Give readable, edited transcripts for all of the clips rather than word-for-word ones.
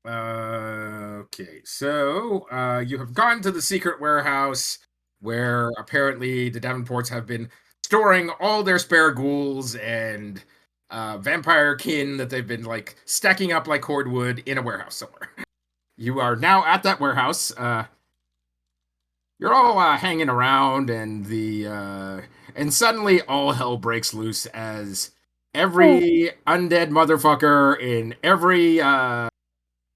Okay, so you have gone to the secret warehouse where apparently the Davenports have been storing all their spare ghouls and vampire kin that they've been like stacking up like cordwood in a warehouse somewhere. You are now at that warehouse. You're all hanging around, and suddenly all hell breaks loose as every undead motherfucker in every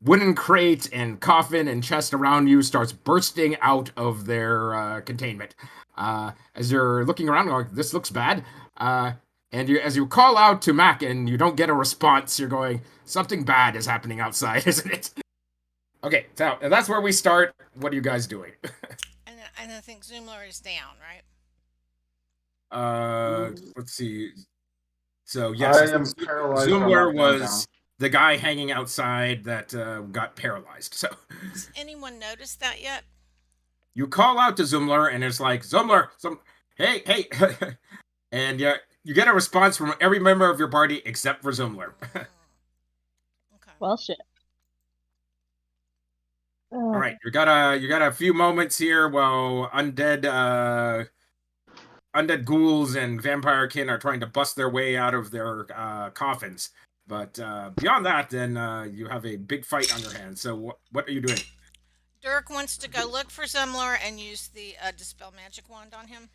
wooden crate and coffin and chest around you starts bursting out of their containment. As you're looking around, going, "This looks bad." And as you call out to Mack and you don't get a response, you're going, "Something bad is happening outside, isn't it?" Okay, so and that's where we start. What are you guys doing? And I think Zumlar is down, right? Let's see. So yes, I am paralyzed, but I'm Zumlar not going down. was the guy hanging outside that got paralyzed. So Has anyone noticed that yet? you call out to Zumlar, and it's like Zumlar, hey, hey, and you get a response from every member of your party except for Zumlar. Okay. Well, shit. All right, you got a few moments here while undead ghouls and vampire kin are trying to bust their way out of their coffins. But beyond that, then you have a big fight on your hands. So what are you doing? Dirk wants to go look for Zumlar and use the Dispel Magic Wand on him.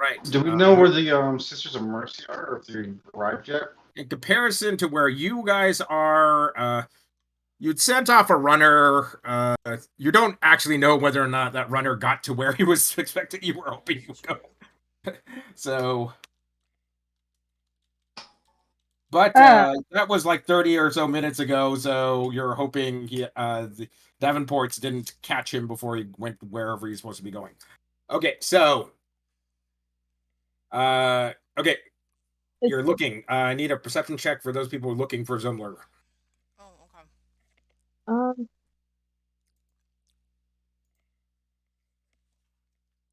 Right. Do we know where the Sisters of Mercy are, or if they arrived yet? In comparison to where you guys are, you'd sent off a runner. You don't actually know whether or not that runner got to where he was expecting you were hoping he would go. So, but that was like 30 or so minutes ago. So you're hoping the Davenports didn't catch him before he went wherever he's supposed to be going. Okay, so, okay, you're looking. I need a perception check for those people looking for Zumlar. Oh, okay.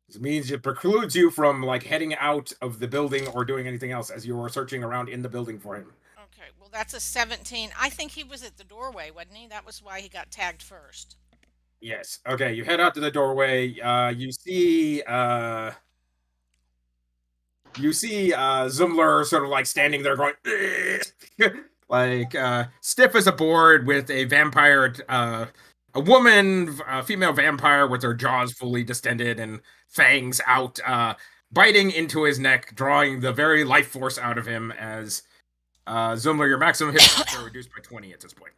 This means it precludes you from like heading out of the building or doing anything else as you are searching around in the building for him. Okay, well, that's a 17. I think he was at the doorway, wasn't he? That was why he got tagged first. Yes. Okay, you head out to the doorway. You see Zumlar sort of like standing there going like stiff as a board with a vampire a woman, a female vampire with her jaws fully distended and fangs out, biting into his neck, drawing the very life force out of him as Zumlar, your maximum hit points are reduced by 20 at this point.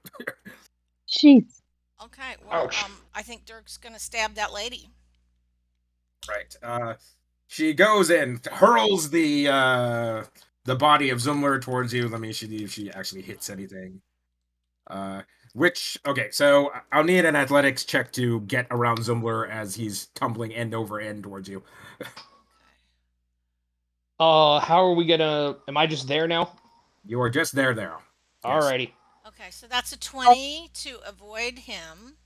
Jeez. Okay, well, Ouch. I think Dirk's gonna stab that lady. Right. She goes and hurls the body of Zumlar towards you. Let me see if she actually hits anything. Okay, so I'll need an athletics check to get around Zumlar as he's tumbling end over end towards you. How are we gonna? Am I just there now? You are just there. Yes. Alrighty. Okay, so that's a 20 to avoid him.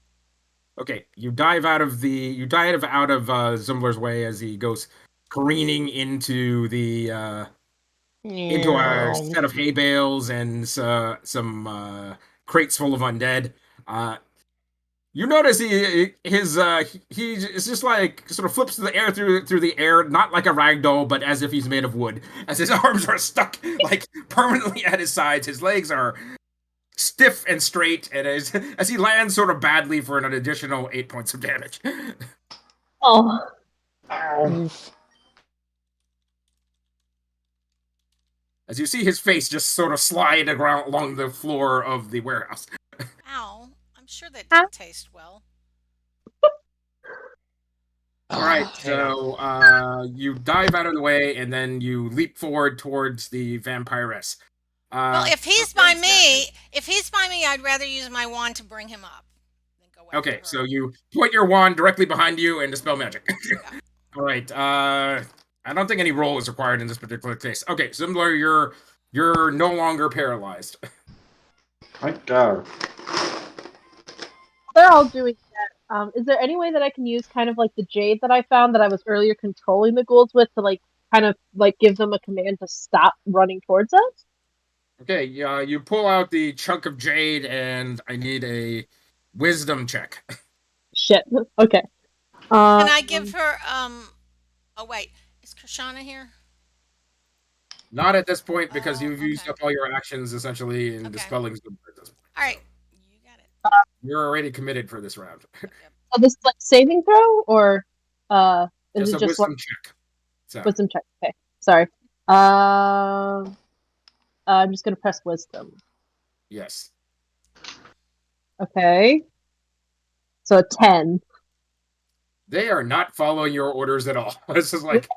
Okay, you dive out of Zumlar's way as he goes careening into into a set of hay bales and some crates full of undead. You notice he is just like sort of flips the air through the air, not like a ragdoll, but as if he's made of wood. As his arms are stuck like permanently at his sides, his legs are stiff and straight, and as he lands sort of badly for an additional 8 points of damage. Oh. As you see his face just sort of slide along the floor of the warehouse. Ow. I'm sure that didn't taste well. All right, so you dive out of the way, and then you leap forward towards the vampiress. Well, if he's by me, I'd rather use my wand to bring him up. Than go after Okay, her. so you point your wand directly behind you and dispel magic. Yeah. All right. I don't think any roll is required in this particular case. Okay, Zumlar, you're no longer paralyzed. Thank God. They're all doing that. Is there any way that I can use kind of like the jade that I found that I was earlier controlling the ghouls with to like kind of like give them a command to stop running towards us? Okay, you pull out the chunk of jade, and I need a wisdom check. Shit. Okay. Can I give her oh wait, is Krishana here? Not at this point, because Oh, you've used okay. up all your actions essentially in Okay. dispelling Zumlar at this point. All right. So You got it. you're already committed for this round. Oh, this is like saving throw, or is Just it a just one wisdom check. So wisdom check? Okay. Sorry. I'm just gonna press wisdom. yes. Okay. So a 10. They are not following your orders at all. It's just like,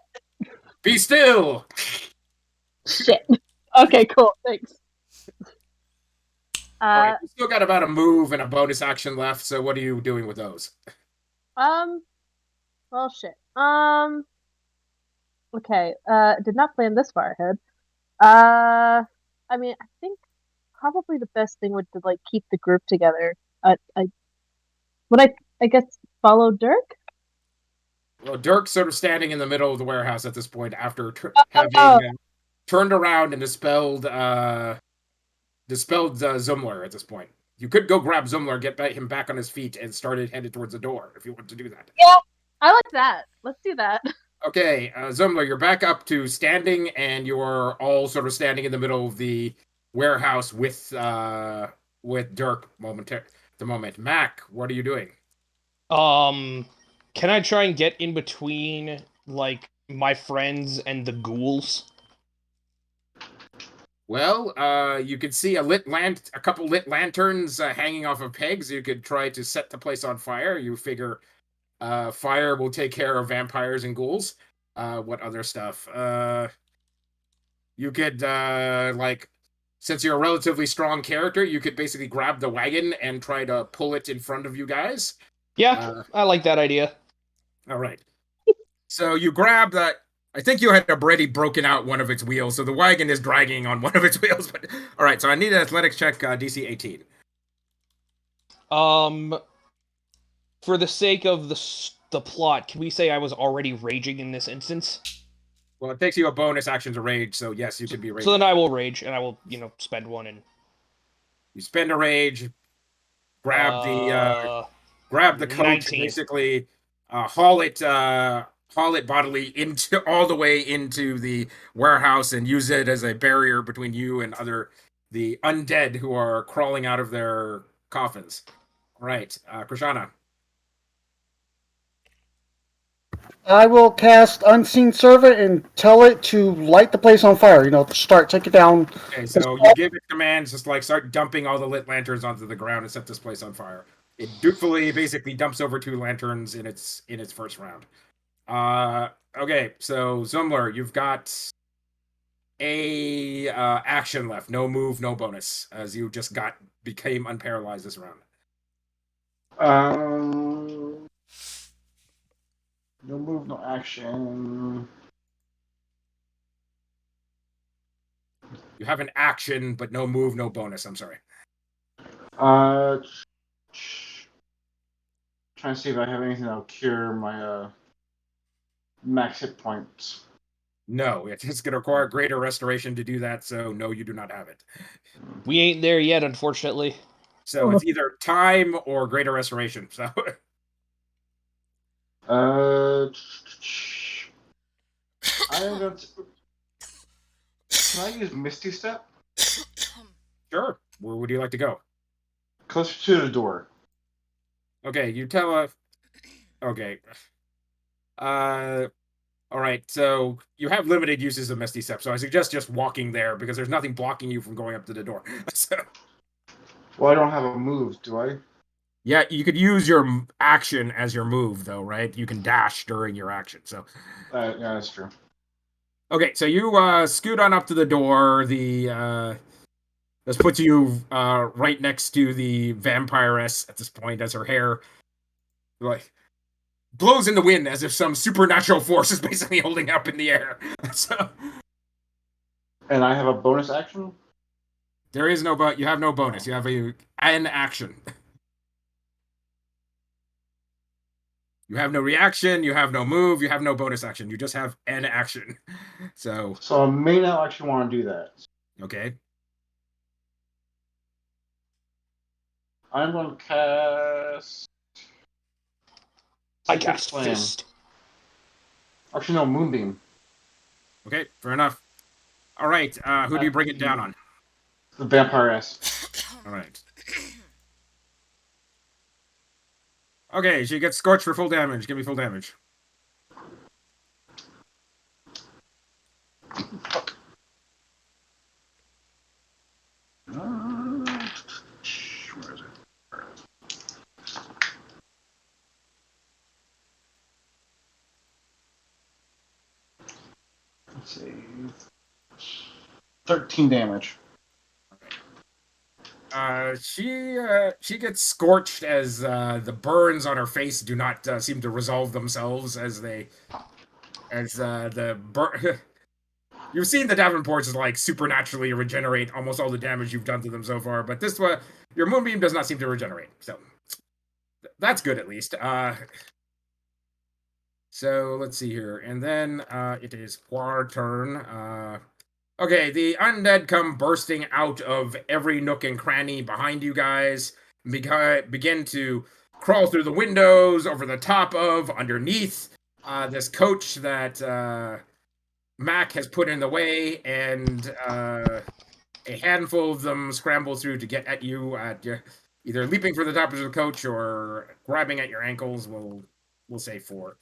be still. Shit. Okay, cool. Thanks. All right, you still got about a move and a bonus action left. So what are you doing with those? Well, shit. Okay. Did not plan this far ahead. I mean, I think probably the best thing would to like keep the group together. Would I guess follow Dirk? Well, Dirk's sort of standing in the middle of the warehouse at this point after having Oh, turned around and dispelled Zumlar at this point. You could go grab Zumlar, get him back on his feet, and headed towards the door if you want to do that. yeah, I like that. Let's do that. Okay, Zumlar, you're back up to standing, and you're all sort of standing in the middle of the warehouse with Dirk the moment. Mack, what are you doing? Can I try and get in between like my friends and the ghouls? Well, you could see a couple lit lanterns hanging off of pegs. You could try to set the place on fire. You figure fire will take care of vampires and ghouls. What other stuff? You could since you're a relatively strong character, you could basically grab the wagon and try to pull it in front of you guys. Yeah, I like that idea. All right. So you grab that. I think you had already broken out one of its wheels, so the wagon is dragging on one of its wheels. But all right, so I need an athletics check, DC 18. For the sake of the plot, can we say I was already raging in this instance? Well, it takes you a bonus action to rage, so yes, you can be raging. So then I will rage, and I will, spend one and you spend a rage, grab the coat, 19. basically haul it bodily into all the way into the warehouse and use it as a barrier between you and the undead who are crawling out of their coffins. All right, Krishana. I will cast Unseen Servant and tell it to light the place on fire. Take it down. Okay, so you give it commands, just like start dumping all the lit lanterns onto the ground and set this place on fire. It dutifully basically dumps over 2 lanterns in its first round. Okay, so Zumlar, you've got a action left. No move, no bonus, as you just became unparalyzed this round. No move, no action. You have an action, but no move, no bonus. I'm sorry. Trying to see if I have anything that'll cure my max hit points. No, it's going to require greater restoration to do that, so no, you do not have it. We ain't there yet, unfortunately. So it's either time or greater restoration. So I don't. Can I use Misty Step? sure. Where would you like to go? Closer to the door. Okay, you tell us. Okay. All right. So you have limited uses of Misty Step, so I suggest just walking there because there's nothing blocking you from going up to the door. So. Well, I don't have a move, do I? Yeah, you could use your action as your move, though, right? You can dash during your action. So. Yeah, that's true. Okay, so you scoot on up to the door. This puts you right next to the vampiress at this point, as her hair blows in the wind as if some supernatural force is basically holding up in the air. So And I have a bonus action? there is no you have no bonus. You have an action. You have no reaction, you have no move, you have no bonus action. You just have an action. So I may not actually want to do that. okay. I'm going to cast. I Sacred cast Flame. Fist. Actually, no, Moonbeam. Okay, fair enough. All right, who do you bring it down on? The vampire ass. All right. Okay, she gets scorched for full damage. Give me full damage. Where is it? Let's see. 13 damage. She gets scorched as the burns on her face do not seem to resolve themselves as the burn. You've seen the Davenports like supernaturally regenerate almost all the damage you've done to them so far, but this one, your moonbeam does not seem to regenerate. So that's good at least. So let's see here, and then it is Poir's turn. Okay, the undead come bursting out of every nook and cranny behind you guys, begin to crawl through the windows, over the top of, underneath this coach that Mack has put in the way, and a handful of them scramble through to get at you, either leaping for the top of the coach or grabbing at your ankles. We'll say 4.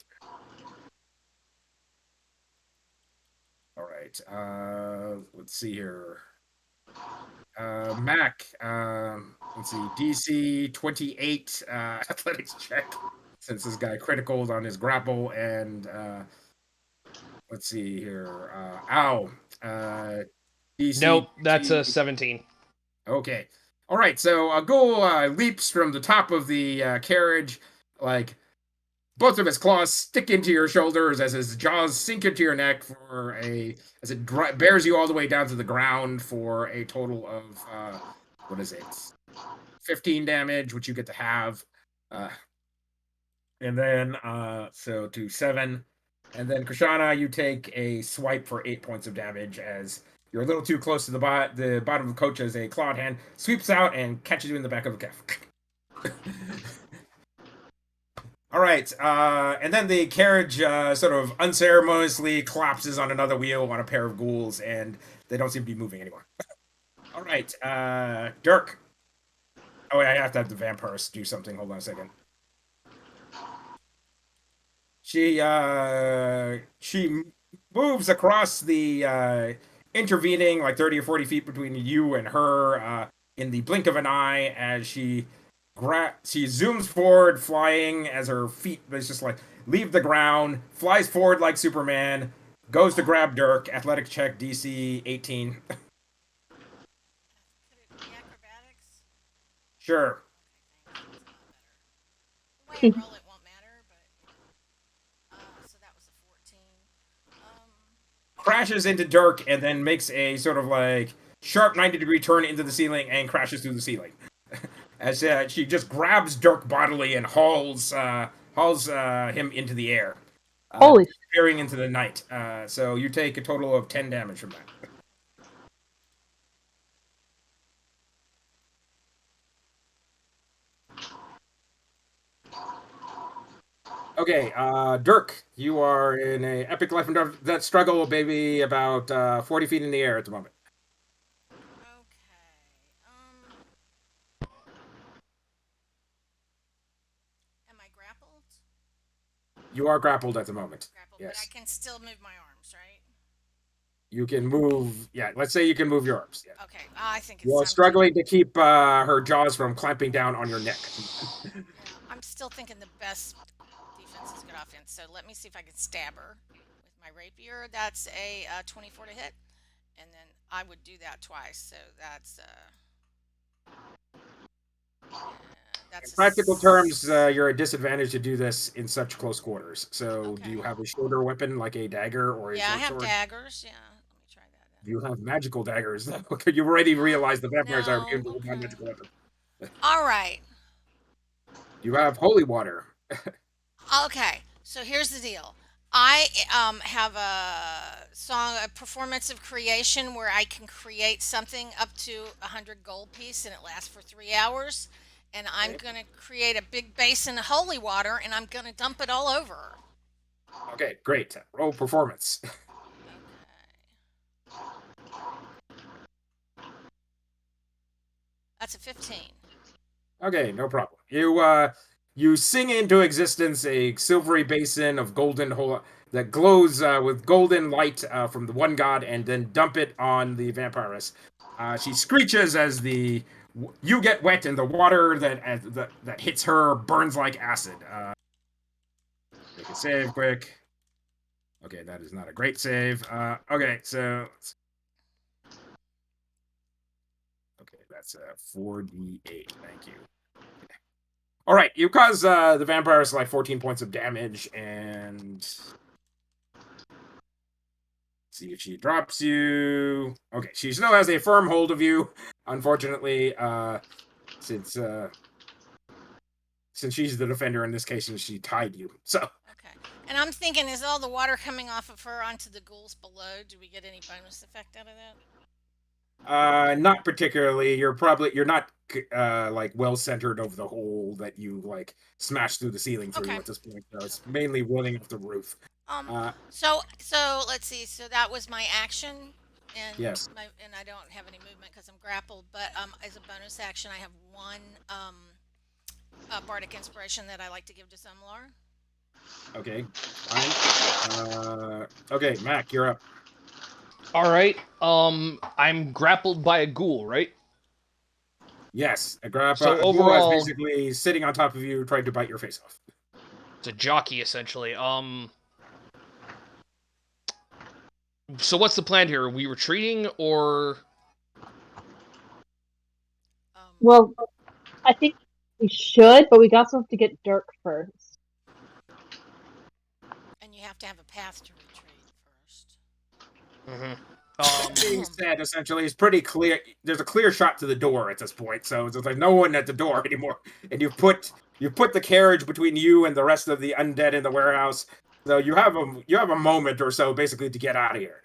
All right. Let's see here. Mack. Let's see. DC 28 athletics check. Since this guy criticaled on his grapple, and let's see here. Ow. DC. Nope, that's a 17. Okay. All right. So a ghoul leaps from the top of the carriage, like. Both of his claws stick into your shoulders as his jaws sink into your neck as it bears you all the way down to the ground for a total of what is it? 15 damage, which you get to have, and then so to 7, and then Krishana, you take a swipe for 8 points of damage as you're a little too close to the bottom of the coach as a clawed hand sweeps out and catches you in the back of the calf. All right, and then the carriage sort of unceremoniously collapses on another wheel on a pair of ghouls, and they don't seem to be moving anymore. All right, Dirk. Oh, wait, I have to have the vampires do something. Hold on a second. She moves across the intervening like 30 or 40 feet between you and her in the blink of an eye as she zooms forward, flying as her feet is just like leave the ground, flies forward like Superman, goes to grab Dirk. Athletic check, DC 18. Could it be acrobatics? Sure. Okay, thanks. That's a lot better. The way I roll it won't matter, but so that was a 14. Crashes into Dirk and then makes a sort of like sharp 90-degree turn into the ceiling and crashes through the ceiling. As she just grabs Dirk bodily and hauls him into the air. Holy. Disappearing into the night. So you take a total of 10 damage from that. Okay, Dirk, you are in a epic life and death struggle, baby, about 40 feet in the air at the moment. Am I grappled? You are grappled at the moment. Grappled, Yes. but I can still move my arms, right? You can move. Yeah, let's say you can move your arms. Yeah. Okay, I think it's You are time struggling to keep her jaws from clamping down on your neck. Yeah, I'm still thinking the best defense is good offense. So let me see if I can stab her with my rapier. That's a 24 to hit, and then I would do that twice. So that's In practical terms, you're at disadvantage to do this in such close quarters. So, do you Okay. have a shorter weapon like a dagger or a Yeah, I short have sword? daggers. Yeah, let me try that. Do you have magical daggers? Okay, you already realized the vampires are No, immune to okay. non-magical weapons. All right. You have holy water. Okay, so here's the deal. I have a performance of creation where I can create something up to 100 gold piece, and it lasts for 3 hours. and I'm gonna create a big basin of holy water, and I'm gonna dump it all over her. Okay, great. Roll performance. Okay. That's a 15. Okay, no problem. You sing into existence a silvery basin of golden that glows with golden light from the one god, and then dump it on the vampiress. She screeches as you get wet, and the water that hits her burns like acid. Make a save quick. Okay, that is not a great save. Okay, so okay, that's a 4d8. Thank you. All right, you cause the vampires like 14 points of damage, and see if she drops you. Okay, she still has a firm hold of you. Unfortunately, since she's the defender in this case, and she tied you. So Okay. And I'm thinking, is all the water coming off of her onto the ghouls below? Do we get any bonus effect out of that? not particularly. You're not like well centered over the hole that you like smashed through the ceiling through at this point. So it's mainly running off the roof. So let's see. So that was my action, and Yes. and I don't have any movement because I'm grappled. But as a bonus action, I have one bardic inspiration that I like to give to Zumlar. Okay, fine. Okay, Mack, you're up. All right. I'm grappled by a ghoul, right? Yes, a So ghoul overall- is basically sitting on top of you, trying to bite your face off. It's a jockey, essentially. So what's the plan here? Are we retreating, or... Well, I think we should, but we also have to get Dirk first. And you have to have a path to retreat first. Mm-hmm. That being said, essentially, it's pretty clear. There's a clear shot to the door at this point, so it's like no one at the door anymore. And you put the carriage between you and the rest of the undead in the warehouse. So you have a moment or so basically to get out of here.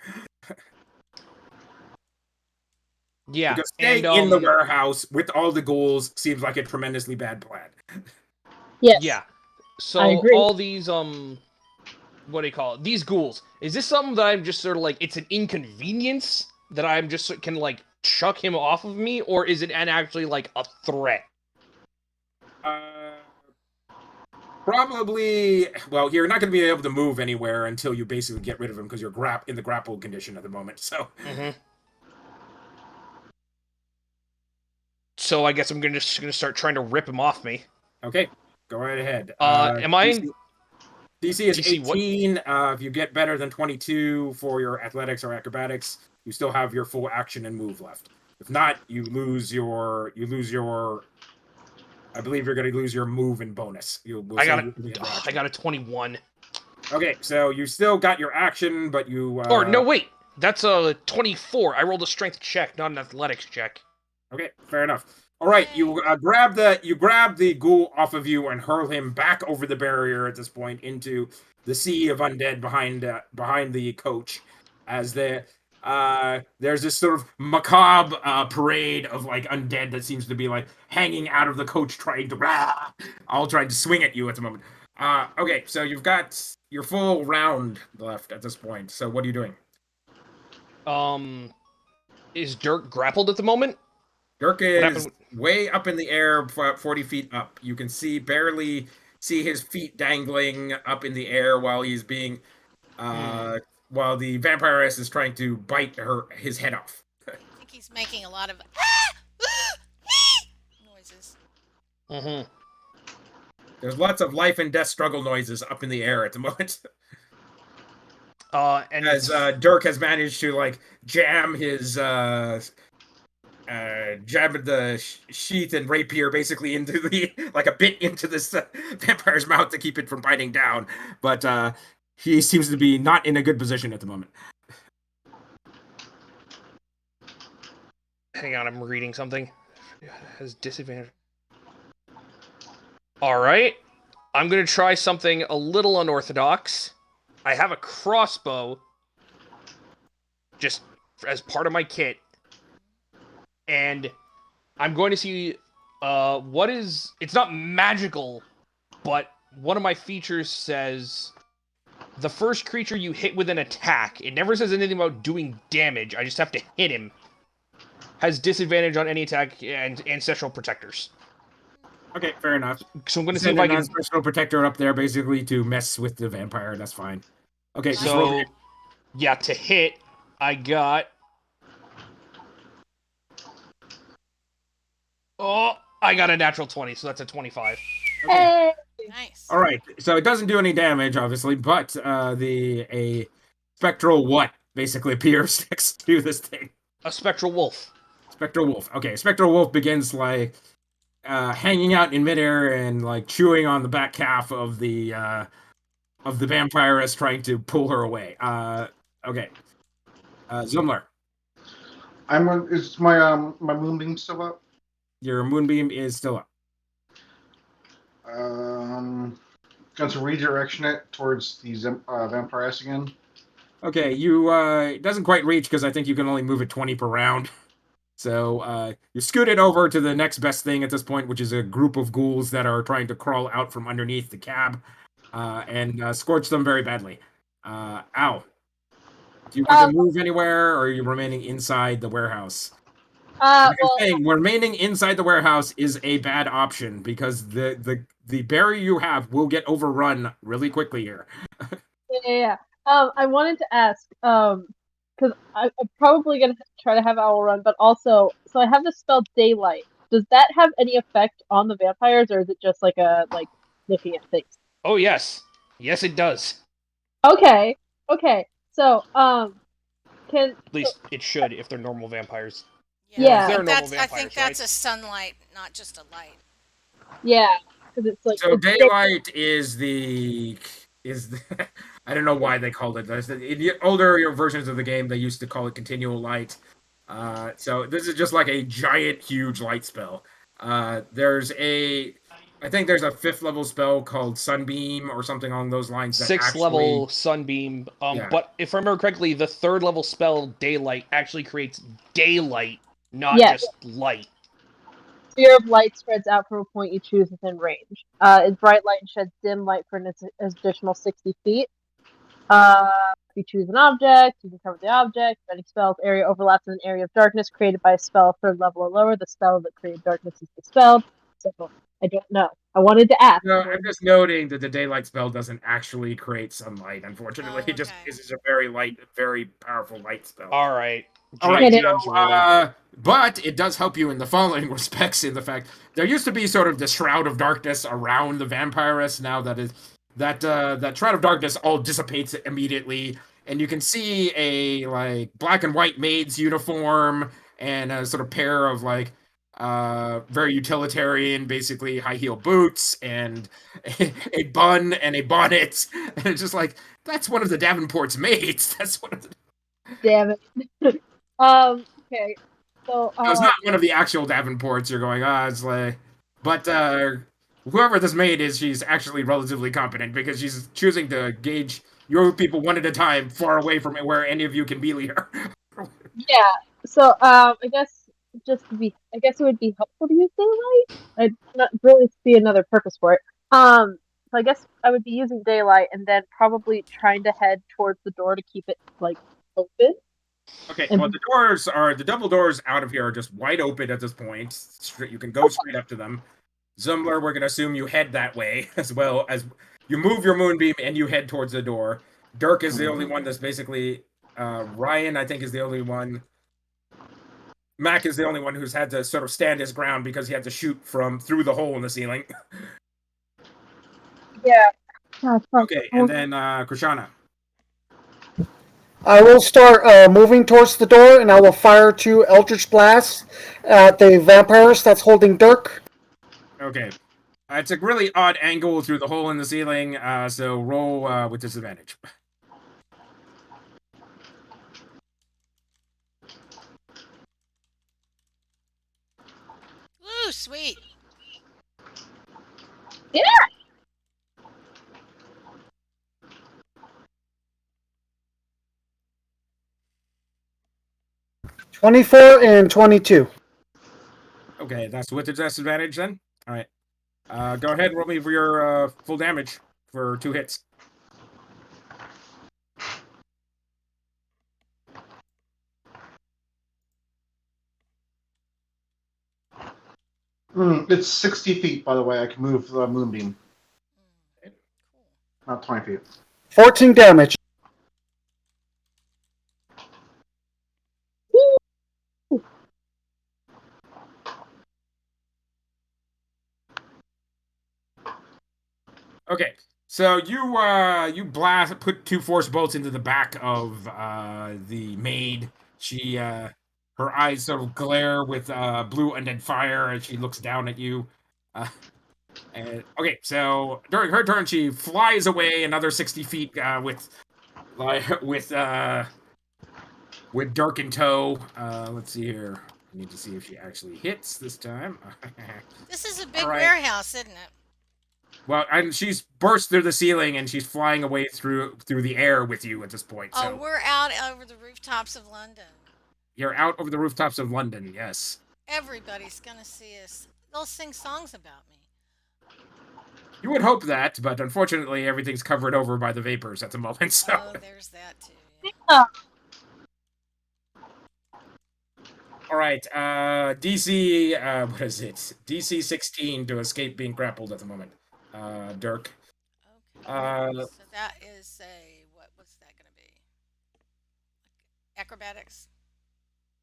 Yeah, because staying in the warehouse with all the ghouls seems like a tremendously bad plan. Yes. Yeah. So I agree. all these what do you call it? These ghouls. Is this something that I'm just sort of like it's an inconvenience that I'm just can like chuck him off of me, or is it actually like a threat? Probably. Well, you're not going to be able to move anywhere until you basically get rid of him because you're in the grappled condition at the moment. So. Mm-hmm. So I guess I'm just gonna start trying to rip him off me. Okay, go right ahead. Am I in? DC is DC 18. If you get better than 22 for your athletics or acrobatics, you still have your full action and move left. If not, you lose your. I believe you're going to lose your move and bonus. I got a 21. Okay, so you still got your action, but you. Or no, wait, that's a 24. I rolled a strength check, not an athletics check. Okay, fair enough. All right, you grab the ghoul off of you and hurl him back over the barrier at this point into the sea of undead behind the coach, as there's this sort of macabre parade of like undead that seems to be like hanging out of the coach, trying to swing at you at the moment. Okay, so you've got your full round left at this point. So what are you doing? Is Dirk grappled at the moment? Dirk is way up in the air, 40 feet up. You can barely see his feet dangling up in the air while he's being, while the vampiress is trying to bite his head off. I think he's making a lot of noises. Mm-hmm. There's lots of life and death struggle noises up in the air at the moment. And as Dirk has managed to like jam his the sheath and rapier basically into a bit into this vampire's mouth to keep it from biting down, but he seems to be not in a good position at the moment. Hang on, I'm reading something. Has disadvantage. All right, I'm gonna try something a little unorthodox. I have a crossbow, just as part of my kit. And I'm going to see What is... It's not magical, but one of my features says... The first creature you hit with an attack, it never says anything about doing damage, I just have to hit him, has disadvantage on any attack and ancestral protectors. Okay, fair enough. So I'm going to see Send if I an can... ancestral protector up there basically to mess with the vampire. That's fine. Okay, just roll So, it. yeah, to hit, I got... Oh, I got a natural 20, so that's a 25. Okay. Hey! Nice. All right. So it doesn't do any damage, obviously, but a spectral what basically appears next to this thing. A spectral wolf. Spectral wolf. Okay, spectral wolf begins like hanging out in midair and like chewing on the back half of the vampiress, trying to pull her away. Okay. Zumlar, Is my moonbeam still up? your moonbeam is still up. Going to redirection it towards the vampiress again. Okay, you it doesn't quite reach because I think you can only move it 20 per round. So you scoot it over to the next best thing at this point, which is a group of ghouls that are trying to crawl out from underneath the cab and scorch them very badly. Ow. Do you want to move anywhere, or are you remaining inside the warehouse? Like I'm saying, remaining inside the warehouse is a bad option because the barrier you have will get overrun really quickly here. Yeah. I wanted to ask, because I'm probably gonna try to have Owl run, but also, so I have the spell Daylight. Does that have any effect on the vampires, or is it just like looking at things? Oh, yes. Yes, it does. Okay. So, At least it should if they're normal vampires. Yeah. They're normal I vampires, think that's right? a sunlight, not just a light. Yeah, because it's like So it's daylight is I don't know why they called it this. In the older versions of the game, they used to call it continual light. So this is just like a giant, huge light spell. I think there's a 5th level spell called Sunbeam or something along those lines. That 6th actually, level Sunbeam. Yeah. But if I remember correctly, the 3rd level spell Daylight actually creates daylight, not Yes. just light. sphere of light spreads out from a point you choose within range. It's bright light and sheds dim light for an additional 60 feet. If you choose an object, you can cover the object. If any spell's area overlaps with an area of darkness created by a spell 3rd level or lower, the spell that created darkness is dispelled. So, I don't know. I wanted to ask. No, I'm just noting that the daylight spell doesn't actually create sunlight. Unfortunately, Oh, it just okay. is a very light, very powerful light spell. All right. All right, GM's ruling. but it does help you in the following respects. In the fact there used to be sort of the shroud of darkness around the vampiress. Now that shroud of darkness all dissipates immediately, and you can see a like black and white maid's uniform and a sort of pair of like very utilitarian, basically high heel boots and a bun and a bonnet, and it's just like that's one of the Davenport's maids. That's one of the. Damn it. Okay. So, It's not one of the actual Davenports. You're going, it's like, but whoever this maid is, she's actually relatively competent because she's choosing to gauge your people one at a time, far away from where any of you can melee her. yeah. So, I guess it would be helpful to use daylight. I'd not really see another purpose for it. So I guess I would be using daylight and then probably trying to head towards the door to keep it like open. Okay, well the double doors out of here are just wide open at this point. You can go straight up to them. Zumlar, we're gonna assume you head that way as well as you move your moonbeam and you head towards the door. Dirk is the only one that's basically Ryan, I think, is the only one. Mack is the only one who's had to sort of stand his ground because he had to shoot from through the hole in the ceiling. Yeah. Okay, and then Krishana. I will start moving towards the door, and I will fire 2 eldritch blasts at the vampirist that's holding Dirk. Okay. It's a really odd angle through the hole in the ceiling, so roll with disadvantage. Woo, sweet. Yeah. 24 and 22. Okay, that's with the disadvantage then. All right. Go ahead, roll me for your full damage for 2 hits. It's 60 feet, by the way. I can move the moonbeam. Cool. Not 20 feet. 14 damage. Okay, so you put 2 force bolts into the back of the maid. She her eyes sort of glare with blue undead fire as she looks down at you. And okay, so during her turn, she flies away another 60 feet with Dirk in tow. Let's see here. I need to see if she actually hits this time. This is a big right. warehouse, isn't it? Well, and she's burst through the ceiling and she's flying away through the air with you at this point. Oh, So we're out over the rooftops of London. you're out over the rooftops of London. Yes. Everybody's gonna see us. They'll sing songs about me. You would hope that, but unfortunately, everything's covered over by the vapors at the moment. So. Oh, there's that too. Yeah. All right. DC. What is it? DC 16 to escape being grappled at the moment. Dirk. Okay. So that is what was that gonna be? Acrobatics.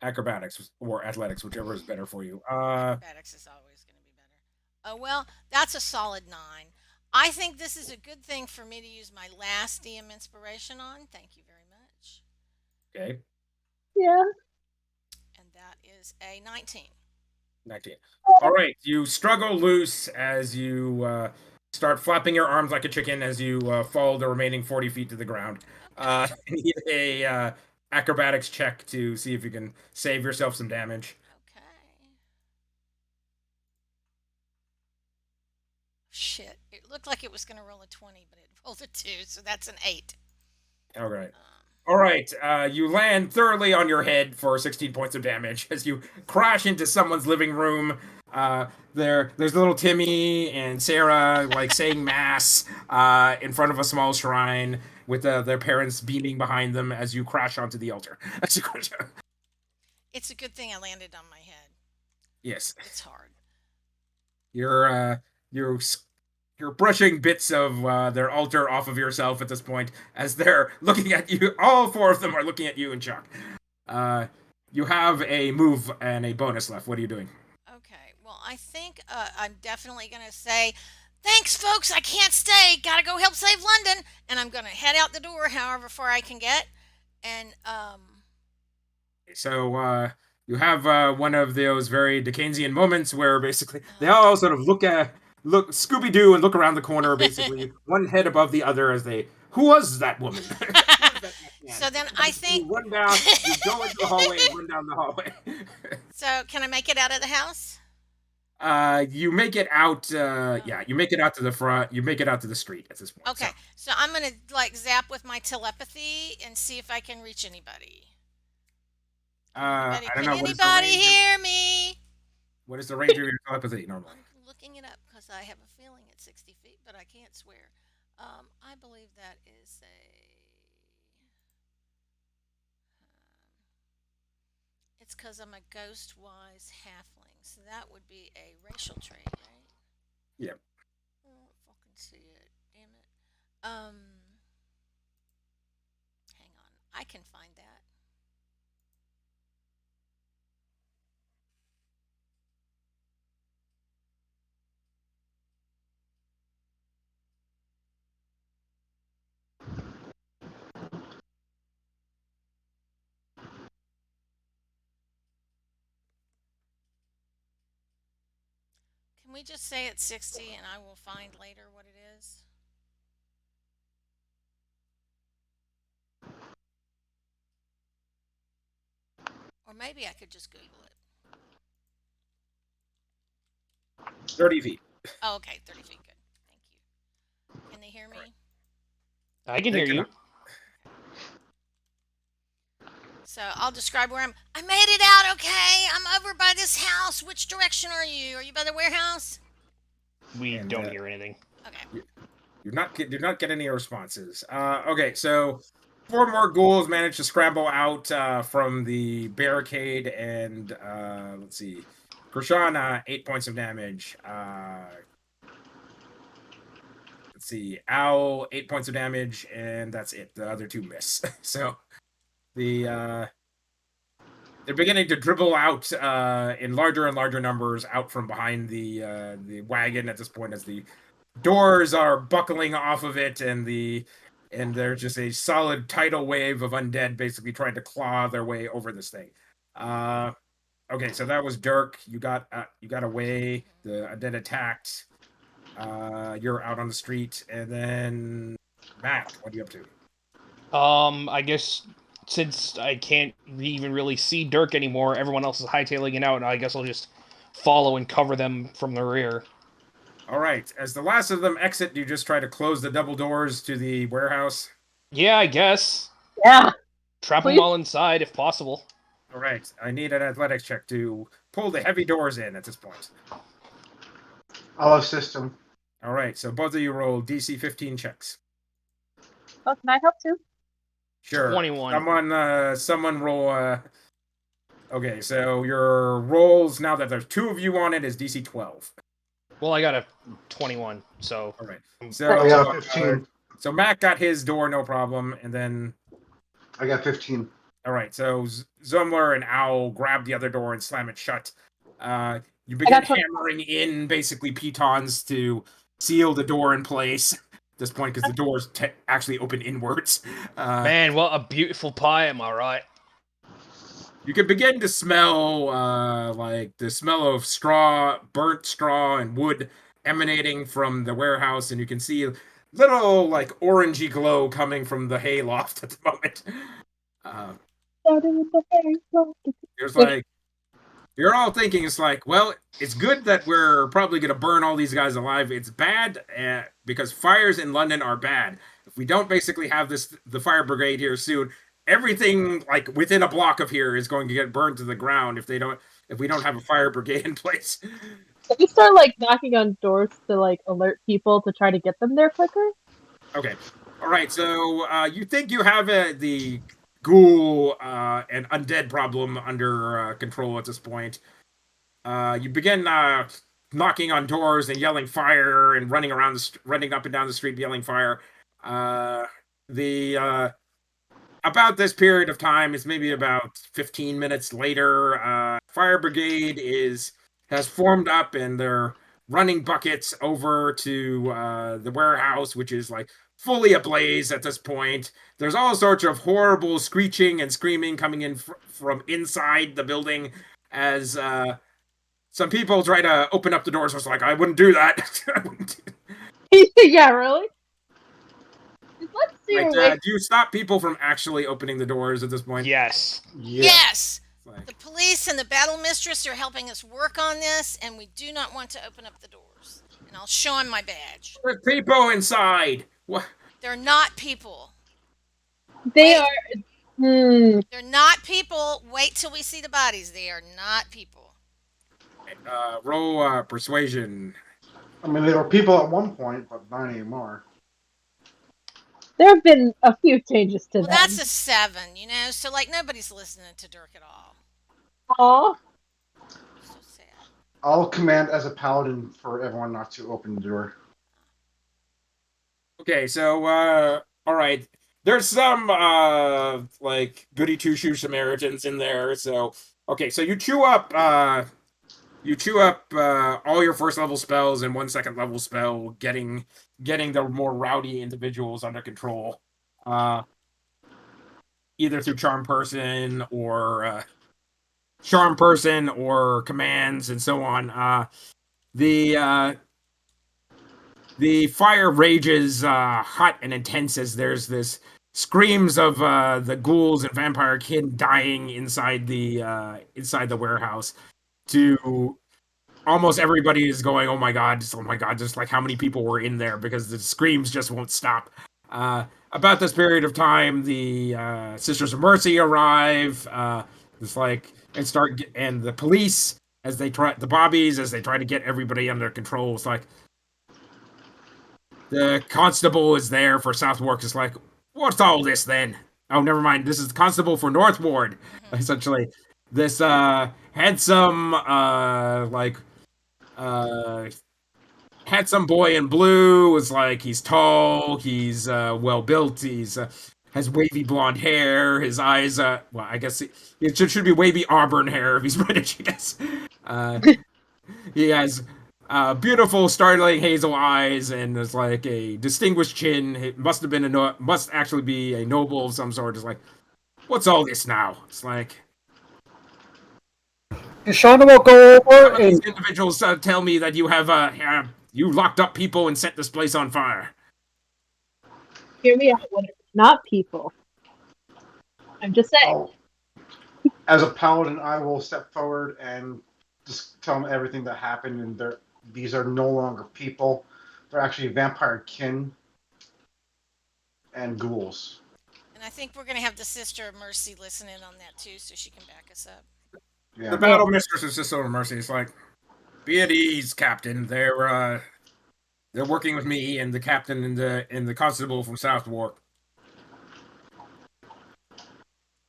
Acrobatics or athletics, whichever is better for you. Acrobatics is always gonna be better. Oh well, that's a solid 9. I think this is a good thing for me to use my last DM inspiration on. Thank you very much. Okay. Yeah. And that is a 19. 19. All right. You struggle loose as you start flapping your arms like a chicken as you fall the remaining 40 feet to the ground. Need a acrobatics check to see if you can save yourself some damage. Okay. Shit. It looked like it was going to roll a 20, but it rolled a 2, so that's an 8. All right. All right. You land thoroughly on your head for 16 points of damage as you crash into someone's living room. There's little Timmy and Sarah like saying mass in front of a small shrine with their parents beaming behind them as you crash onto the altar. It's a good thing I landed on my head. Yes. It's hard. You're brushing bits of their altar off of yourself at this point as they're looking at you. All 4 of them are looking at you in shock. You have a move and a bonus left. What are you doing? Okay. Well, I think I'm definitely going to say, thanks, folks. I can't stay. Got to go help save London. And I'm going to head out the door however far I can get. And, So, you have one of those very Dickensian moments where basically they all sort of look Scooby-Doo and look around the corner, basically one head above the other as who was that woman? So then I think you run down, you go into the hallway and run down the hallway. So can I make it out of the house? You make it out. Yeah, you make it out to the front. You make it out to the street at this point. Okay, so I'm gonna like zap with my telepathy and see if I can reach anybody. I don't know. Can anybody hear me? What is the range of your telepathy normally? I'm looking it up because I have a feeling it's 60 feet, but I can't swear. I believe that is it's because I'm a ghost-wise halfling, so that would be a racial trait, right? Yep. I don't fucking see it. Damn it. Hang on. I can find that. Can we just say it's 60 and I will find later what it is? Or maybe I could just Google it. 30 feet. Oh, okay, 30 feet. Good. Thank you. Can they hear me? I can hear you. So I'll describe where I'm. I made it out okay. I'm over by this house. Which direction are you? Are you by the warehouse? We And, don't hear anything. Okay. do not get any responses. Okay, so 4 more ghouls managed to scramble out from the barricade, and let's see, Krishana 8 points of damage. Let's see, Owl 8 points of damage, and that's it. The other 2 miss. So the they're beginning to dribble out in larger and larger numbers out from behind the wagon at this point, as the doors are buckling off of it, and there's just a solid tidal wave of undead basically trying to claw their way over this thing. Okay, so that was Dirk. You got away. The undead attacked. You're out on the street, and then Matt, what are you up to? I guess since I can't even really see Dirk anymore, everyone else is hightailing it out, and I guess I'll just follow and cover them from the rear. All right. As the last of them exit, you just try to close the double doors to the warehouse. Yeah, I guess. Yeah. Trap them Please? all inside if possible. All right. I need an athletics check to pull the heavy doors in at this point. I'll assist him. All right. So both of you roll DC 15 checks. Oh, can I help too? Sure. 21. Someone roll. Okay. So your rolls now that there's 2 of you on it is DC 12. Well, I got a 21, so... All right. I got 15. So Mack got his door, no problem, and then. I got 15. All right. So Zumlar and Owl grab the other door and slam it shut. You begin hammering in basically pitons to seal the door in place at this point, because the doors actually open inwards. Man, what a beautiful pie, am I right? You can begin to smell like the smell of straw, burnt straw and wood emanating from the warehouse, and you can see little like orangey glow coming from the hay loft at the moment. There's like, you're all thinking, it's like, well, it's good that we're probably going to burn all these guys alive. It's bad because fires in London are bad. If we don't basically have the fire brigade here soon, everything like within a block of here is going to get burned to the ground if we don't have a fire brigade in place. Can we start like knocking on doors to like alert people to try to get them there quicker? Okay. All right. So you think you have the ghoul and undead problem under control at this point. You begin knocking on doors and yelling fire and running up and down the street yelling fire. About this period of time, it's maybe about 15 minutes later, fire brigade has formed up, and they're running buckets over to the warehouse, which is like fully ablaze at this point. There's all sorts of horrible screeching and screaming coming in from inside the building as some people try to open up the doors. I was like, I wouldn't do that. Yeah, really? Let's see. Like, do you stop people from actually opening the doors at this point? Yes. Yeah. Yes! Like, The police and the battle mistress are helping us work on this, and we do not want to open up the doors. And I'll show him my badge. there's people inside. What? They're not people. They Wait. are. They're not people. Wait till we see the bodies. They are not people. Roll persuasion. I mean, there were people at one point, but not anymore. There have been a few changes to Well, them. that's a 7, so like nobody's listening to Dirk at all. Aw. So sad. I'll command as a paladin for everyone not to open the door. Okay, so all right. There's some like goody two shoe Samaritans in there. So okay, so you chew up all your first level spells and 1 second level spell, getting the more rowdy individuals under control. Either through charm person or commands and so on. The fire rages hot and intense as there's this screams of the ghouls and vampire kin dying inside the warehouse. To almost everybody is going, oh my god, just like how many people were in there, because the screams just won't stop. About this period of time, the Sisters of Mercy arrive. It's like and the police as they try the bobbies as they try to get everybody under control. It's like the constable is there for Southwark. It's like, what's all this then? Oh, never mind. This is the constable for North Ward. Essentially, this handsome handsome boy in blue is like he's tall, he's well built, he's has wavy blonde hair, his eyes well I guess it should be wavy auburn hair if he's British, I guess. He has beautiful startling hazel eyes and is like a distinguished chin. It must have been must actually be a noble of some sort. It's like, what's all this now? It's like Krishana will go over these and individuals tell me that you have you locked up people and set this place on fire. Hear me out. What if it's not people? I'm just saying. Oh. As a paladin, I will step forward and just tell them everything that happened, and these are no longer people. They're actually vampire kin and ghouls. And I think we're going to have the Sister of Mercy listen in on that too, so she can back us up. Yeah. The battle mistress is just over mercy. It's like, be at ease, Captain. They're working with me and the captain and the constable from Southwark.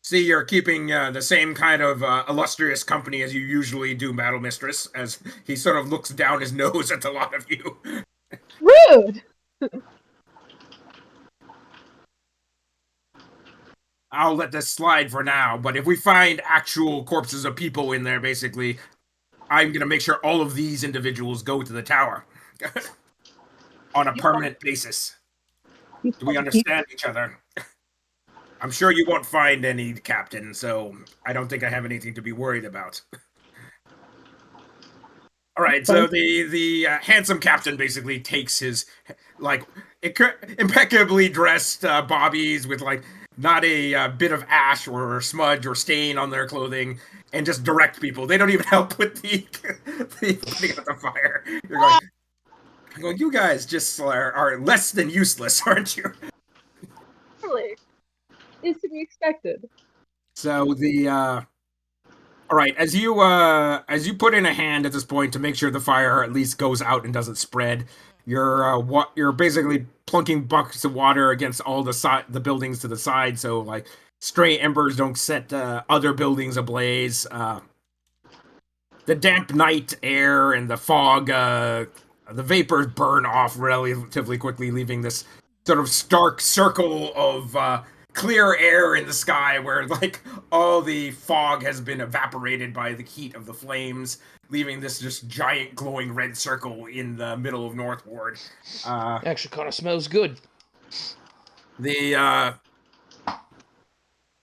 See, you're keeping the same kind of illustrious company as you usually do, Battle Mistress, as he sort of looks down his nose at the lot of you. Rude! I'll let this slide for now, but if we find actual corpses of people in there, basically, I'm going to make sure all of these individuals go to the tower on a permanent basis. Do we understand each other? I'm sure you won't find any, Captain, so I don't think I have anything to be worried about. All right, so the handsome captain basically takes his like impeccably dressed bobbies with like not a bit of ash or smudge or stain on their clothing, and just direct people. They don't even help with the putting out the fire. You're going, you guys just are less than useless, aren't you? Really? Is to be expected. So the all right, as you put in a hand at this point to make sure the fire at least goes out and doesn't spread, you're basically plunking buckets of water against all the buildings to the side, so like stray embers don't set other buildings ablaze. The damp night air and the fog, the vapors burn off relatively quickly, leaving this sort of stark circle of clear air in the sky where like all the fog has been evaporated by the heat of the flames, leaving this just giant glowing red circle in the middle of North Ward. Actually kind of smells good.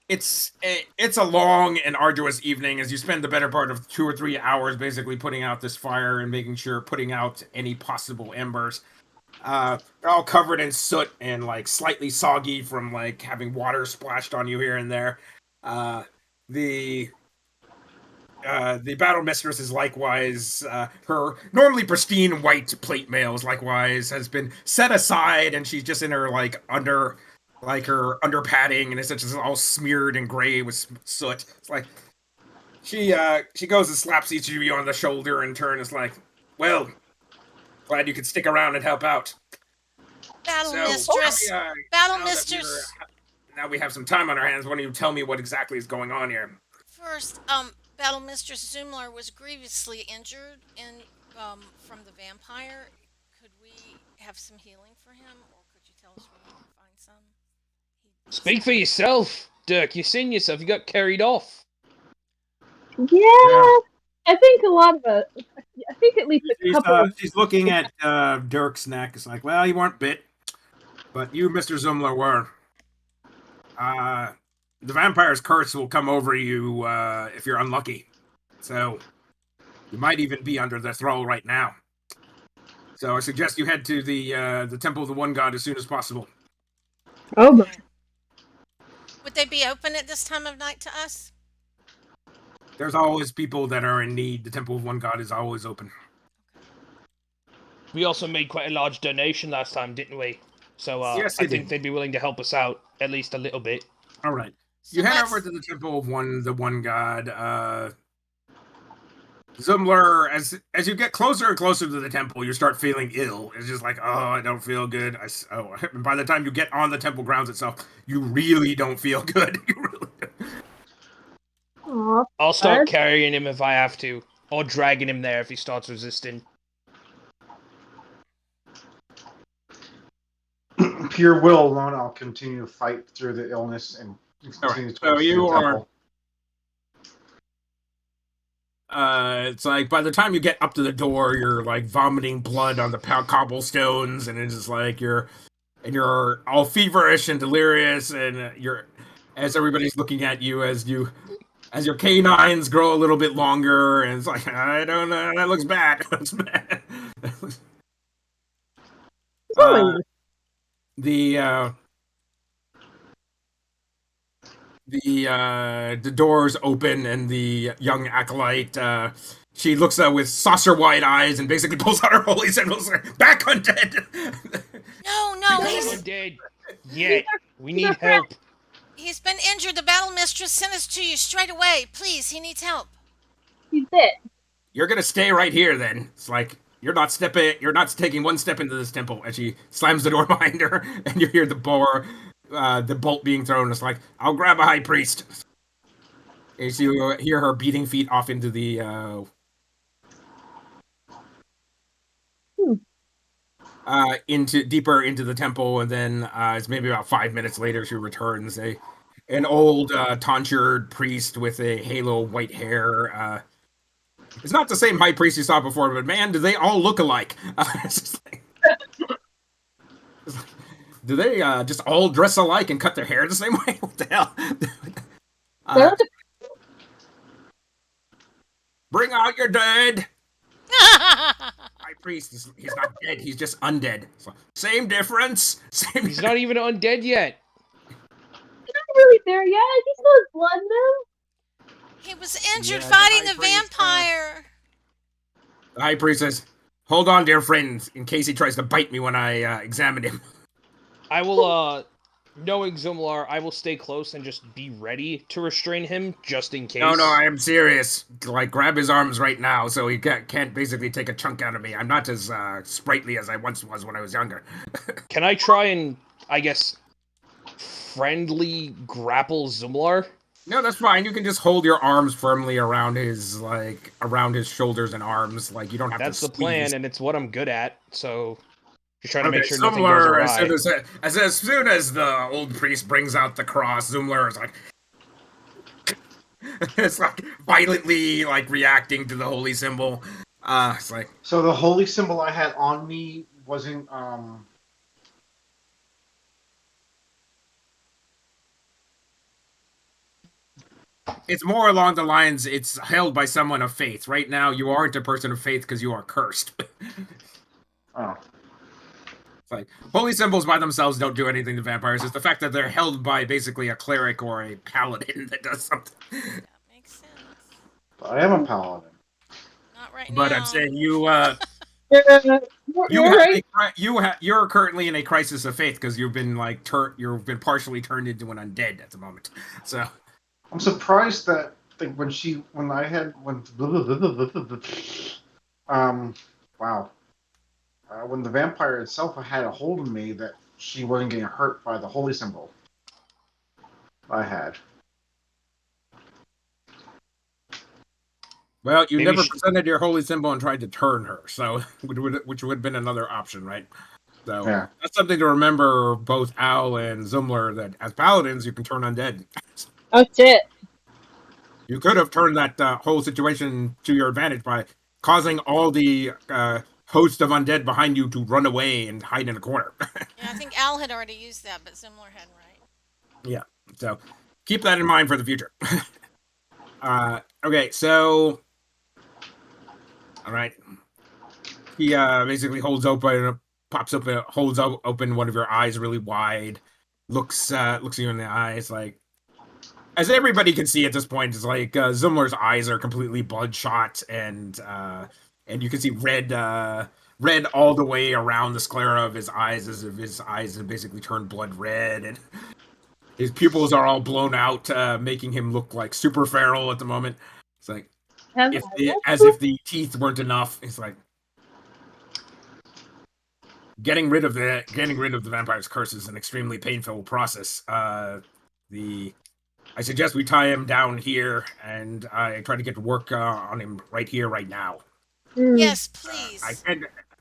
It's a long and arduous evening as you spend the better part of 2 or 3 hours basically putting out this fire and making sure putting out any possible embers. They're all covered in soot and like slightly soggy from like having water splashed on you here and there. The battle mistress is likewise her normally pristine white plate mail is likewise has been set aside, and she's just in her like under padding, and it's just all smeared and gray with soot. It's like she goes and slaps each of you on the shoulder in turn. Is like, well, glad you could stick around and help out. Battle So, Mistress! Battle Mistress! Now we have some time on our hands. Why don't you tell me what exactly is going on here? First, Battle Mistress Zumlar was grievously injured from the vampire. Could we have some healing for him, or could you tell us where we can find some? Speak for yourself, Dirk. You've seen yourself. You got carried off. Yeah. I think a lot of it. I think at least a couple of... She's looking at Dirk's neck. It's like, well, you weren't bit, but you, Mr. Zumlar, were. The vampire's curse will come over you if you're unlucky. So you might even be under their thrall right now. So I suggest you head to the Temple of the One God as soon as possible. Oh my. Would they be open at this time of night to us? There's always people that are in need. The Temple of One God is always open. We also made quite a large donation last time, didn't we? So Yes, I they think do. they'd be willing to help us out at least a little bit. All right. So You head let's- over to the temple of the one god. Zumlar, as you get closer and closer to the temple, you start feeling ill. It's just like, oh, I don't feel good. And by the time you get on the temple grounds itself, you really don't feel good. You really don't. Aw, I'll start Bud. carrying him if I have to, or dragging him there if he starts resisting. Pure will alone, I'll continue to fight through the illness and continue so towards you the are- temple. It's like by the time you get up to the door, you're like vomiting blood on the cobblestones, and it's just like you're all feverish and delirious, and as everybody's looking at you as your canines grow a little bit longer, and it's like, I don't know, that looks bad. That looks bad. Zoe, The doors open, and the young acolyte, she looks with saucer wide eyes and basically pulls out her holy symbols. Back undead. No, Not he's dead yet. We need help. he's been injured. The battle mistress sent us to you straight away. Please, he needs help. he's dead. You're gonna stay right here then. It's like you're not taking one step into this temple. And she slams the door behind her, and you hear the bolt being thrown. It's like, I'll grab a high priest. As you hear her beating feet off into the deeper into the temple, and then it's maybe about 5 minutes later she returns. An old tonsured priest with a halo of white hair. It's not the same high priest you saw before, but man, do they all look alike? Do they just all dress alike and cut their hair the same way? What the hell? Bring out your dead! High priest, he's not dead, he's just undead. So, same difference. He's not even undead yet. He's not really there yet. He still has blood though. He was injured Yeah, the fighting high the priest, vampire. The high priest says, hold on, dear friend, in case he tries to bite me when I examine him. I will, knowing Zumlar, I will stay close and just be ready to restrain him, just in case. No, I am serious. Like, grab his arms right now so he can't basically take a chunk out of me. I'm not as sprightly as I once was when I was younger. Can I try and, I guess, friendly grapple Zumlar? No, that's fine. You can just hold your arms firmly around his shoulders and arms. Like, you don't have That's to the plan, squeeze. and it's what I'm good at, so just trying to make Okay, sure nothing goes Zumlar, awry. as soon as the old priest brings out the cross, Zumlar is like, it's like violently like reacting to the holy symbol. It's like, So the holy symbol I had on me wasn't it's more along the lines, it's held by someone of faith. Right now, you aren't a person of faith because you are cursed. oh. It's like, holy symbols by themselves don't do anything to vampires. It's the fact that they're held by basically a cleric or a paladin that does something. That makes sense. But I am a paladin. Not right now. But I'm saying you're currently in a crisis of faith because you've been partially turned into an undead at the moment. So I'm surprised that when when the vampire itself had a hold of me, that she wasn't getting hurt by the holy symbol I had. well, you Maybe never presented your holy symbol and tried to turn her, so which would have been another option, right? So Yeah. that's something to remember, both Al and Zumlar, that as paladins you can turn undead. Oh shit. You could have turned that whole situation to your advantage by causing all the host of undead behind you to run away and hide in a corner. Yeah, I think Al had already used that, but Zumlar hadn't, right? Yeah, so keep that in mind for the future. Okay, so all right, he basically holds open one of your eyes really wide, looks you in the eyes, like, as everybody can see at this point, it's like Zumlar's eyes are completely bloodshot, and you can see red red all the way around the sclera of his eyes, as if his eyes have basically turned blood red, and his pupils are all blown out, making him look like super feral at the moment. It's like as if the teeth weren't enough. It's like getting rid of the vampire's curse is an extremely painful process. I suggest we tie him down here, and I try to get to work on him right here, right now. Yes, please.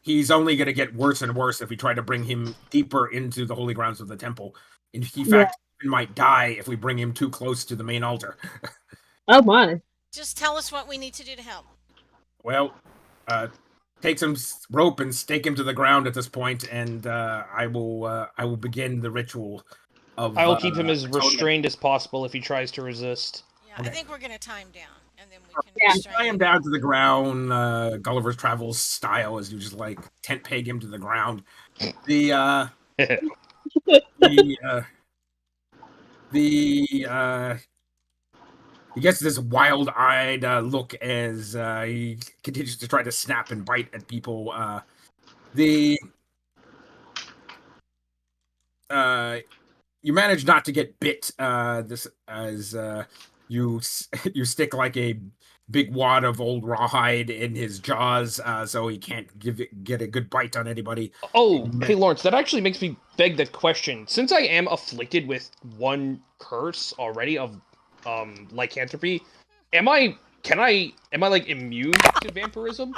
He's only going to get worse and worse if we try to bring him deeper into the holy grounds of the temple. In fact, he might die if we bring him too close to the main altar. Oh my. Just tell us what we need to do to help. Well, take some rope and stake him to the ground at this point, and I will begin the ritual. I will keep him as restrained as possible if he tries to resist. Yeah, okay. I think we're going to tie him down, and then we can tie him down to the ground, Gulliver's Travels style, as you just like tent peg him to the ground. He gets this wild-eyed look as he continues to try to snap and bite at people. You manage not to get bit. You stick like a big wad of old rawhide in his jaws, so he can't get a good bite on anybody. Oh, hey Lawrence, that actually makes me beg the question. Since I am afflicted with one curse already of lycanthropy, am I like immune to vampirism?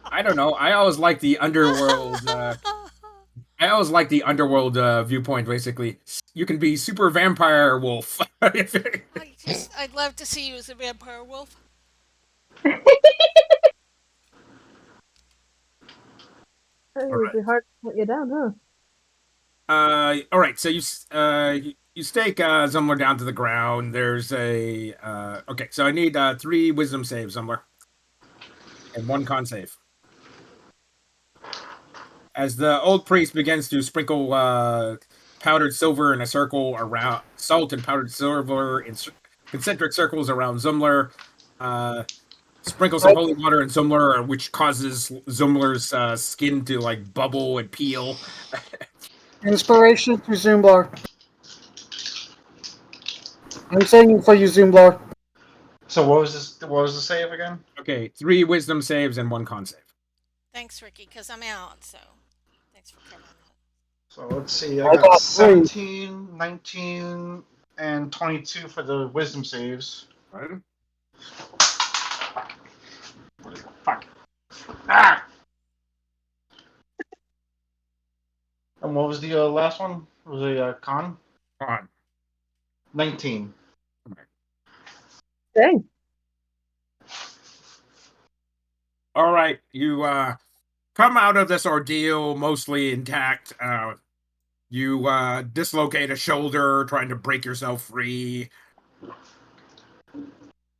I don't know. I always like the underworld. Viewpoint. Basically, you can be super vampire wolf. I'd love to see you as a vampire wolf. It would be hard to put you down, huh? All right. So you stake Zumlar down to the ground. There's a okay. So I need 3 wisdom saves, Zumlar, and 1 con save. As the old priest begins to sprinkle powdered silver in a circle around salt and powdered silver in concentric circles around Zumlar, sprinkle some holy water in Zumlar, which causes Zumlar's skin to like bubble and peel. Inspiration to Zumlar. I'm saying for you, Zumlar. So what was this? What was the save again? Okay, 3 wisdom saves and 1 con save. Thanks, Ricky, because I'm out, so thanks for covering that. So let's see, I got 17, 19, and 22 for the wisdom saves. Right. Fuck. Ah! And what was the last one? Was it con? Con. 19. Dang. All right, you come out of this ordeal mostly intact. You dislocate a shoulder trying to break yourself free.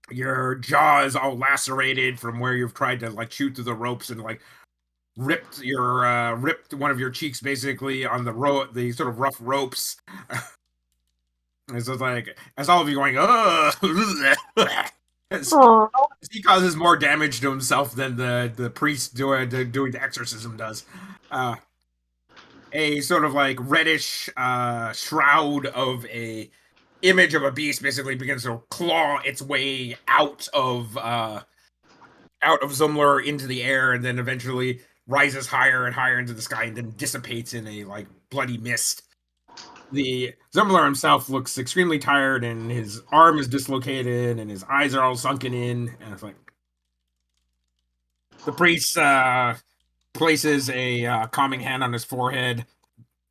Your jaw is all lacerated from where you've tried to like shoot through the ropes and like ripped one of your cheeks basically on the sort of rough ropes. It's like as all of you going, as he causes more damage to himself than the priest doing the exorcism does. A sort of like reddish shroud of a image of a beast basically begins to claw its way out of Zumlar into the air, and then eventually rises higher and higher into the sky, and then dissipates in a like bloody mist. The Zumlar himself looks extremely tired, and his arm is dislocated, and his eyes are all sunken in. And it's like the priest places a calming hand on his forehead,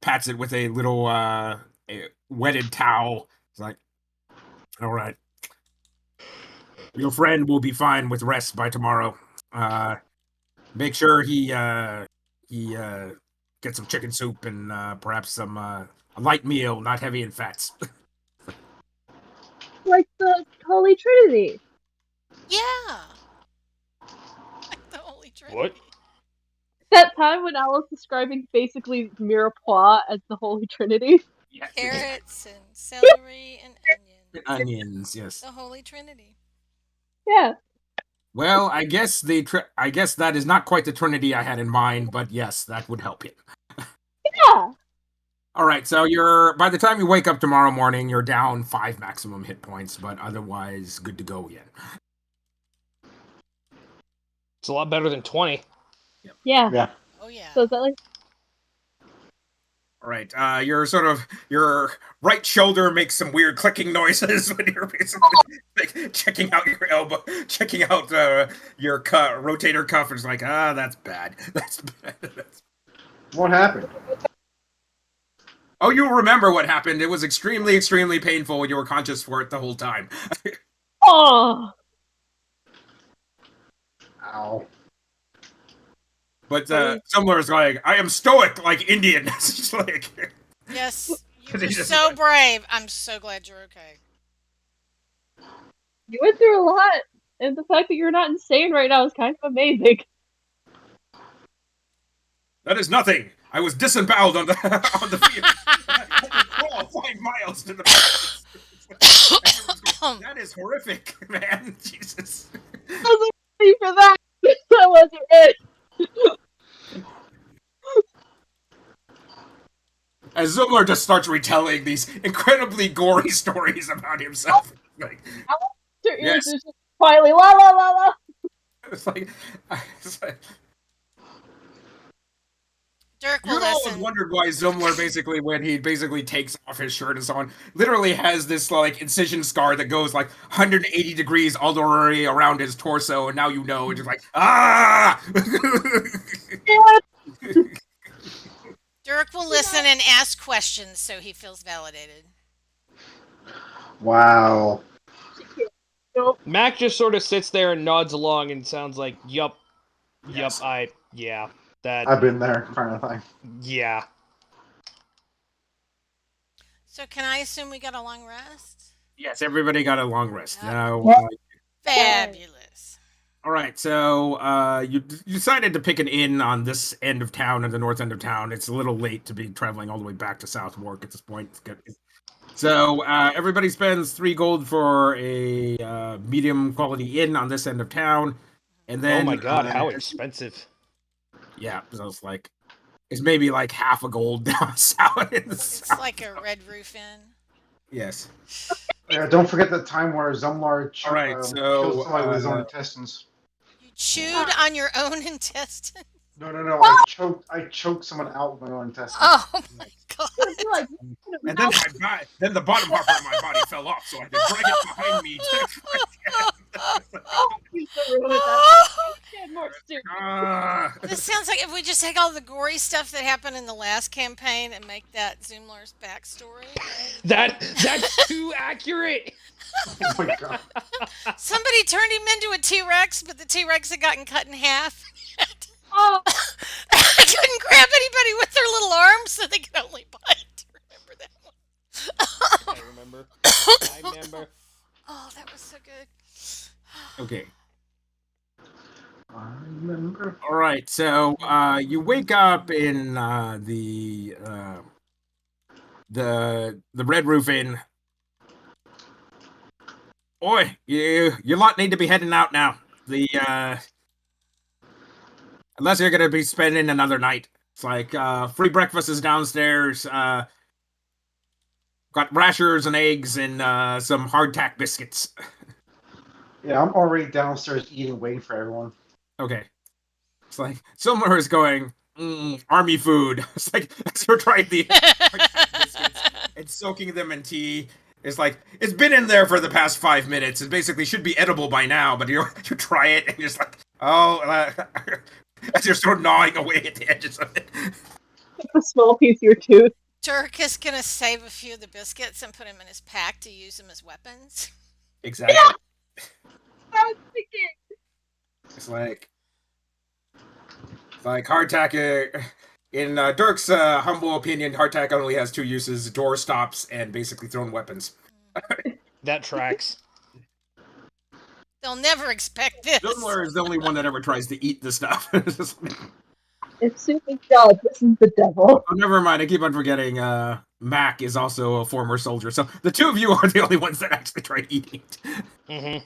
pats it with a little a wetted towel. It's like, all right, your friend will be fine with rest by tomorrow. Make sure he gets some chicken soup and perhaps some a light meal, not heavy in fats. Like the Holy Trinity. Yeah. Like the Holy Trinity. What? That time when I was describing basically mirepoix as the Holy Trinity. Yeah. Carrots and celery and onions. Onions, yes. The Holy Trinity. Yeah. Well, I guess I guess that is not quite the trinity I had in mind, but yes, that would help him. Yeah. All right, so by the time you wake up tomorrow morning, you're down 5 maximum hit points, but otherwise good to go again. It's a lot better than 20. Yeah. Yeah. Oh yeah. So is that like All right, your right shoulder makes some weird clicking noises when you're basically like checking out your elbow, checking out your rotator cuff, and it's like, that's bad. That's bad. What happened? Oh, you remember what happened? It was extremely, extremely painful when you were conscious for it the whole time. oh Ow. But Zumlar is like, I am stoic like Indian. It's just like, Yes, you They were just so went- brave. I'm so glad you're okay. you went through a lot, and the fact that you're not insane right now is kind of amazing. that is nothing. I was disemboweled on the on the field. I had to crawl 5 miles to the place. That is horrific, man. Jesus. I wasn't ready for that. I wasn't ready. As Zumlar just starts retelling these incredibly gory stories about himself. Like, Your ears Yes. are just quietly la la la la. it's like, Dirk will you've always listen. wondered why Zumlar basically, when he basically takes off his shirt and so on, literally has this like incision scar that goes like 180 degrees all the way around his torso, and now you know, and just like, ah! Dirk will listen and ask questions so he feels validated. Wow. Nope. Mac just sort of sits there and nods along and sounds like, yup, Yes. yeah, that, I've been there, kind of thing. yeah. So can I assume we got a long rest? Yes, everybody got a long rest. Yep. Now, Fabulous. all right, so you decided to pick an inn on this end of town, at the north end of town. It's a little late to be traveling all the way back to South Wark at this point. It's good. So everybody spends 3 gold for a medium quality inn on this end of town, and then Oh my god, how expensive. yeah, so it's like it's maybe like half a gold down south. It's like a red roof inn. Yes. Yeah, don't forget the time where Zumlar Alright, so, killed somebody with his own uh, intestines. You chewed on your own intestine. No. I choked someone out with my own intestines. Oh my god. It's like, And then the bottom half of my body fell off, so I had to drag it behind me. you should ruin it that way. Stand more stupid. This sounds like if we just take all the gory stuff that happened in the last campaign and make that Zumlar's backstory. That's too accurate! Oh my god. Somebody turned him into a T-Rex, but the T-Rex had gotten cut in half. Oh, I couldn't grab anybody with their little arms, so they could only bite. Remember that one? I remember. Oh, that was so good. Okay. I remember. All right. So you wake up in the Red Roof Inn. Oi, you lot need to be heading out now. Unless you're gonna be spending another night. It's like free breakfast is downstairs. Got rashers and eggs and some hardtack biscuits. Yeah, I'm already downstairs eating, waiting for everyone. Okay. It's like Zumlar is going, army food. It's like as you're trying the hardtack biscuits and soaking them in tea. It's like it's been in there for the past 5 minutes. It basically should be edible by now, but you try it and you're just like, as you're sort of gnawing away at the edges of it. a small piece of your tooth. Dirk is gonna save a few of the biscuits and put them in his pack to use them as weapons. Exactly. I was thinking. It's like hardtack. In Dirk's humble opinion, hardtack only has 2 uses: door stops and basically thrown weapons. That tracks. They'll never expect this. Zumlar is the only one that ever tries to eat the stuff. It's super God. This is the devil. Oh, never mind. I keep on forgetting. Mack is also a former soldier, so the 2 of you are the only ones that actually tried eating it. Mm-hmm.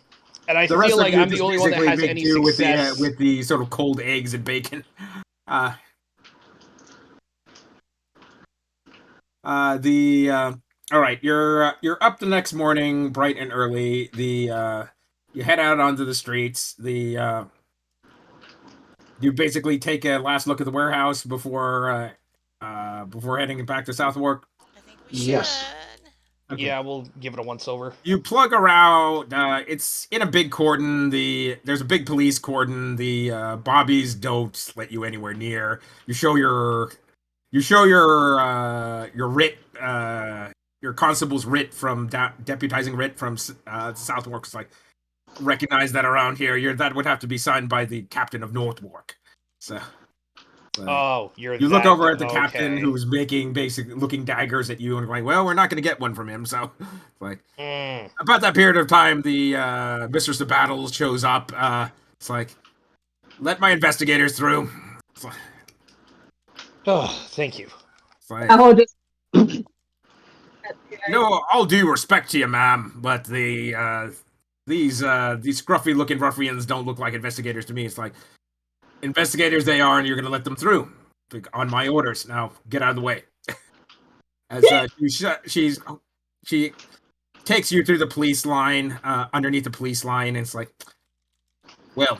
And I The rest feel of like you I'm the just only one that basically has make any do success. with the sort of cold eggs and bacon. Uh, all right, you're up the next morning, bright and early. You head out onto the streets. You basically take a last look at the warehouse before heading back to Southwark. I think we Yes. should. Okay. Yeah, we'll give it a once over. You plug around. It's in a big cordon. There's a big police cordon. The bobbies don't let you anywhere near. Your writ, your constable's writ from deputizing writ from Southwark. It's like, recognize that around here. That would have to be signed by the captain of Northwark. So. Oh, you're You that look over guy. at the captain Okay. who's basically looking daggers at you and going, well, we're not going to get one from him. So, like, about that period of time, the Mistress of Battles shows up. It's like, let my investigators through. Oh, thank you. It's like, I'll just. all due respect to you, ma'am, but these scruffy looking ruffians don't look like investigators to me. It's like, investigators they are, and you're going to let them through on my orders. Now, get out of the way. As she takes you through the police line, underneath the police line, and it's like, well,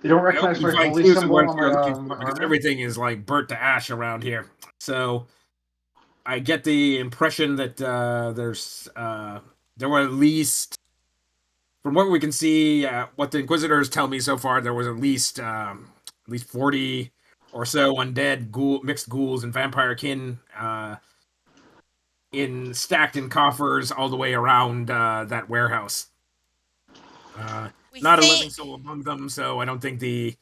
They don't I hope recognize you my find holy clues in symbol what on you're looking my for, because armor. everything is like burnt to ash around here. So I get the impression that there were at least, from what we can see, what the Inquisitors tell me so far, there was at least 40 or so undead mixed ghouls and vampire kin stacked in coffers all the way around that warehouse. We Not a think living soul among them, so I don't think the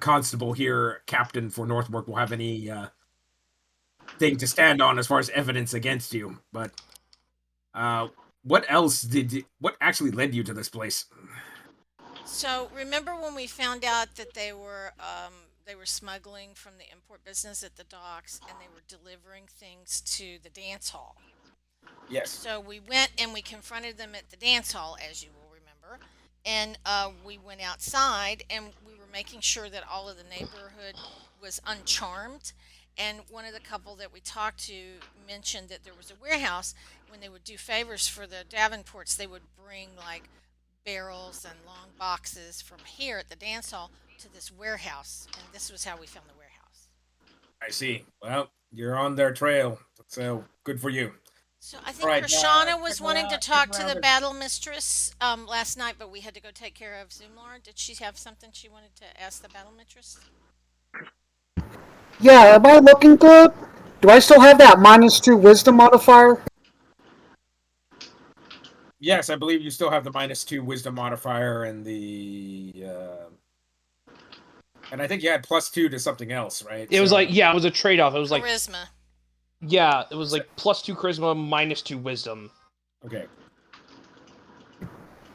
constable here, captain for Northwark, will have any thing to stand on as far as evidence against you. But what what actually led you to this place? so. Remember when we found out that they were smuggling from the import business at the docks, and they were delivering things to the dance hall. Yes, So we went and we confronted them at the dance hall, as you will remember, and we went outside and we were making sure that all of the neighborhood was uncharmed. And one of the couple that we talked to mentioned that there was a warehouse. When they would do favors for the Davenports, they would bring like barrels and long boxes from here at the dance hall to this warehouse, and this was how we found the warehouse. I see. Well, you're on their trail, so good for you. So I think Right, Krishana was check wanting to around, talk to the battle mistress last night, but we had to go take care of Zumlar. Did she have something she wanted to ask the battle mistress? Yeah, am I looking good? Do I still have that -2 wisdom modifier? Yes, I believe you still have the -2 wisdom modifier and and I think you had +2 to something else, right? It was like, yeah, it was a trade off. It was like, Charisma. yeah, it was like +2 charisma, -2 wisdom. Okay.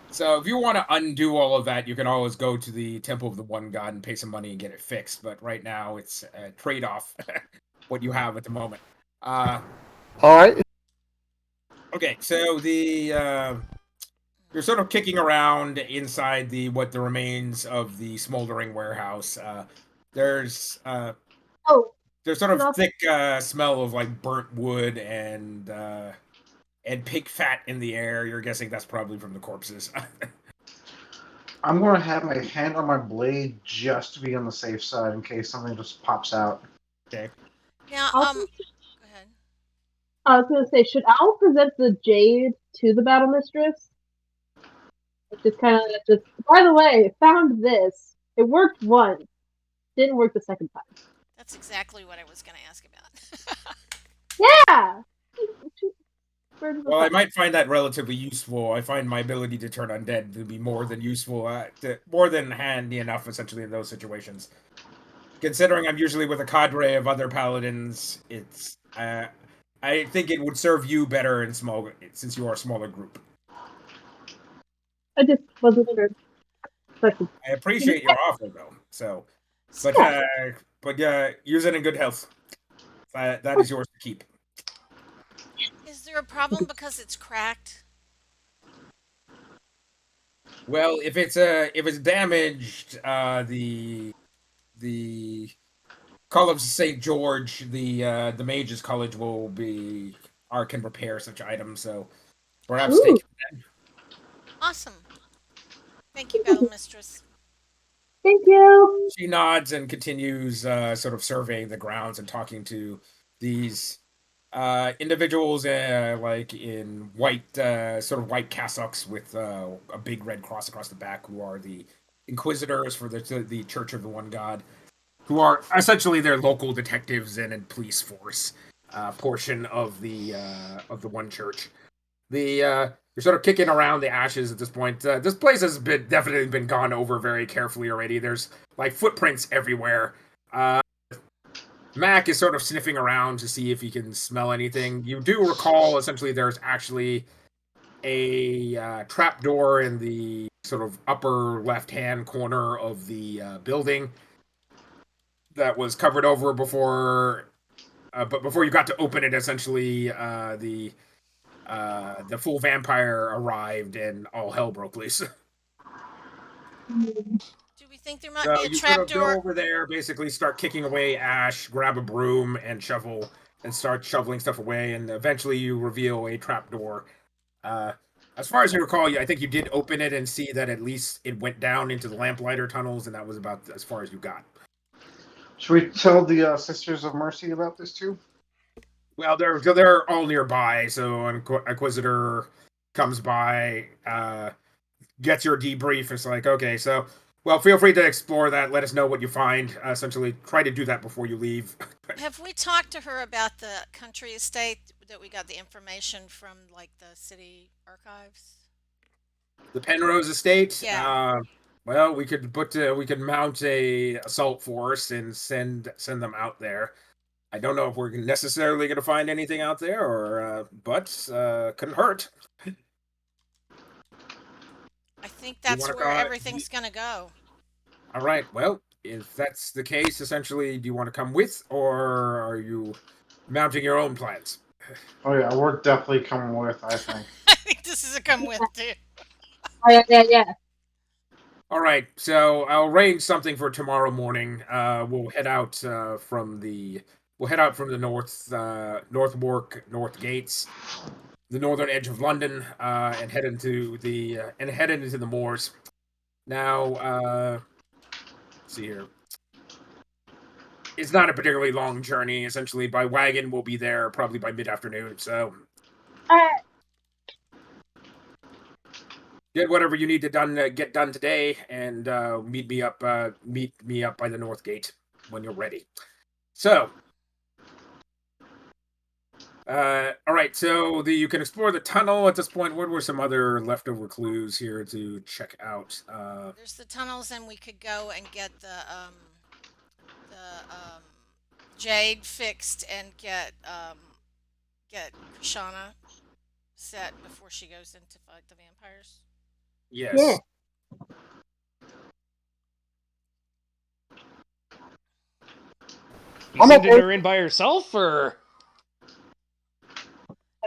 So if you want to undo all of that, you can always go to the Temple of the One God and pay some money and get it fixed. But right now, it's a trade-off, what you have at the moment. All right. Okay, so you're sort of kicking around inside the remains of the smoldering warehouse. There's Oh, there's sort of no. thick smell of like burnt wood and pig fat in the air. You're guessing that's probably from the corpses. I'm going to have my hand on my blade just to be on the safe side in case something just pops out. Okay. Now, Also, go ahead. I was gonna say, should Owl present the jade to the battle mistress? Just kind of just. By the way, found this. It worked once. Didn't work the second time. That's exactly what I was going to ask about. Yeah. Well, I might find that relatively useful. I find my ability to turn undead to be more than useful, more than handy enough, essentially, in those situations. Considering I'm usually with a cadre of other paladins, it's I think it would serve you better in since you are a smaller group. I just wasn't sure. I appreciate your offer, though. So, but use it in good health. That is yours to keep. Is there a problem because it's cracked? Well, if it's damaged, the College of St. George, the Mages College can repair such items. So perhaps Ooh. take. Awesome. Thank you, Battle Mistress. Thank you. She nods and continues sort of surveying the grounds and talking to these individuals like in white sort of white cassocks with a big red cross across the back, who are the inquisitors for the Church of the One God, who are essentially their local detectives and police force portion of the one church. You're sort of kicking around the ashes at this point. This place has definitely been gone over very carefully already. There's like footprints everywhere. Mack is sort of sniffing around to see if he can smell anything. You do recall essentially there's actually a trapdoor in the sort of upper left-hand corner of the building that was covered over before, but before you got to open it, essentially the full vampire arrived and all hell broke loose. Do we think there might So be a you sort of go trapdoor? over there, basically start kicking away ash, grab a broom and shovel, and start shoveling stuff away, and eventually you reveal a trapdoor. Uh, as far as I recall, I think you did open it and see that at least it went down into the lamplighter tunnels, and that was about as far as you got. Should we tell the Sisters of Mercy about this too? Well, they're all nearby, so an Inquisitor comes by, gets your debrief. It's like, okay, so, well, feel free to explore that. Let us know what you find. Essentially, try to do that before you leave. Have we talked to her about the country estate that we got the information from, like the city archives? The Penrose Estate. Yeah. Well, we could mount a assault force and send them out there. I don't know if we're necessarily going to find anything out there, but couldn't hurt. I think You that's want to where go? everything's gonna go. All right. Well, if that's the case, essentially, do you want to come with, or are you mounting your own plans? Oh yeah, we're definitely coming with. I think. I think this is a come with too. Oh, yeah. All right. So I'll arrange something for tomorrow morning. We'll head out from the North Wark, North Gates, the northern edge of London, and head into the moors. Now, let's see here. It's not a particularly long journey. Essentially, by wagon, we'll be there probably by mid-afternoon. So get whatever you need to get done today, and meet me up by the North Gate when you're ready. So, all right. So you can explore the tunnel at this point. What were some other leftover clues here to check out? There's the tunnels, and we could go and get the jade fixed and get Krishana set before she goes in to fight the vampires. Yes. Yeah. You sending her in by herself, or?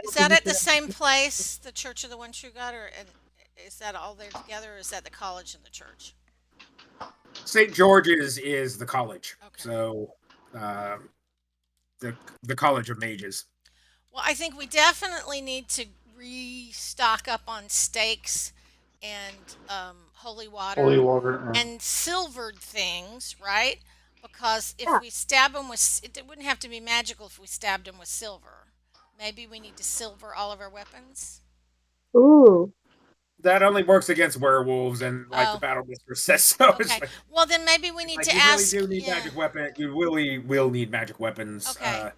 Is that at the same place, the Church of the One True God, or and is that all there together, or is that the college and the church? St. George's is the college. Okay. So, the College of Mages. Well, I think we definitely need to restock up on steaks and holy water Holy water. and silvered things, right? Because if Yeah. we stab them with, it wouldn't have to be magical if we stabbed them with silver. Maybe we need to silver all of our weapons. Ooh. That only works against werewolves, and like the Oh, battle mistress says, so it's okay. like, Well, then maybe we need to you ask. really do need Yeah. magic weapon. You really will need magic weapons. Okay.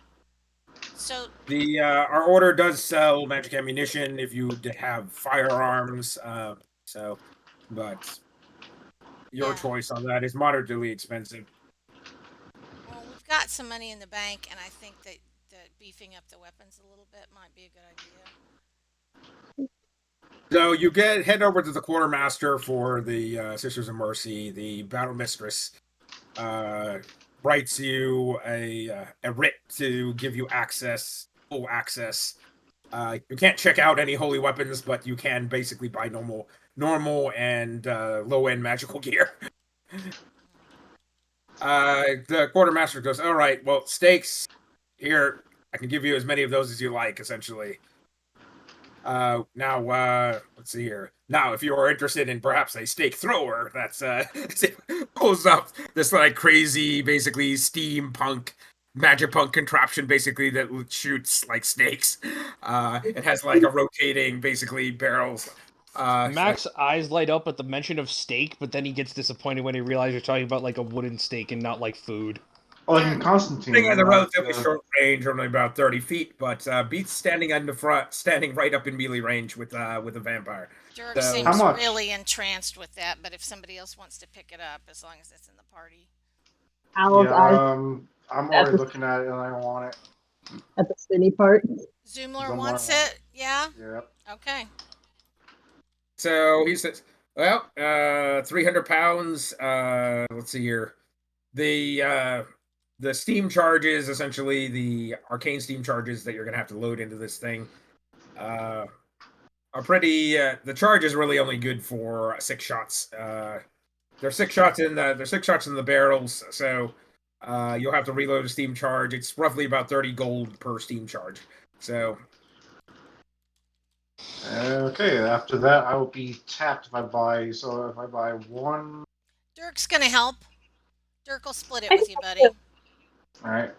So Our order does sell magic ammunition if you have firearms. But your Yeah. choice on that is moderately expensive. Well, we've got some money in the bank, and I think that beefing up the weapons a little bit might be a good idea. So you head over to the quartermaster for the Sisters of Mercy. The battle mistress writes you a writ to give you full access You can't check out any holy weapons, but you can basically buy normal and low-end magical gear. The quartermaster goes, all right, well, stakes, here, I can give you as many of those as you like, essentially. Now, let's see here. Now, if you are interested in perhaps a stake thrower, that's, pulls up this, like, crazy, basically, steampunk, magic punk contraption, basically, that shoots, like, snakes. It has, like, a rotating, basically, barrels. Mack's eyes light up at the mention of steak, but then he gets disappointed when he realizes you're talking about, like, a wooden steak and not, like, food. Like in Dirk. Constantine. Thing has a like, relatively short range, only about 30 feet, but beats standing in the front, standing right up in melee range with a vampire. Dirk So, How seems much? really entranced with that, but if somebody else wants to pick it up, as long as it's in the party. Owl's Yeah, eyes I'm at already the, looking at it and I want it. at the spinny part. Zumlar Zumlar wants wants it? Yeah? Yeah. Okay. so he says, well, 300 pounds. Let's see here. The steam charges, essentially the arcane steam charges that you're gonna have to load into this thing, are pretty. The charge is really only good for 6 shots. There's 6 shots in the barrels, so you'll have to reload a steam charge. It's roughly about 30 gold per steam charge. So Okay, after that I will be tapped if I buy. So if I buy one, Dirk's going to help. Dirk will split it I with can you, buddy. all right.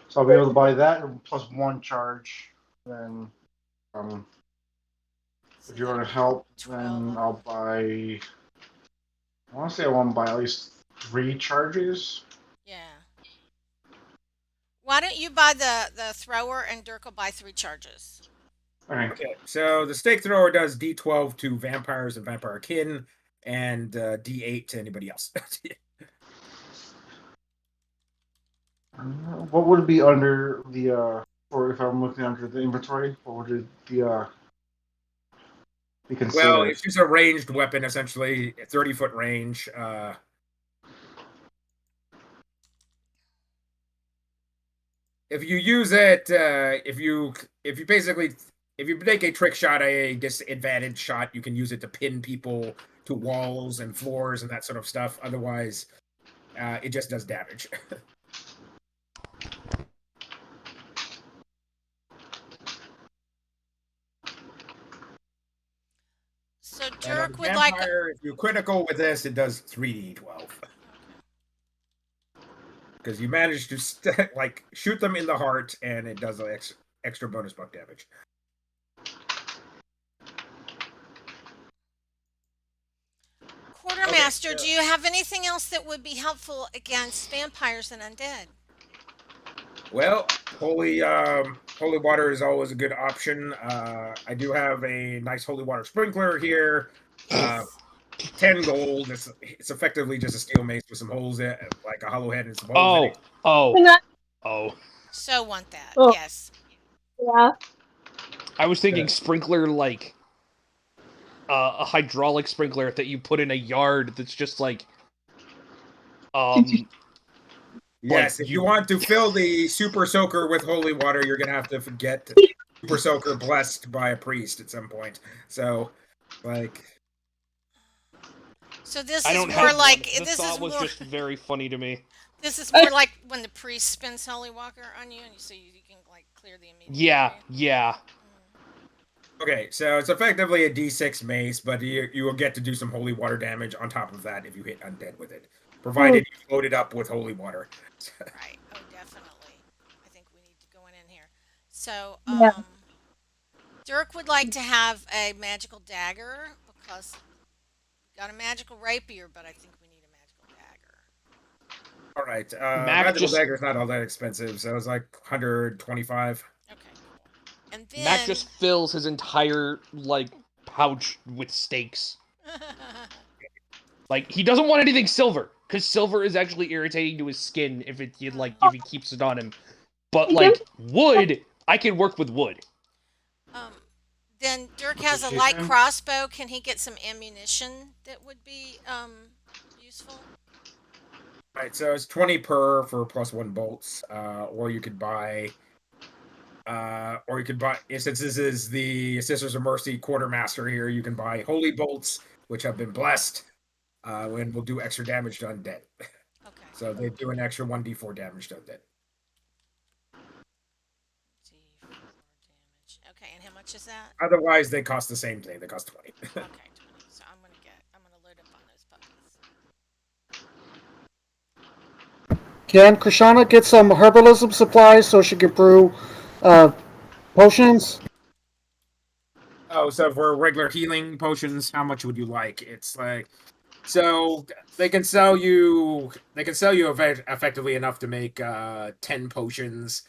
So I'll be able to buy that plus 1 charge. Then, if you want to help, 12. then I'll buy. I want to say I want to buy at least 3 charges. Yeah. Why don't you buy the thrower and Dirk will buy 3 charges? okay, so the stake thrower does D12 to vampires and vampire kin, and D8 to anybody else. What would it be under the or if I'm looking under the inventory? What would it be Well, considered? it's just a ranged weapon, essentially, 30-foot range. If you use it, if you make a trick shot, a disadvantage shot, you can use it to pin people to walls and floors and that sort of stuff. Otherwise, it just does damage. So And on Dirk the would like vampire, if you critical with this, it does 3d12. Because you manage to like shoot them in the heart, and it does like extra bonus buck damage. Quartermaster, Okay, so- do you have anything else that would be helpful against vampires and undead? Well, holy water is always a good option. I do have a nice holy water sprinkler here. Yes. 10 gold. It's effectively just a steel mace with some holes in it, like a hollow head and some holes in it. And that, So want that. Oh. Yes. yeah. I was thinking sprinkler like a hydraulic sprinkler that you put in a yard that's just like Yes, like if you want to fill the super soaker with holy water, you're gonna have to get super soaker blessed by a priest at some point. So, like, So this I is don't more have like one. The this thought is was more just very funny to me. this is more like when the priest spins holy water on you, and so you can like clear the immediate. Yeah, area. yeah. okay, so it's effectively a D6 mace, but you will get to do some holy water damage on top of that if you hit undead with it, provided you load it up with holy water. Right. Oh, definitely. I think we need to go in here. So, Yeah. Dirk would like to have a magical dagger because we got a magical rapier, but I think we need a magical dagger. All right, Mack magical just- dagger's not all that expensive, so it's like 125. Okay, cool. And then Mack just fills his entire like pouch with steaks. Like he doesn't want anything silver because silver is actually irritating to his skin if he keeps it on him. But like wood, I can work with wood. Then Dirk has a Okay, light then. crossbow. Can he get some ammunition that would be useful? Right, so it's 20 per for +1 bolts, or you could buy Or you could buy, since this is the Sisters of Mercy Quartermaster here, you can buy Holy Bolts, which have been blessed, and will do extra damage to undead. Okay. So they do an extra 1d4 damage to undead. D4 damage. Okay, and how much is that? Otherwise, they cost the same thing. They cost 20. Okay, 20. So I'm gonna load up on those puppies. Can Krishana get some herbalism supplies so she can brew potions? Oh, so for regular healing potions, how much would you like? It's like, so they can sell you effectively enough to make 10 potions.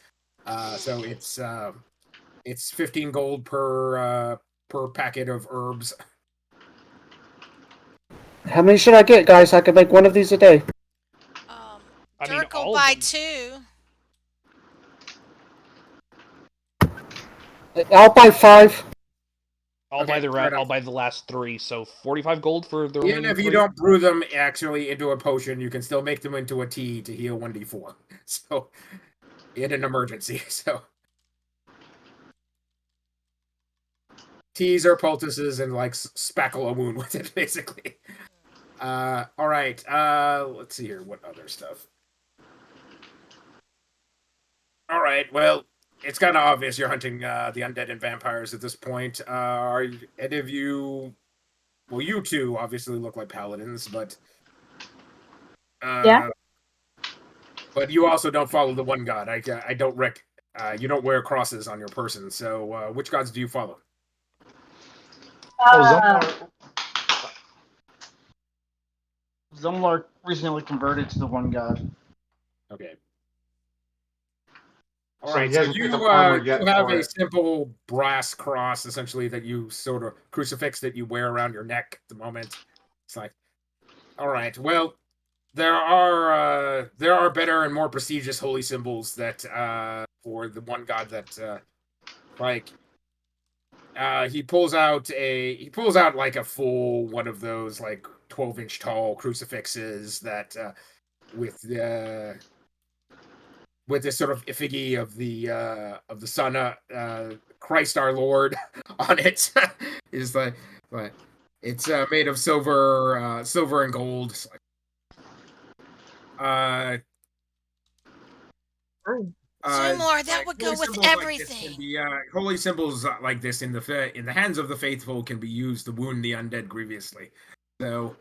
So it's 15 gold per packet of herbs. How many should I get, guys? I can make one of these a day. I mean, Dirk all will of buy them. 2. I'll buy 5. I'll buy Okay, fair enough. I'll buy the last 3, so 45 gold for the Even remaining if you 3. don't brew them actually into a potion, you can still make them into a tea to heal 1d4. So, in an emergency. So, teas or poultices and like spackle a wound with it, basically. All right. Let's see here. What other stuff? All right. Well, it's kind of obvious you're hunting the undead and vampires at this point. Are any of you? Well, you two obviously look like paladins, but Yeah. But you also don't follow the one god. I don't you don't wear crosses on your person. So which gods do you follow? Zumlar recently converted to the one god. Okay. All So right. he So hasn't you picked up armor yet you have for a it. simple brass cross, essentially, that you sort of crucifix that you wear around your neck at the moment. It's like, all right. Well, there are better and more prestigious holy symbols that for the one god that like he pulls out like a full one of those like 12-inch tall crucifixes that with this sort of effigy of the Son, Christ our Lord, on it. Is like it's made of silver and gold. Zumlar, that would go with everything. Holy symbols like this in the hands of the faithful can be used to wound the undead grievously. So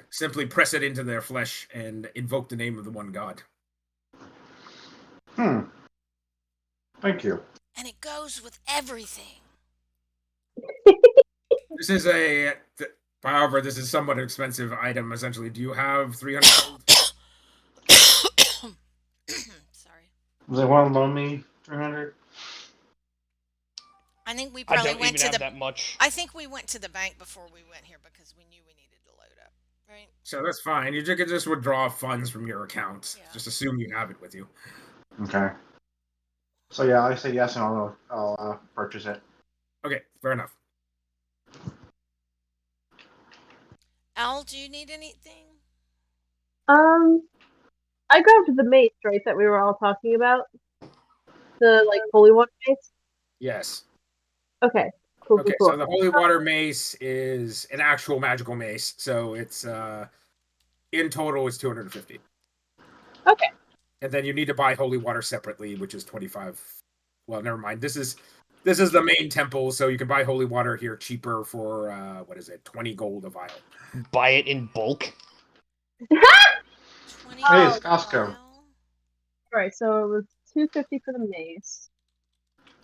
simply press it into their flesh and invoke the name of the one god. Thank you. And it goes with everything. This is however, this is somewhat expensive item. Essentially, do you have 300 gold? Sorry. Does they want to loan me 300? I think we I probably don't went even to have that much. I think we went to the bank before we went here because we knew we needed to load up, right? So that's fine. You can just withdraw funds from your account. Yeah. Just assume you have it with you. Okay. So yeah, I say yes, and I'll purchase it. Okay, fair enough. Al, do you need anything? I grabbed the mace, right, that we were all talking about. The like holy water mace. Yes. Okay. Cool. Okay, Cool. so the holy water mace is an actual magical mace. So it's in total is 250. Okay. And then you need to buy holy water separately, which is 25. Well, never mind. This is the main temple, so you can buy holy water here cheaper for 20 gold a vial. Buy it in bulk. 20 Hey, it's Costco. Alright, so it was 250 for the mace.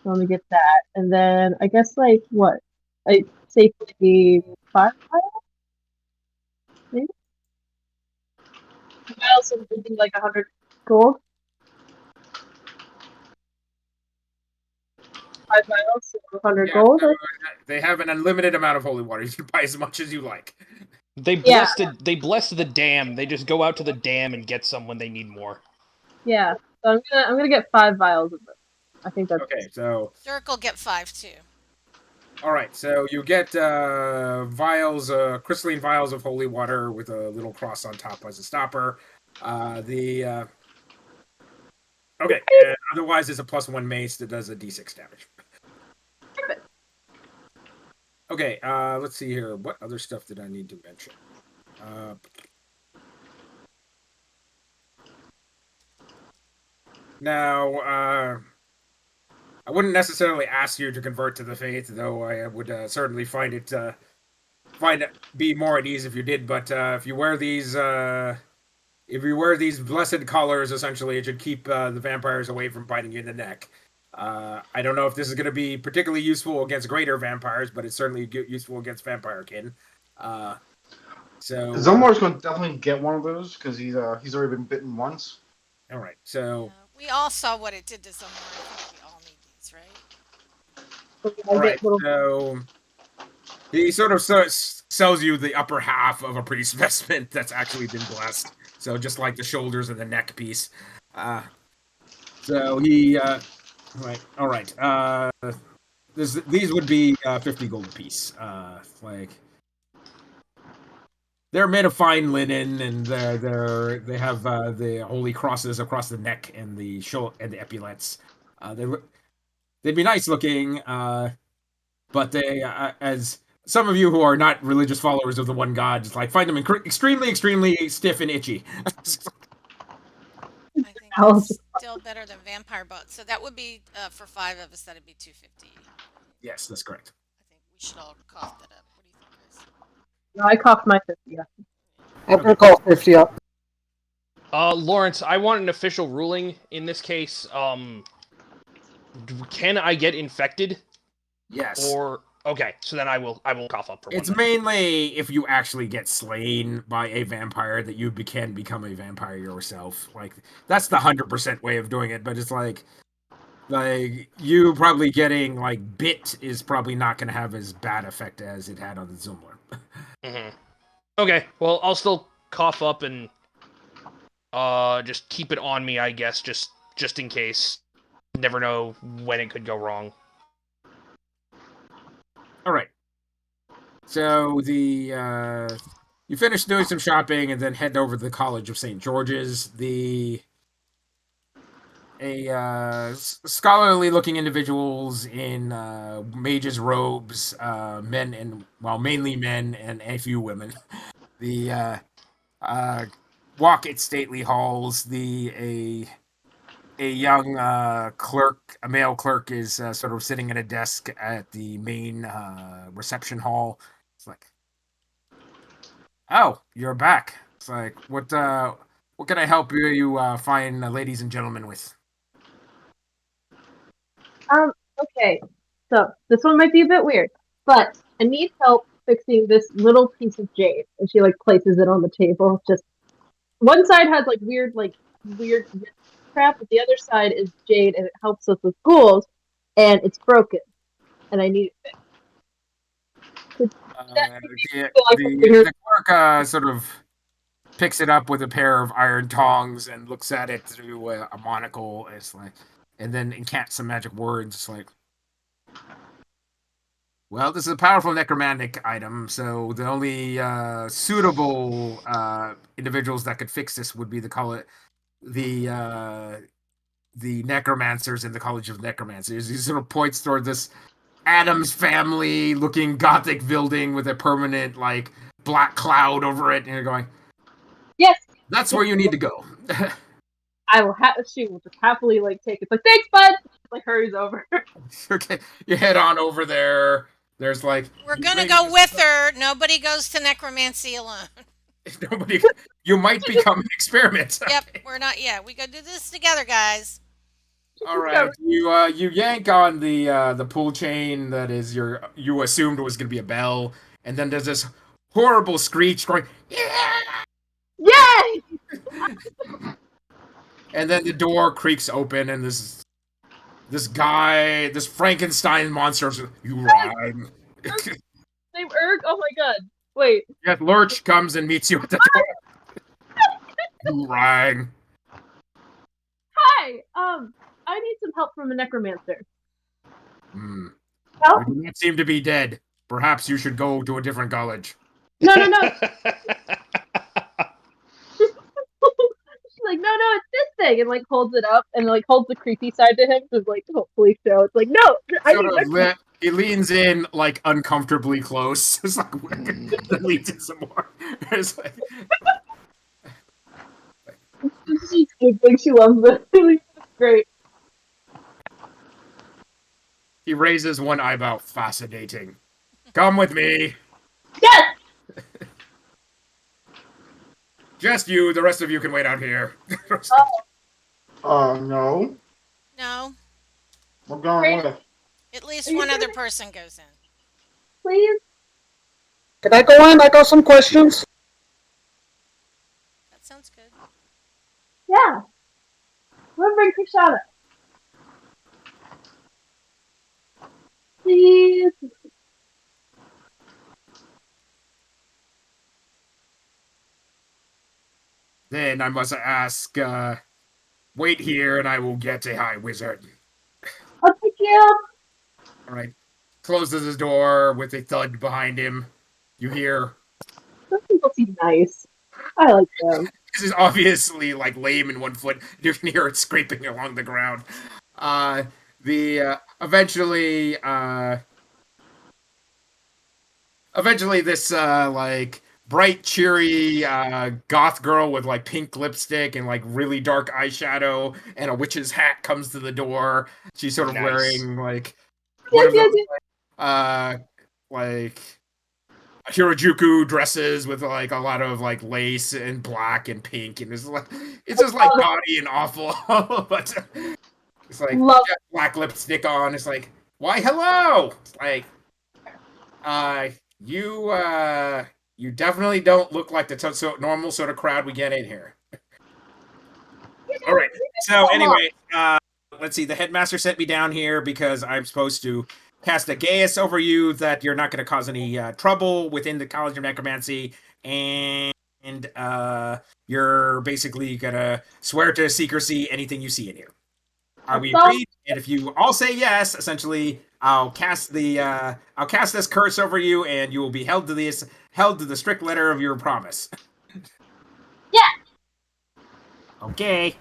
So let me get that. And then I guess like what? I safely 5 vials? Maybe? Vials would be like 100 gold. 5 vials, so 100 gold. So they have an unlimited amount of holy water. You can buy as much as you like. They blessed the dam. They just go out to the dam and get some when they need more. Yeah. So I'm gonna get 5 vials of it. I think that's Okay. So Dirk will get 5 too. all right. So you get vials, crystalline vials of holy water with a little cross on top as a stopper. Okay, otherwise it's a +1 mace that does a d6 damage. Perfect. Okay, let's see here. What other stuff did I need to mention? Now, I wouldn't necessarily ask you to convert to the faith, though I would certainly find it be more at ease if you did. But if you wear these blessed collars, essentially, it should keep the vampires away from biting you in the neck. I don't know if this is going to be particularly useful against greater vampires, but it's certainly useful against vampirekin. Zumlar's going to definitely get one of those because he's already been bitten once. All right, so we all saw what it did to Zumlar. I think we all need these, right? all right, so he sort of sells you the upper half of a pretty specimen that's actually been blessed. So just like the shoulders and the neck piece. So he, all right. These would be 50 gold apiece. They're made of fine linen, and they have the holy crosses across the neck and the shoulder and the epaulets. They'd be nice looking, but they, as some of you who are not religious followers of the one god, just find them extremely, extremely stiff and itchy. I think it's still better than vampire boat. So that would be for 5 of us. That'd be 250. Yes, that's correct. I think we should all cough that up. What do you think, guys? No, I coughed my 50 up. I'm gonna call 50 up. Lawrence, I want an official ruling in this case. Can I get infected? Yes. Or okay, so then I will cough up for one. It's mainly if you actually get slain by a vampire that you can become a vampire yourself. That's the 100% way of doing it, but it's like you probably getting bit is probably not going to have as bad effect as it had on the Zumlar. Mm-hmm. Okay, well I'll still cough up and just keep it on me, I guess, just in case. Never know when it could go wrong. All right. So you finish doing some shopping and then head over to the College of St. George's. Scholarly-looking individuals in mages' robes, mainly men and a few women. Walk its stately halls. A young clerk, a male clerk, is sort of sitting at a desk at the main reception hall. It's like, oh, you're back. It's like, what can I help you find ladies and gentlemen with? Okay. So this one might be a bit weird, but I need help fixing this little piece of jade. And she places it on the table. Just one side has weird crap, but the other side is jade, and it helps us with ghouls, and it's broken, and I need it fixed. The clerk sort of picks it up with a pair of iron tongs and looks at it through a monocle. And then incants some magic words. It's like, well, this is a powerful necromantic item, so the only suitable individuals that could fix this would be the necromancers in the College of Necromancers. He sort of points toward this Addams Family-looking gothic building with a permanent black cloud over it, and you're going, yes, that's where you need to go. She will just happily take it. Thanks, bud. Hurries over. Okay, you head on over there. There's we're gonna go with her. Nobody goes to necromancy alone. Nobody. You might become an experiment. Yep, we're not. Yeah, we gotta do this together, guys. All right, you yank on the pull chain that is you assumed was gonna be a bell, and then there's this horrible screech going, yeah! Yay! And then the door creaks open, and this guy, this Frankenstein monster, you rhyme. Name Erg? Oh my god. Wait. Yes, Lurch comes and meets you at the door. You rhyme. Hi! I need some help from a necromancer. Help? You do not seem to be dead. Perhaps you should go to a different college. No. She's like, no, it's this thing, and like holds it up, and like holds the creepy side to him to like hopefully show. It's like, no, I Sort need of he leans in like uncomfortably close. It's like then leans in some more. It's like She's giggling. She loves it. It's great. he raises one eyebrow. Fascinating. Come with me. Yes. Just you. The rest of you can wait out here. No. No, We're going Great. with. at least Are you one other sure? person goes in. Please. Can I go in? I got some questions. That sounds good. Yeah. We'll bring Krishana. Please. Then I must ask, wait here and I will get a high wizard. I'll take you. Alright. Closes his door with a thud behind him. You hear Those people seem nice. I like them. this is obviously like lame in one foot. You can hear it scraping along the ground. Eventually this like bright, cheery goth girl with like pink lipstick and like really dark eyeshadow and a witch's hat comes to the door. She's sort of Nice. wearing like one Yes, of yes, those yes. like Hirajuku dresses with like a lot of like lace and black and pink, and it's just like gaudy and awful. But it's like Love got black lipstick on. It's like, why hello? It's like you definitely don't look like the normal sort of crowd we get in here. All right. So anyway, let's see. The headmaster sent me down here because I'm supposed to cast a Gaius over you that you're not going to cause any trouble within the College of Necromancy, and you're basically going to swear to secrecy anything you see in here. Are we agreed? And if you all say yes, essentially, I'll cast this curse over you, and you will be held to the strict letter of your promise. Yeah. Okay.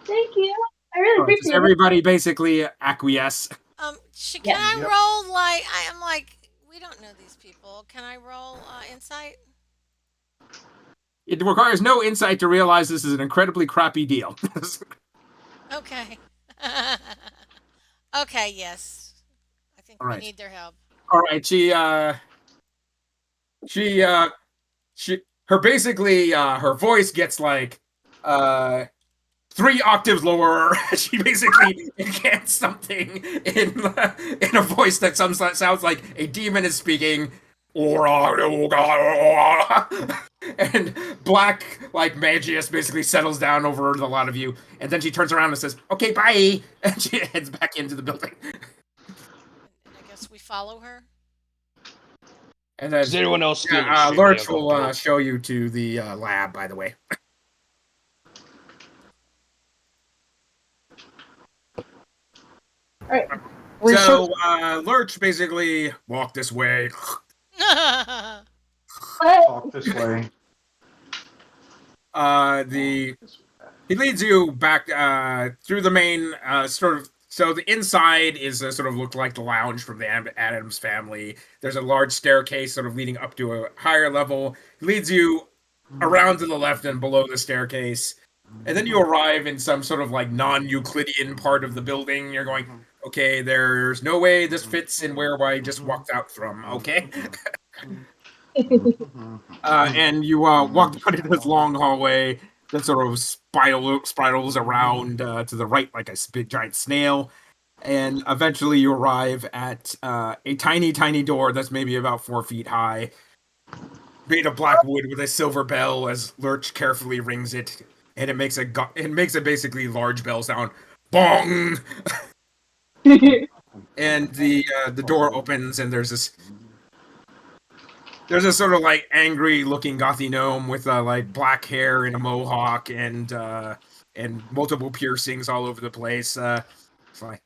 Thank you. I really Does appreciate it. everybody basically acquiesce? Can I Yep. roll like I am like we don't know these people. Can I roll insight? It requires no insight to realize this is an incredibly crappy deal. Okay. Okay, yes. I think All we right. need their help. All right, her basically her voice gets like 3 octaves lower. She basically incants something in a voice that sounds like a demon is speaking. And black like Magius basically settles down over the lot of you, and then she turns around and says, "Okay, bye," and she heads back into the building. And I guess we follow her. And then Does anyone else feel extremely Lurch will uncomfortable? show you to the lab, by the way. All right. So Lurch basically walk this way. Talk this way. He leads you back through the main sort of. So the inside is sort of looked like the lounge from the Adams family. There's a large staircase sort of leading up to a higher level. He leads you around to the left and below the staircase. And then you arrive in some sort of like non-Euclidean part of the building. You're going, okay, there's no way this fits in where I just walked out from, okay? And you walk down into this long hallway that sort of spirals around to the right like a big giant snail. And eventually you arrive at a tiny, tiny door that's maybe about 4 feet high, made of black wood with a silver bell as Lurch carefully rings it. And it makes a basically large bell sound. Bong! And the door opens and there's this sort of like angry looking gothy gnome with like black hair and a mohawk and multiple piercings all over the place. It's like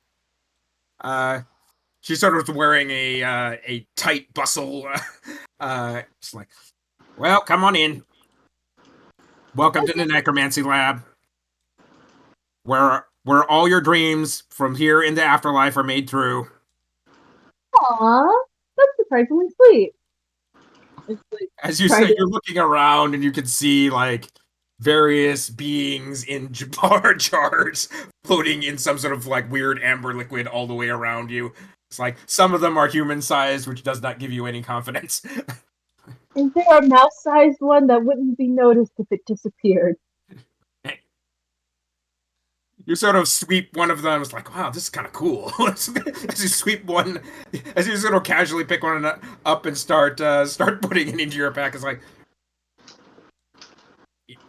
she's sort of wearing a tight bustle. It's like, well, come on in. Welcome to the necromancy lab. where all your dreams from here in the afterlife are made true. Aww, that's surprisingly sweet. It's like, As you Right. say, you're looking around and you can see like various beings in bar jars floating in some sort of like weird amber liquid all the way around you. It's like some of them are human sized, which does not give you any confidence. is there a mouse-sized one that wouldn't be noticed if it disappeared? You sort of sweep one of them. It's like, wow, this is kind of cool. As you sweep one, as you sort of casually pick one up and start putting it into your pack. It's like,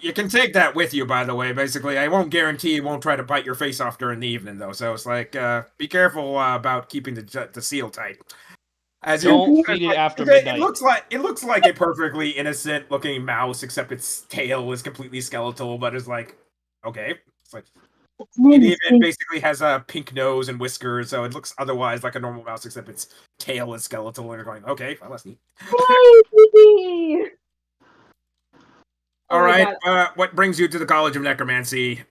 you can take that with you. By the way, basically, I won't guarantee it won't try to bite your face off during the evening, though. So it's like, be careful about keeping the seal tight. As Don't you, feed it after it midnight. looks like a perfectly innocent looking mouse, except its tail is completely skeletal. But it's like, okay, it's like. Its name It is even basically has a pink nose and whiskers, so it looks otherwise like a normal mouse, except its tail is skeletal. And you're going, okay, well, that's neat. Yay! All Oh my right, God. what brings you to the College of Necromancy?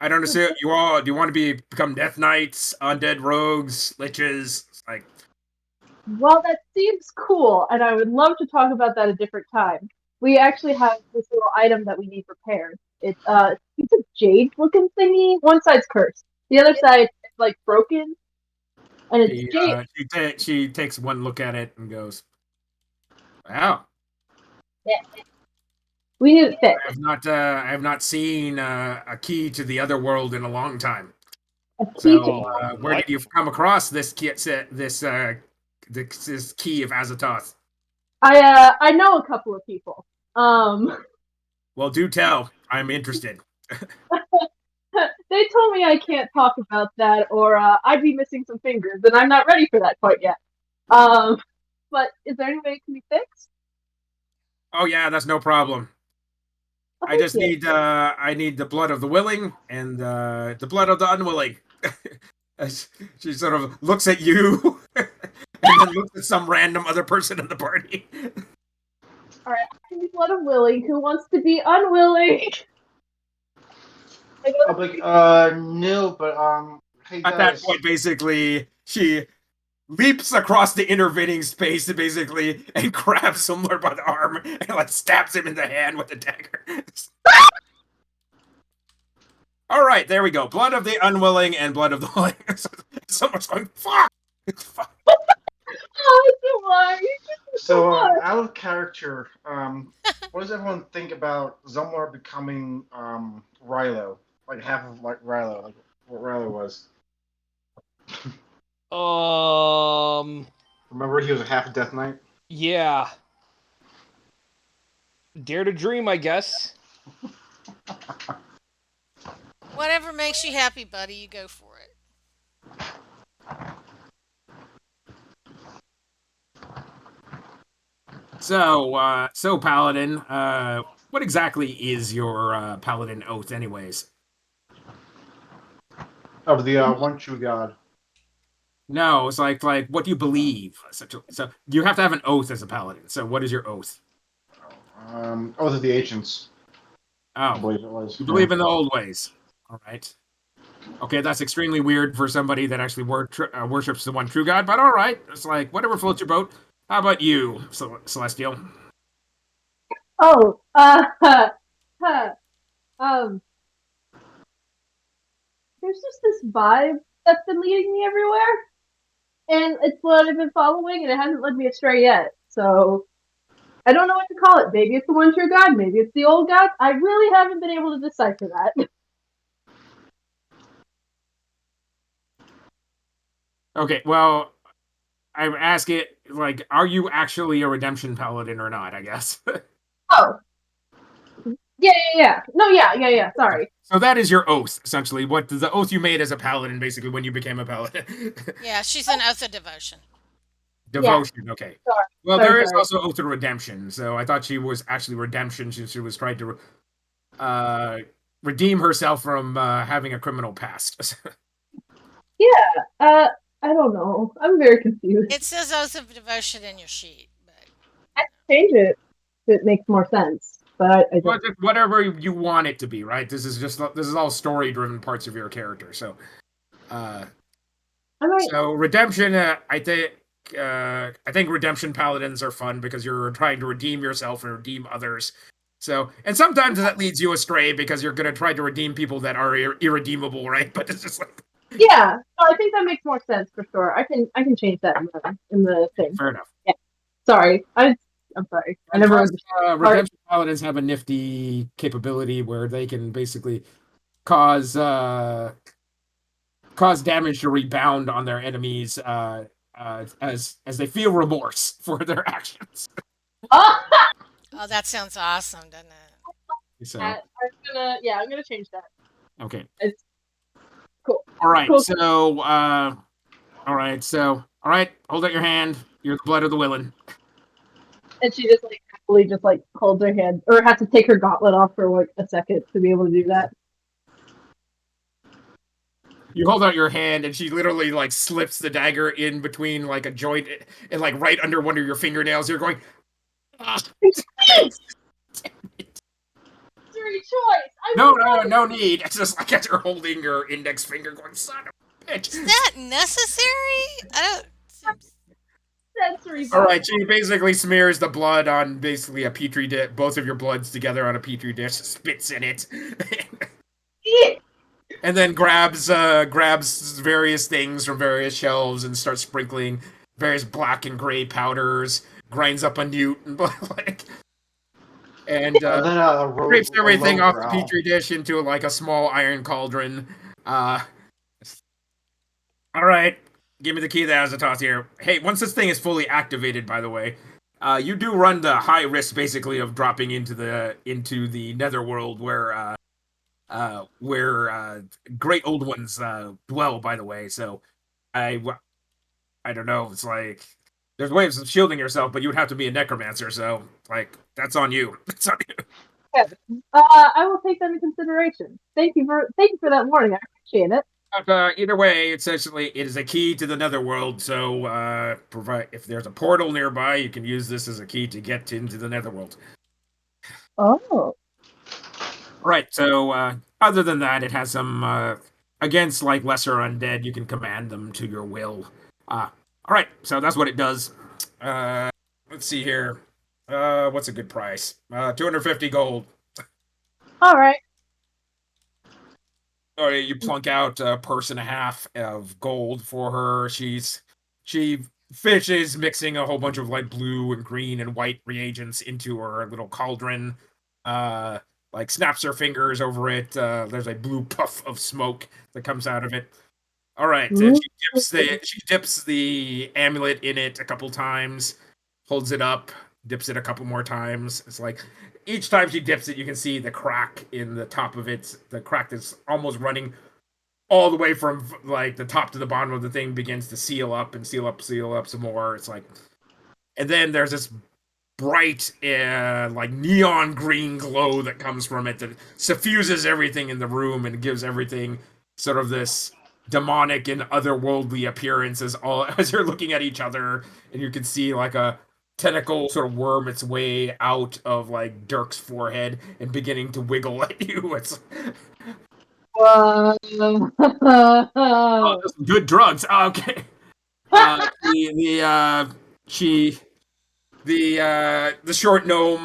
I don't understand. You all do you want to become Death Knights, undead rogues, liches? It's like, Well, that seems cool, and I would love to talk about that a different time. We actually have this little item that we need repaired. It's a jade-looking thingy. One side's cursed, the other side is like broken, and it's jade. she takes one look at it and goes, "Wow, We need it fixed. I have not seen a key to the other world in a long time." A key So, to where What? did you come across this key of Azathoth? I know a couple of people. Well, do tell. I'm interested. They told me I can't talk about that, or I'd be missing some fingers, and I'm not ready for that quite yet. But is there any way it can be fixed? Oh yeah, that's no problem. Oh, I just thank you. I need the blood of the willing and the blood of the unwilling. As she sort of looks at you and then looks at some random other person in the party. All right, I need blood of willing. Who wants to be unwilling? I'm like, no, but hey At that guys, point, basically, she leaps across the intervening space and basically and grabs Zumlar by the arm and like stabs him in the hand with a dagger. All right, there we go. Blood of the unwilling and blood of the willing. Someone's going, fuck! Fuck. Oh, Zumlar, you did so so much. out of character, what does everyone think about Zumlar becoming Rilo, like half of like Rilo, like what Rilo was? Remember he was a half Death Knight. Yeah. Dare to dream, I guess. Whatever makes you happy, buddy, you go for it. So Paladin, what exactly is your Paladin oath, anyways? Of the one true God. No, it's like what do you believe? So you have to have an oath as a Paladin. So what is your oath? Oath of the Ancients, I Oh, believe it was. you believe in the old ways. All right. Okay, that's extremely weird for somebody that actually worships the one true God. But all right, it's like whatever floats your boat. How about you, Celestial? Oh, huh, um, there's just this vibe that's been leading me everywhere, and it's what I've been following, and it hasn't led me astray yet. So I don't know what to call it. Maybe it's the one true God. Maybe it's the old God. I really haven't been able to decipher that. Okay, well, I ask it like, are you actually a redemption paladin or not? I guess. Oh, yeah. No, yeah. Sorry. So that is your oath, essentially. What the oath you made as a paladin, basically, when you became a paladin. Yeah, she's an oath of devotion. Devotion. Okay. Sorry. Well, Sorry, there is sorry. also oath of redemption. So I thought she was actually redemption. She was trying to redeem herself from having a criminal past. Yeah. I don't know. I'm very confused. It says oath of devotion in your sheet, but I can change it if it makes more sense. but I Well, don't. just whatever you want it to be, right? This is all story driven parts of your character. So, All right. so redemption. I think redemption paladins are fun because you're trying to redeem yourself and redeem others. So, and sometimes that leads you astray because you're going to try to redeem people that are irredeemable, right? But it's just like Yeah, no, I think that makes more sense for sure. I can change that in the thing. fair enough. Yeah. Sorry, I'm sorry. I And never plus, understood. redemption paladins have a nifty capability where they can basically cause cause damage to rebound on their enemies as they feel remorse for their actions. Oh, Oh, that sounds awesome, doesn't it? So I'm gonna change that. okay, It's cool. all right. Cool. So all right. Hold out your hand. You're the blood of the willing. And she just like happily just like holds her hand, or has to take her gauntlet off for like a second to be able to do that. You hold out your hand, and she literally like slips the dagger in between like a joint and like right under one of your fingernails. You're going. Ah. Silly choice. No need. It's just like as you're holding your index finger, going, son of a bitch. Is that necessary? I don't. Seems... Sensory. All right, she basically smears the blood on basically a petri dish, both of your bloods together on a petri dish, spits in it, and then grabs various things from various shelves and starts sprinkling various black and gray powders, grinds up a newt and like, and scrapes everything off the petri dish into like a small iron cauldron. All right. Give me the key to the Azotos here. Hey, once this thing is fully activated, by the way, you do run the high risk, basically, of dropping into the netherworld where great old ones dwell. By the way, so I don't know. It's like there's ways of shielding yourself, but you would have to be a necromancer. So like that's on you. That's on you. I will take that into consideration. Thank you for that warning. I appreciate it. Either way, essentially, it is a key to the netherworld. So, provide if there's a portal nearby, you can use this as a key to get into the netherworld. Oh. Right. So, other than that, it has some against like lesser undead. You can command them to your will. All right. So that's what it does. Let's see here. What's a good price? 250 gold. All right. Or you plunk out a purse and a half of gold for her. She finishes mixing a whole bunch of like blue and green and white reagents into her little cauldron. Like snaps her fingers over it. There's a blue puff of smoke that comes out of it. All right, she dips the amulet in it a couple times, holds it up, dips it a couple more times. It's like each time she dips it, you can see the crack in the top of it. The crack that's almost running all the way from like the top to the bottom of the thing begins to seal up and seal up some more. It's like, and then there's this bright, like neon green glow that comes from it that suffuses everything in the room and gives everything sort of this demonic and otherworldly appearance as you're looking at each other, and you can see like a tentacle sort of worm its way out of like Dirk's forehead and beginning to wiggle at you. It's good drugs. Okay. The short gnome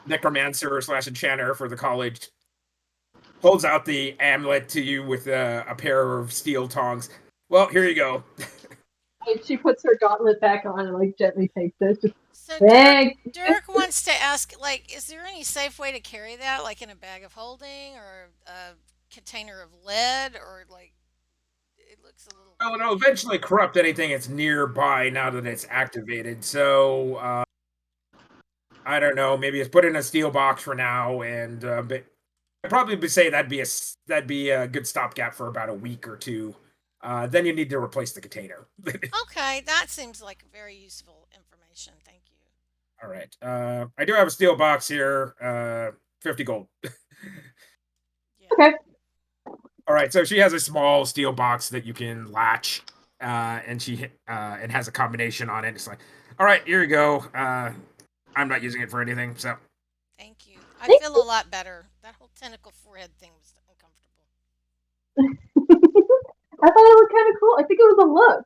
necromancer / enchanter for the college holds out the amulet to you with a pair of steel tongs. Well, here you go. And she puts her gauntlet back on and like gently takes it. Just, So thanks. Dirk wants to ask, like, is there any safe way to carry that, like in a bag of holding or a container of lead, or like it looks a little. Well, it'll eventually corrupt anything that's nearby now that it's activated. So I don't know. Maybe it's put in a steel box for now, and but I'd probably say that'd be a good stopgap for about a week or two. Then you need to replace the container. Okay, that seems like very useful information. Thank you. All right. I do have a steel box here. 50 gold. Yeah. Okay. All right. So she has a small steel box that you can latch, and she and has a combination on it. It's like, all right, here you go. I'm not using it for anything, so. Thank you. I Thank feel a lot better. That whole tentacle forehead thing was uncomfortable. I thought it was kind of cool. I think it was a look.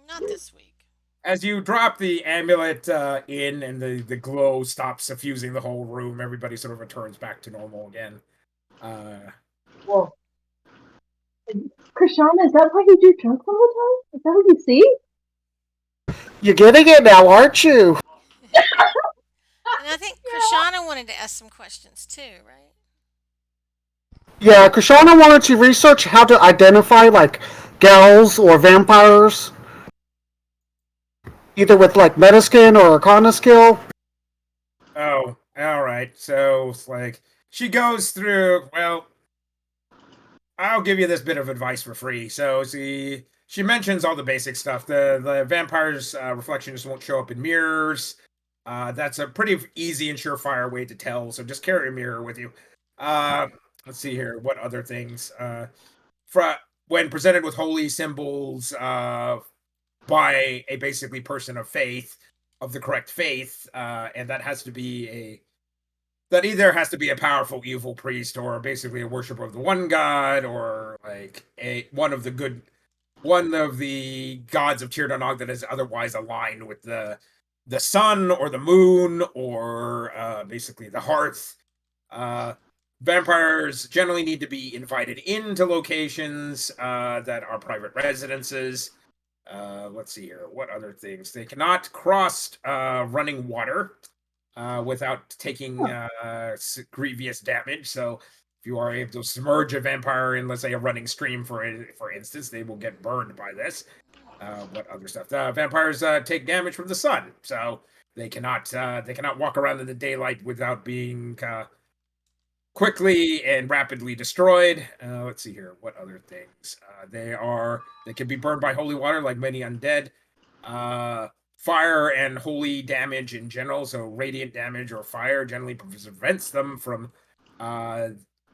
Not this week. As you drop the amulet in and the glow stops suffusing the whole room, everybody sort of returns back to normal again. Whoa. Krishana, is that why you do drugs all the time? Is that what you see? You're getting it now, aren't you? And I think Krishana wanted to ask some questions too, right? Yeah, Krishana wanted to research how to identify, like, gals or vampires. Either with, like, Metaskin or Arcana skill. Oh, all right. So it's like she goes through. Well, I'll give you this bit of advice for free. So she mentions all the basic stuff. The vampire's reflection just won't show up in mirrors. That's a pretty easy and surefire way to tell. So just carry a mirror with you. Let's see here. What other things? When presented with holy symbols by a basically person of faith, of the correct faith, and that has to be that either has to be a powerful evil priest or basically a worshiper of the one god, or like one of the gods of Tirdanog that is otherwise aligned with the sun or the moon or basically the hearth. Vampires generally need to be invited into locations that are private residences. Let's see here. What other things? They cannot cross running water without taking grievous damage. So if you are able to submerge a vampire in, let's say, a running stream, for instance, they will get burned by this. What other stuff? Vampires take damage from the sun, so they cannot walk around in the daylight without being quickly and rapidly destroyed. Let's see here. What other things? They can be burned by holy water, like many undead. Fire and holy damage in general, so radiant damage or fire generally prevents them from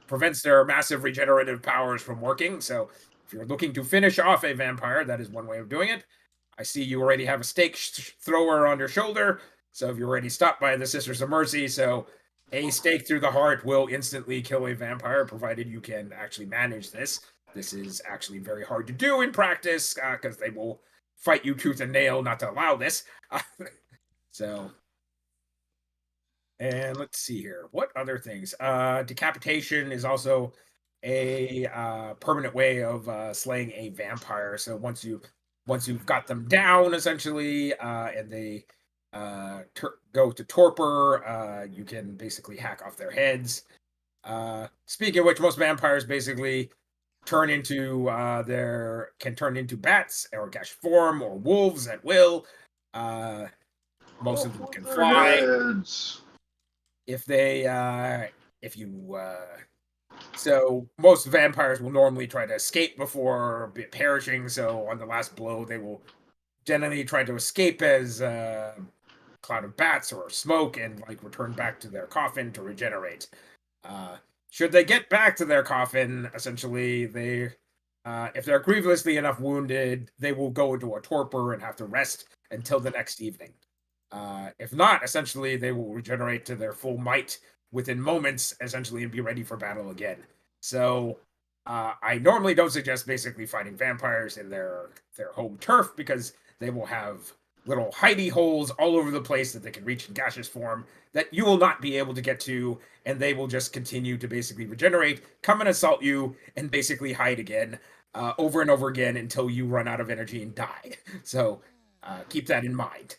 prevents their massive regenerative powers from working. So if you're looking to finish off a vampire, that is one way of doing it. I see you already have a stake thrower on your shoulder, so if you're already stopped by the Sisters of Mercy, so a stake through the heart will instantly kill a vampire, provided you can actually manage this. This is actually very hard to do in practice, because they will fight you tooth and nail not to allow this. So, and let's see here. What other things? Decapitation is also a permanent way of slaying a vampire. So once you've got them down, essentially, and they go to torpor, you can basically hack off their heads. Speaking of which, most vampires basically turn into bats or gash form or wolves at will. Most of them can fly. So most vampires will normally try to escape before perishing. So on the last blow, they will generally try to escape as cloud of bats or smoke and like return back to their coffin to regenerate. Should they get back to their coffin, essentially, if they're grievously enough wounded, they will go into a torpor and have to rest until the next evening. If not, essentially, they will regenerate to their full might within moments, essentially, and be ready for battle again. So, I normally don't suggest basically fighting vampires in their home turf, because they will have little hidey holes all over the place that they can reach in gaseous form that you will not be able to get to, and they will just continue to basically regenerate, come and assault you, and basically hide again, over and over again until you run out of energy and die. So keep that in mind.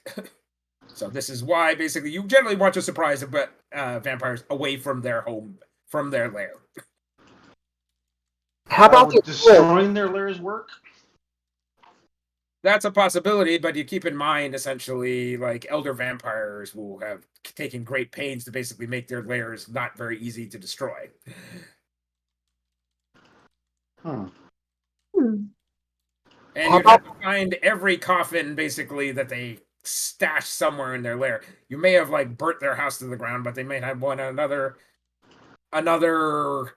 So this is why basically you generally want to surprise vampires away from their home, from their lair. How about would destroying their lairs work? That's a possibility, but you keep in mind, essentially, like, elder vampires will have taken great pains to basically make their lairs not very easy to destroy. Hmm. And you'd have to find every coffin, basically, that they stashed somewhere in their lair. You may have, like, burnt their house to the ground, but they may have another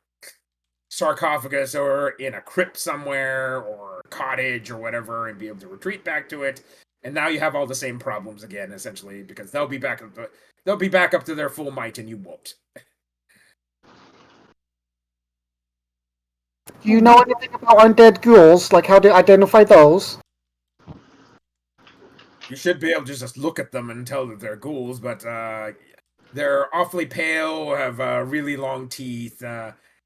sarcophagus or in a crypt somewhere or a cottage or whatever, and be able to retreat back to it. And now you have all the same problems again, essentially, because they'll be back up to their full might, and you won't. Do you know anything about undead ghouls? Like how to identify those? You should be able to just look at them and tell that they're ghouls, but they're awfully pale, have really long teeth.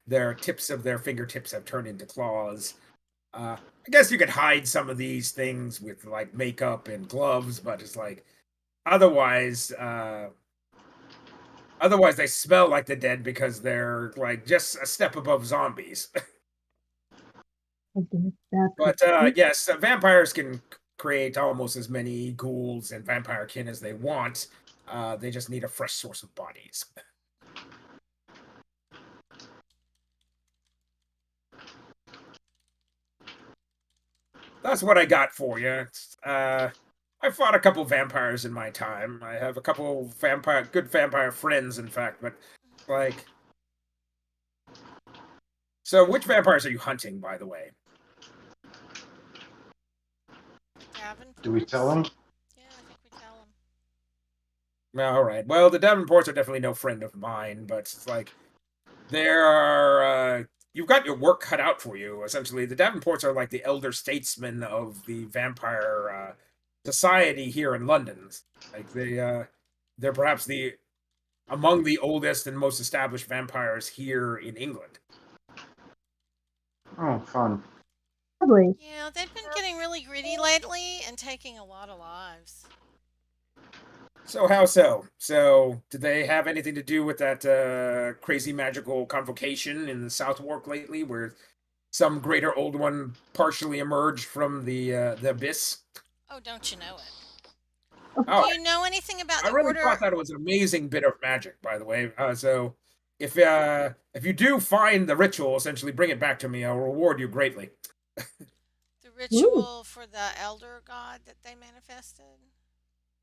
Their tips of their fingertips have turned into claws. I guess you could hide some of these things with like makeup and gloves, but it's like otherwise they smell like the dead because they're like just a step above zombies. But yes, vampires can create almost as many ghouls and vampire kin as they want. They just need a fresh source of bodies. That's what I got for you. I fought a couple vampires in my time. I have a couple good vampire friends, in fact. But like, so which vampires are you hunting, by the way? Do we tell them? Yeah, I think we tell them. All right. Well, the Davenports are definitely no friend of mine, but it's like there are. You've got your work cut out for you. Essentially, the Davenports are like the elder statesmen of the vampire society here in London. Like they're perhaps among the oldest and most established vampires here in England. Oh, fun. Probably. Yeah, they've been getting really greedy lately and taking a lot of lives. So how so? So did they have anything to do with that crazy magical convocation in the Southwark lately, where some greater old one partially emerged from the abyss? Oh, don't you know it? Oh, Do you know anything about the I really order? thought that was an amazing bit of magic, by the way. So if you do find the ritual, essentially bring it back to me. I'll reward you greatly. The ritual for the elder god that they manifested?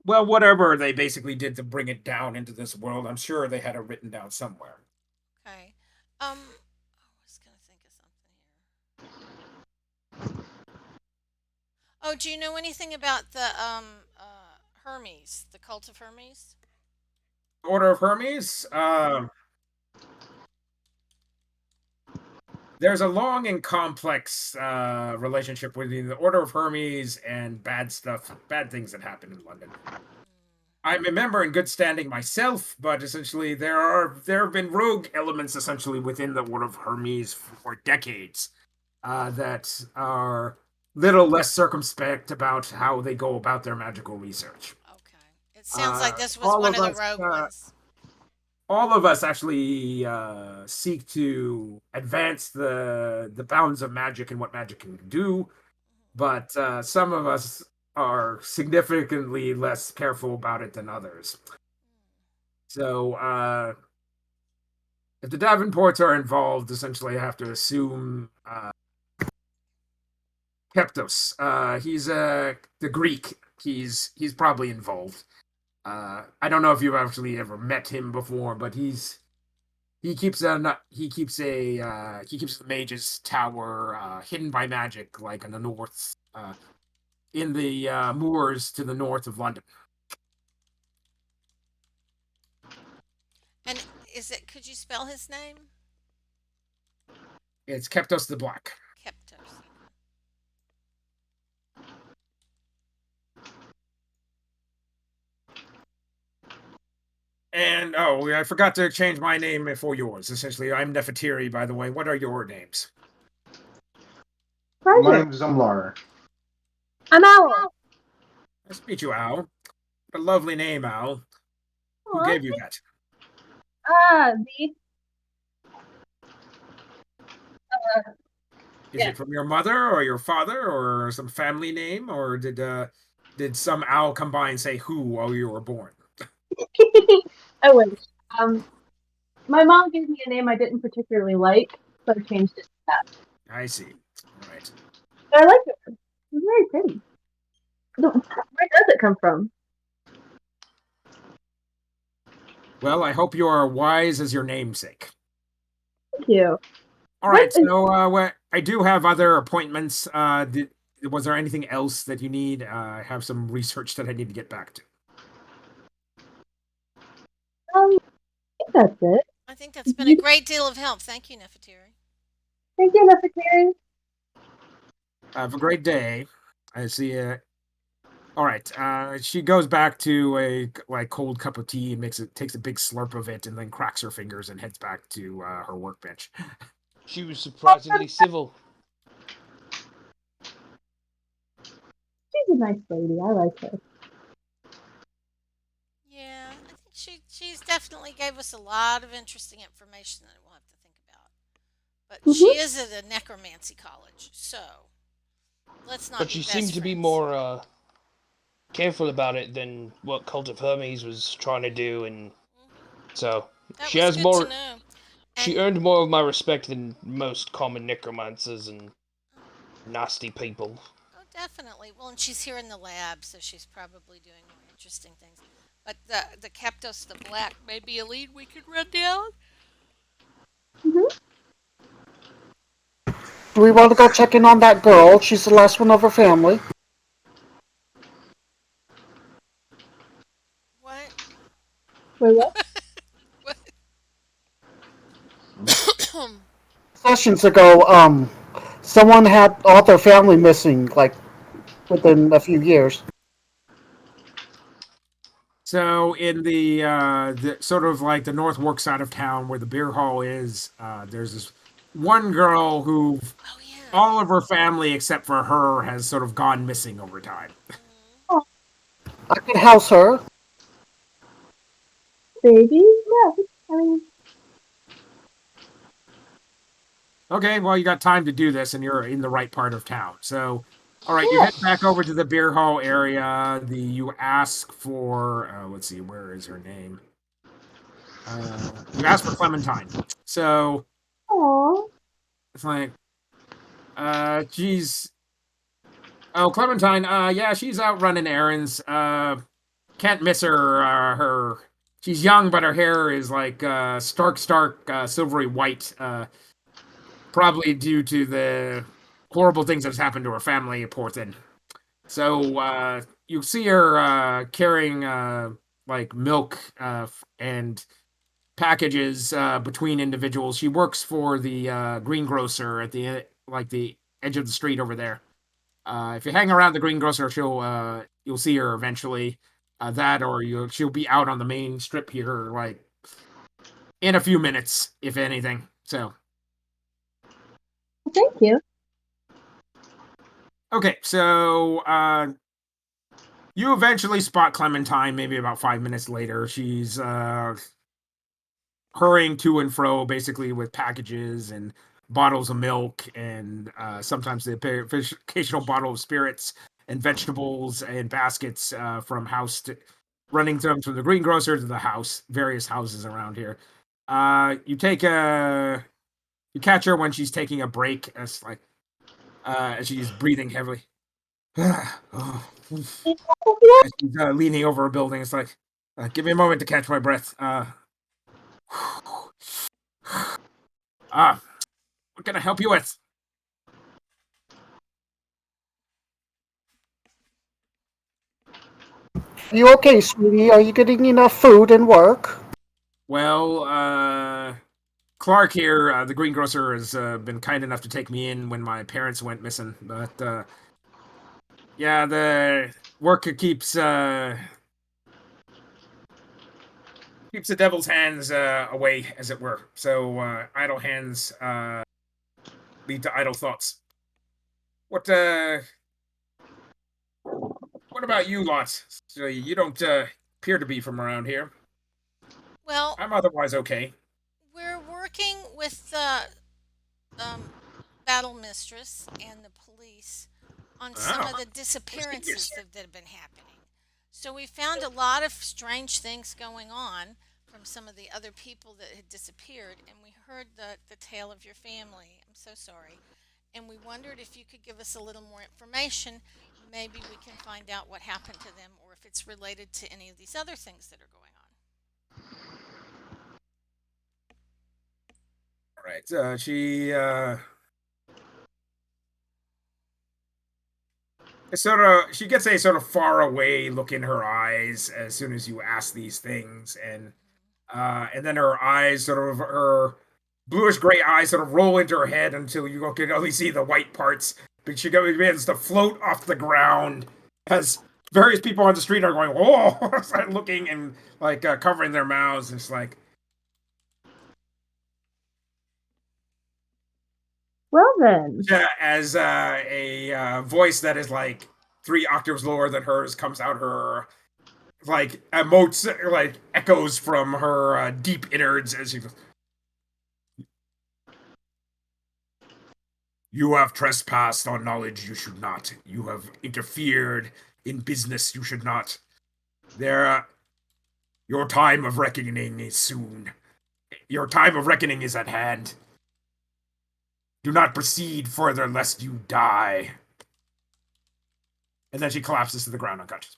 Well, whatever they basically did to bring it down into this world, I'm sure they had it written down somewhere. Okay. I was gonna think of something here. Oh, do you know anything about the Hermes, the cult of Hermes? Order of Hermes. There's a long and complex relationship between the Order of Hermes and bad things that happen in London. I'm a member in good standing myself, but essentially there have been rogue elements essentially within the Order of Hermes for decades that are little less circumspect about how they go about their magical research. Okay. It sounds like this was one of the rogue ones. All of us actually seek to advance the bounds of magic and what magic can do, but some of us are significantly less careful about it than others. So if the Davenports are involved, essentially I have to assume Keptos. He's the Greek. He's probably involved. I don't know if you've actually ever met him before, but he keeps the mage's tower hidden by magic, like in the north, in the moors to the north of London. And could you spell his name? It's Keptos the Black. Keptos. And I forgot to change my name for yours. Essentially, I'm Nefertiri, by the way. What are your names? My Pleasure. name's Zumlar. I'm Owl. Nice to meet you, Al. A lovely name, Al. Who gave you that? The Is it from your mother or your father or some family name, or did some owl come by and say who while you were born? I wish. My mom gave me a name I didn't particularly like, so I changed it to that. I see. All right. But I like it. It's very pretty. Where does it come from? Well, I hope you are wise as your namesake. Thank you. All right. So I do have other appointments. Was there anything else that you need? I have some research that I need to get back to. I think that's it. I think that's been a great deal of help. Thank you, Nefertari. Thank you, Nefertari. Have a great day. I see you. All right. She goes back to a cold cup of tea and takes a big slurp of it, and then cracks her fingers and heads back to her workbench. She was surprisingly civil. She's a nice lady. I like her. Yeah, I think she's definitely gave us a lot of interesting information that we'll have to think about. But she is at a necromancy college, so let's not But be she best seemed to be friends. more careful about it than what Cult of Hermes was trying to do, and so That she was has good more. to know. She And earned more of my respect than most common necromancers and nasty people. oh, definitely. Well, and she's here in the lab, so she's probably doing more interesting things. But the Captos the Black may be a lead we could run down. Do we want to go check in on that girl? She's the last one of her family. What? Wait, what? What? Sessions ago, someone had all their family missing, like within a few years. So in the sort of like the North Wark side of town where the beer hall is, there's this one girl who Oh yeah. all of her family except for her has sort of gone missing over time. Oh, I could house her. baby? Yeah. I mean, Okay, well you got time to do this and you're in the right part of town. So all right, you yeah. head back over to the beer hall area. You ask for let's see, where is her name? You ask for Clementine. So Aw. it's like she's oh, Clementine. Yeah, she's out running errands. Can't miss her. She's young, but her hair is like stark, silvery white. Probably due to the horrible things that's happened to her family. Poor thing. So you see her carrying like milk and packages between individuals. She works for the greengrocer at the edge of the street over there. If you hang around the greengrocer, you'll see her eventually. That or she'll be out on the main strip here like in a few minutes, if anything. So Thank you. okay, so you eventually spot Clementine. Maybe about 5 minutes later, she's hurrying to and fro, basically with packages and bottles of milk and sometimes the occasional bottle of spirits and vegetables and baskets from house to running them from the greengrocer to the house, various houses around here. You catch her when she's taking a break, as she's breathing heavily. She's leaning over a building. It's like, give me a moment to catch my breath. What can I help you with? Are you okay, sweetie? Are you getting enough food and work? Well, Clark here, the greengrocer, has been kind enough to take me in when my parents went missing. But yeah, the work keeps the devil's hands away, as it were. So idle hands lead to idle thoughts. What about you lot? So you don't appear to be from around here. Well, I'm otherwise okay. we're working with the battle mistress and the police on some of Oh, the disappearances prestigious. that have been happening. So we found a lot of strange things going on from some of the other people that had disappeared, and we heard the tale of your family. I'm so sorry. And we wondered if you could give us a little more information. Maybe we can find out what happened to them or if it's related to any of these other things that are going on. All right. She she gets a sort of far away look in her eyes as soon as you ask these things, and then her eyes her bluish gray eyes sort of roll into her head until you can only see the white parts. But she begins to float off the ground as various people on the street are going, "Oh!" start looking and like covering their mouths. And it's like, Well then. as a voice that is like 3 octaves lower than hers comes out her like emotes like echoes from her deep innards as she goes, "You have trespassed on knowledge you should not. You have interfered in business you should not. Your time of reckoning is soon. Your time of reckoning is at hand. Do not proceed further lest you die." And then she collapses to the ground unconscious.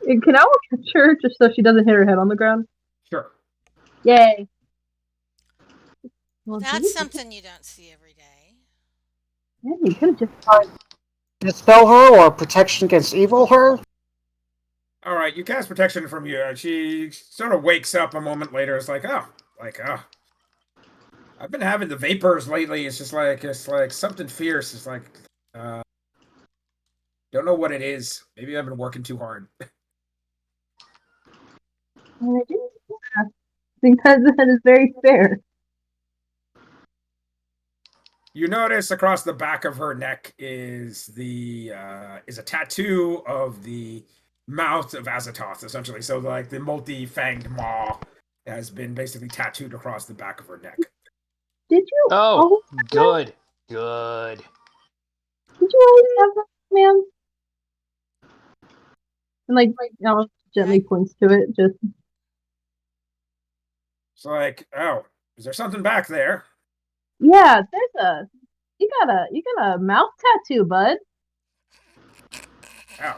Can I catch her just so she doesn't hit her head on the ground? Sure. Yay. Well, that's something you don't see every day. Yeah, you could have just dispel her or protection against evil her. All right, you cast protection from you. She sort of wakes up a moment later. It's like, I've been having the vapors lately. It's like something fierce. It's like, don't know what it is. Maybe I've been working too hard. I think that is very fair. You notice across the back of her neck is a tattoo of the mouth of Azathoth, essentially. So like the multi-fanged maw has been basically tattooed across the back of her neck. Did you? Oh, good. Good. Did you always have that, man? And like gently points to it, just. It's like, oh, is there something back there? Yeah, you got a mouth tattoo, bud. Oh,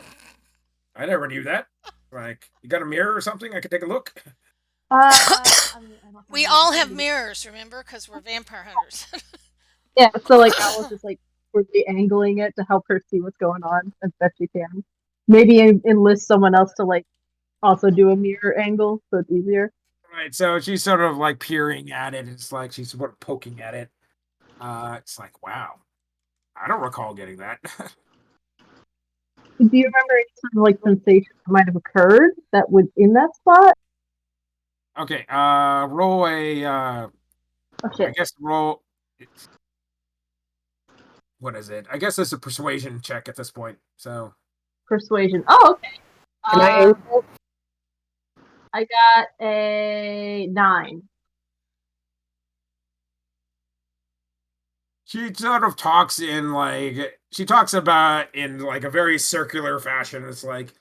I never knew that. Like, you got a mirror or something? I could take a look. We all have mirrors, remember? Because we're vampire hunters. Yeah, so like I was just like quickly angling it to help her see what's going on as best she can. Maybe enlist someone else to like also do a mirror angle so it's easier. Right, so she's sort of like peering at it. It's like she's sort of poking at it. It's like, wow, I don't recall getting that. Do you remember any sort of like sensation that might have occurred that was in that spot? Okay, roll a. Oh shit! I guess roll. What is it? I guess it's a persuasion check at this point. So Persuasion. Oh, okay. Can I aim it? I got a 9. she sort of talks in like she talks about in like a very circular fashion. It's like,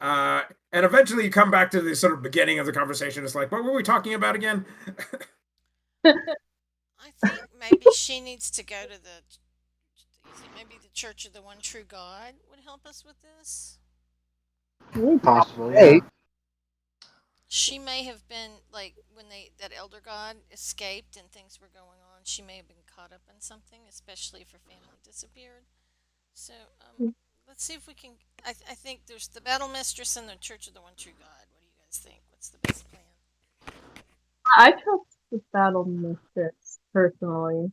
and eventually you come back to the sort of beginning of the conversation. It's like, what were we talking about again? I think maybe she needs to go to maybe the Church of the One True God would help us with this. Possibly. Hey. Yeah. She may have been like when that elder god escaped and things were going on. She may have been caught up in something, especially if her family disappeared. So let's see if we can. I think there's the Battle Mistress and the Church of the One True God. What do you guys think? What's the best plan? I trust the Battle Mistress personally,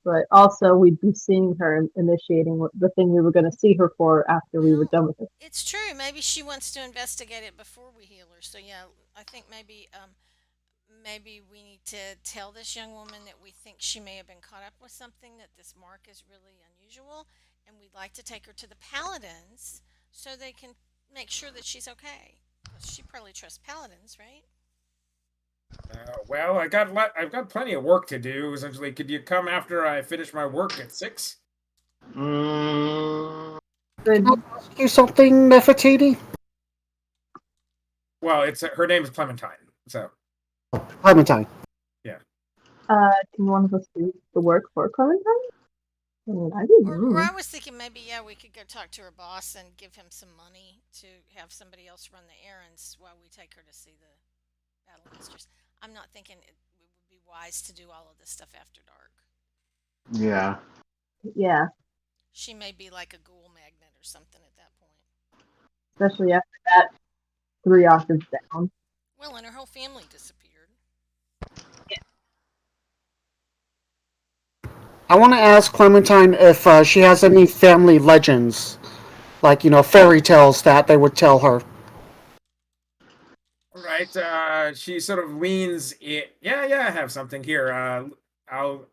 but also we'd be seeing her initiating the thing we were going to see her for after we were done with it. It's true. Maybe she wants to investigate it before we heal her. So yeah, I think maybe we need to tell this young woman that we think she may have been caught up with something, that this mark is really unusual, and we'd like to take her to the paladins so they can make sure that she's okay. 'Cause she probably trusts paladins, right? Well, I've got plenty of work to do. Essentially, could you come after I finish my work at 6? Mm, Can I ask you something, Nefertiti? Well, it's her name is Clementine. So Clementine. Can one of us do the work for Clementine? I mean, I didn't Or I was thinking maybe we could go talk to her boss and give him some money to have somebody else run the errands while we take her to see the battle mistress. I'm not thinking it would be wise to do all of this stuff after dark. yeah. Yeah. She may be like a ghoul magnet or something at that point. Especially after that 3 octaves down. Well, and her whole family disappeared. I want to ask Clementine if she has any family legends, like fairy tales that they would tell her. All right. She sort of leans in. Yeah, I have something here. I'll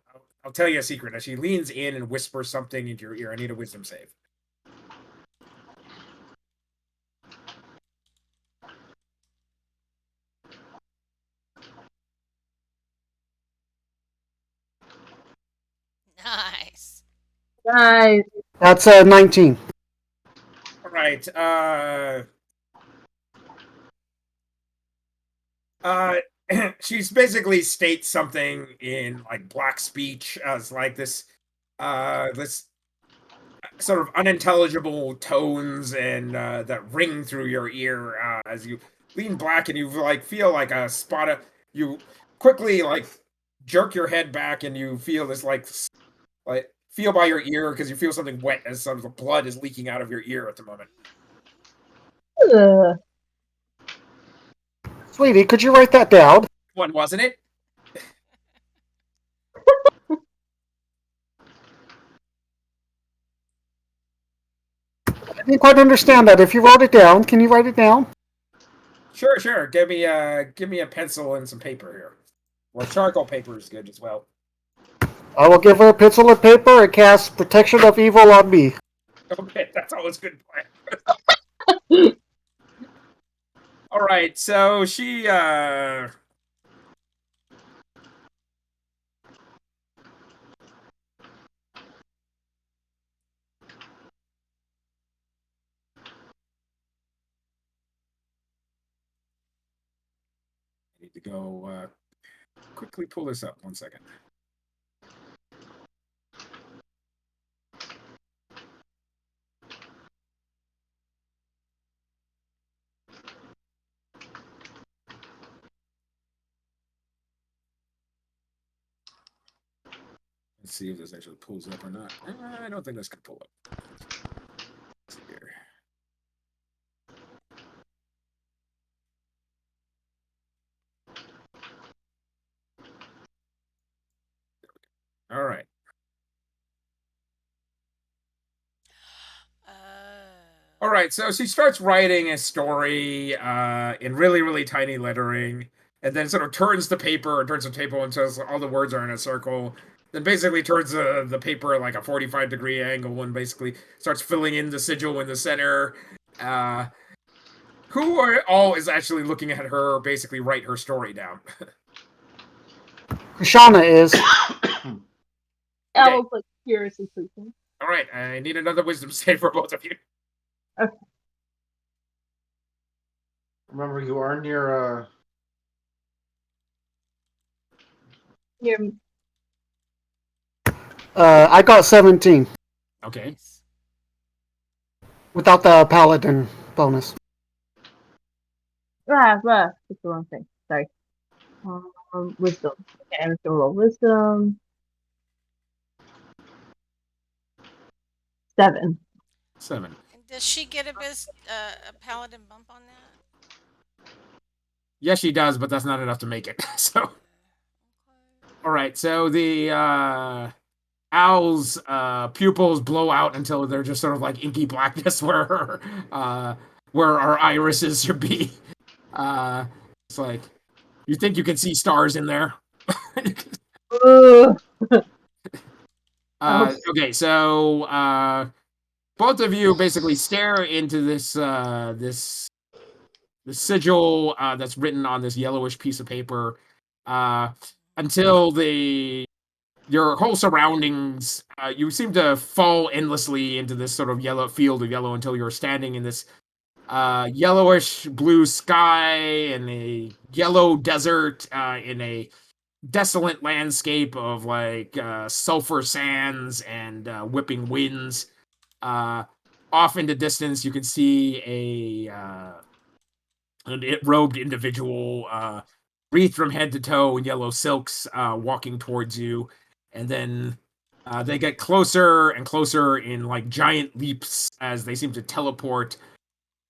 tell you a secret. As she leans in and whispers something into your ear, I need a wisdom save. Nice. Nice. That's 19. All right. She's basically states something in like black speech as like this sort of unintelligible tones and that ring through your ear as you lean back and you like feel like a spot of you quickly like jerk your head back and you feel this like feel by your ear because you feel something wet as some of the blood is leaking out of your ear at the moment. Ugh. Sweetie, could you write that down? One, wasn't it? I didn't quite understand that. If you wrote it down, can you write it down? Sure. Give me a pencil and some paper here. Well, charcoal paper is good as well. I will give her a pencil and paper and cast Protection of Evil on me. Okay, that's always good plan. All right, so she need to go quickly pull this up. 1 second. Let's see if this actually pulls up or not. I don't think this can pull up. Let's see here. All right. All right, so she starts writing a story in really, really tiny lettering, and then sort of turns the paper and turns the table until all the words are in a circle. Then basically turns the paper at like a 45-degree angle and basically starts filling in the sigil in the center. Who all is actually looking at her basically write her story down? Krishana is. Owl's like furiously sleeping. All right, I need another wisdom save for both of you. Okay. Remember, you are near. Here, I got 17 Okay. Nice. without the paladin bonus. that's the wrong thing. Sorry. Wisdom. Okay, I'm gonna roll wisdom. 7. 7. And does she get a paladin bump on that? Yes, she does, but that's not enough to make it. So, Okay. all right. So the owl's pupils blow out until they're just sort of like inky blackness where our irises should be. It's like you think you can see stars in there. Ugh. Okay, so both of you basically stare into this sigil that's written on this yellowish piece of paper until your whole surroundings you seem to fall endlessly into this sort of yellow field of yellow until you're standing in this yellowish blue sky and a yellow desert in a desolate landscape of like sulfur sands and whipping winds. Off in the distance, you can see an robed individual, wreathed from head to toe in yellow silks, walking towards you, and then They get closer and closer in like giant leaps as they seem to teleport.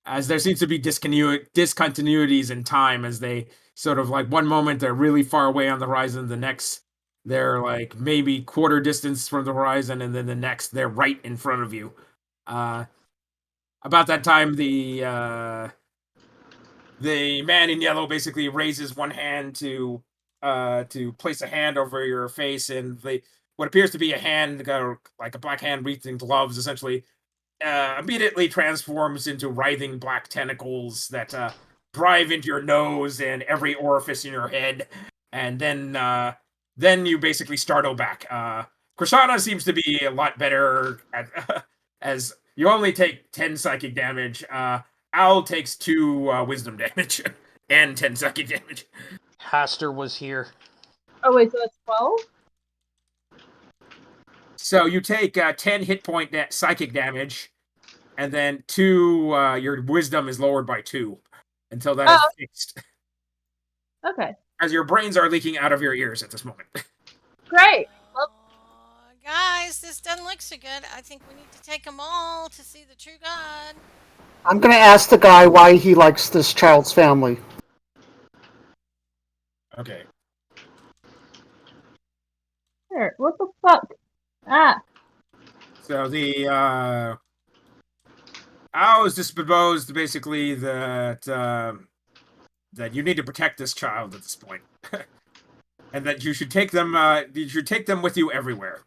As there seems to be discontinuities in time, as they sort of like one moment they're really far away on the horizon, the next they're like maybe quarter distance from the horizon, and then the next they're right in front of you. About that time, the man in yellow basically raises one hand to place a hand over your face, and what appears to be a hand, like a black hand wreathed in gloves, essentially immediately transforms into writhing black tentacles that drive into your nose and every orifice in your head, and then you basically startle back. Krishana seems to be a lot better at, as you only take 10 psychic damage. Owl takes 2 wisdom damage and 10 psychic damage. Haster was here. Oh wait, so that's 12? So you take 10 hit point psychic damage, and then 2, your wisdom is lowered by 2 until that is fixed. Okay. As your brains are leaking out of your ears at this moment. Great. Well, Guys, this doesn't look so good. I think we need to take them all to see the true God. I'm gonna ask the guy why he likes this child's family. Okay. here, what the fuck? Ah. So the I was disposed basically that that you need to protect this child at this point. And that you should take them with you everywhere.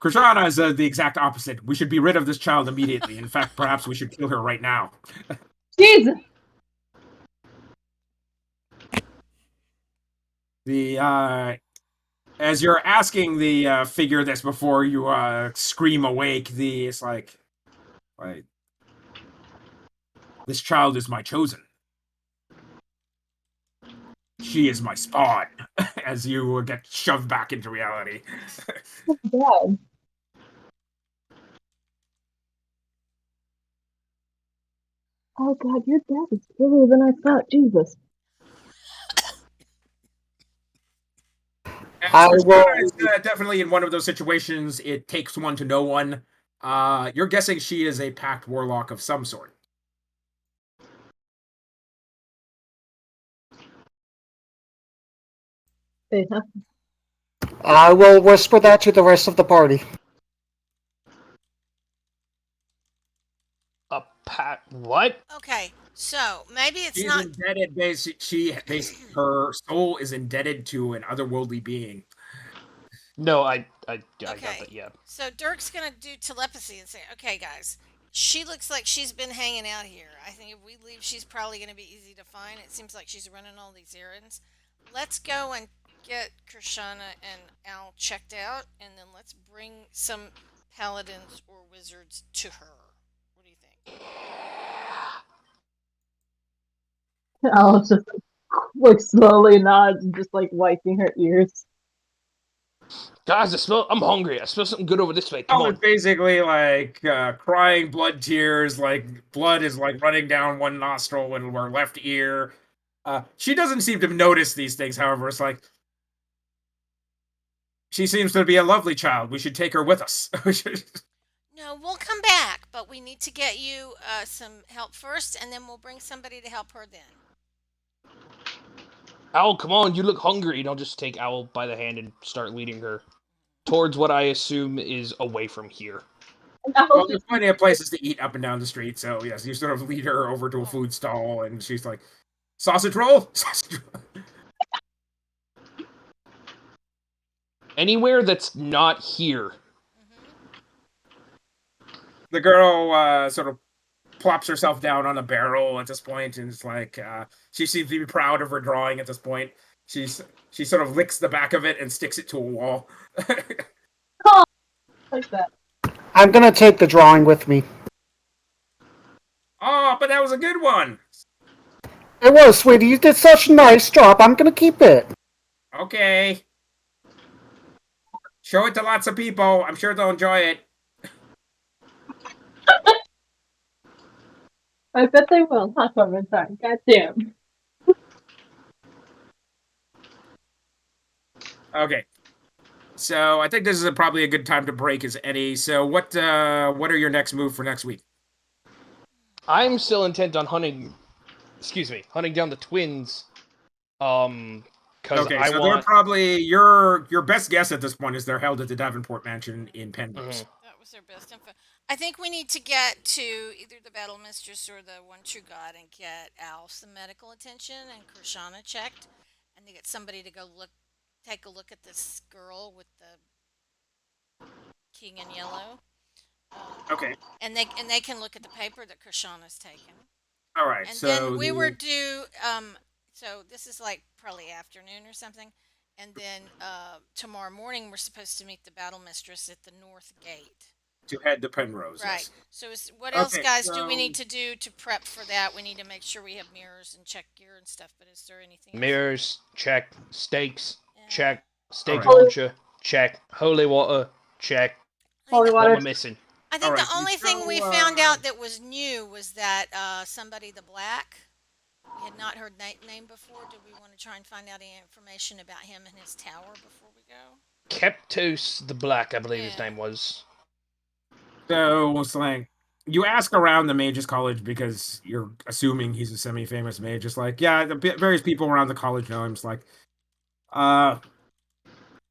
Krishana is the exact opposite. We should be rid of this child immediately. In fact, perhaps we should kill her right now. Jesus. As you're asking the figure this before you scream awake, it's like this child is my chosen. She is my spawn. As you get shoved back into reality. God. Oh god, your dad is cooler than I thought. Jesus. Krishana is definitely in one of those situations. It takes one to know one. You're guessing she is a packed warlock of some sort. Huh? I will whisper that to the rest of the party. What? Okay, so maybe it's She's not. indebted. Her soul is indebted to an otherworldly being. No, I got Okay. that. Yeah. So Dirk's gonna do telepathy and say, "Okay, guys, she looks like she's been hanging out here. I think if we leave, she's probably gonna be easy to find. It seems like she's running all these errands. Let's go and get Krishana and Al checked out, and then let's bring some paladins or wizards to her. What do you think?" Alice just like slowly nods and just like wiping her ears. Guys, I'm hungry. I smell something good over this way. Come on. It's basically like crying blood tears, like blood is like running down one nostril and her left ear. She doesn't seem to notice these things, however. It's like she seems to be a lovely child. We should take her with us. No, we'll come back, but we need to get you some help first, and then we'll bring somebody to help her then. Owl, come on. You look hungry. And I'll just take Owl by the hand and start leading her towards what I assume is away from here. Well, there's plenty of places to eat up and down the street, so yes, you sort of lead her over to a food stall, and she's like, "Sausage roll, sausage roll." Anywhere that's not here. The girl sort of plops herself down on a barrel at this point, and it's like she seems to be proud of her drawing at this point. She sort of licks the back of it and sticks it to a wall. Oh, like that. I'm gonna take the drawing with me. Oh, but that was a good one. It was, sweetie. You did such a nice job. I'm gonna keep it. Okay. Show it to lots of people. I'm sure they'll enjoy it. I bet they will. Not Clementine. Goddamn. Okay. So I think this is probably a good time to break as any. So what are your next move for next week? I'm still intent on hunting down the twins. Because Okay, I so they're want. probably your best guess at this point is they're held at the Davenport Mansion in Penrose. That was their best info. I think we need to get to either the Battle Mistress or the One True God and get Al some medical attention and Krishana checked, and to get somebody to take a look at this girl with the king in yellow. Okay. And they can look at the paper that Krishana's taken. All right. And So then we were due. So this is like probably afternoon or something. And then tomorrow morning we're supposed to meet the Battle Mistress at the North Gate. to head to Penrose. Right. Yes. So what else, Okay, guys, do we so- need to do to prep for that? We need to make sure we have mirrors and check gear and stuff. But is there anything else? Mirrors, check. Stakes, Yeah. check. Stake Alright. launcher, check. Holy water, check. Holy What water. am I missing? I think Alright, the only thing we so, found out that was new was that somebody the Black. We had not heard that name before. Do we want to try and find out any information about him and his tower before we go? Keptos the Black, I believe his Yeah. name was. So it's like you ask around the mages college because you're assuming he's a semi-famous mage. It's like, yeah, various people around the college know him. It's like,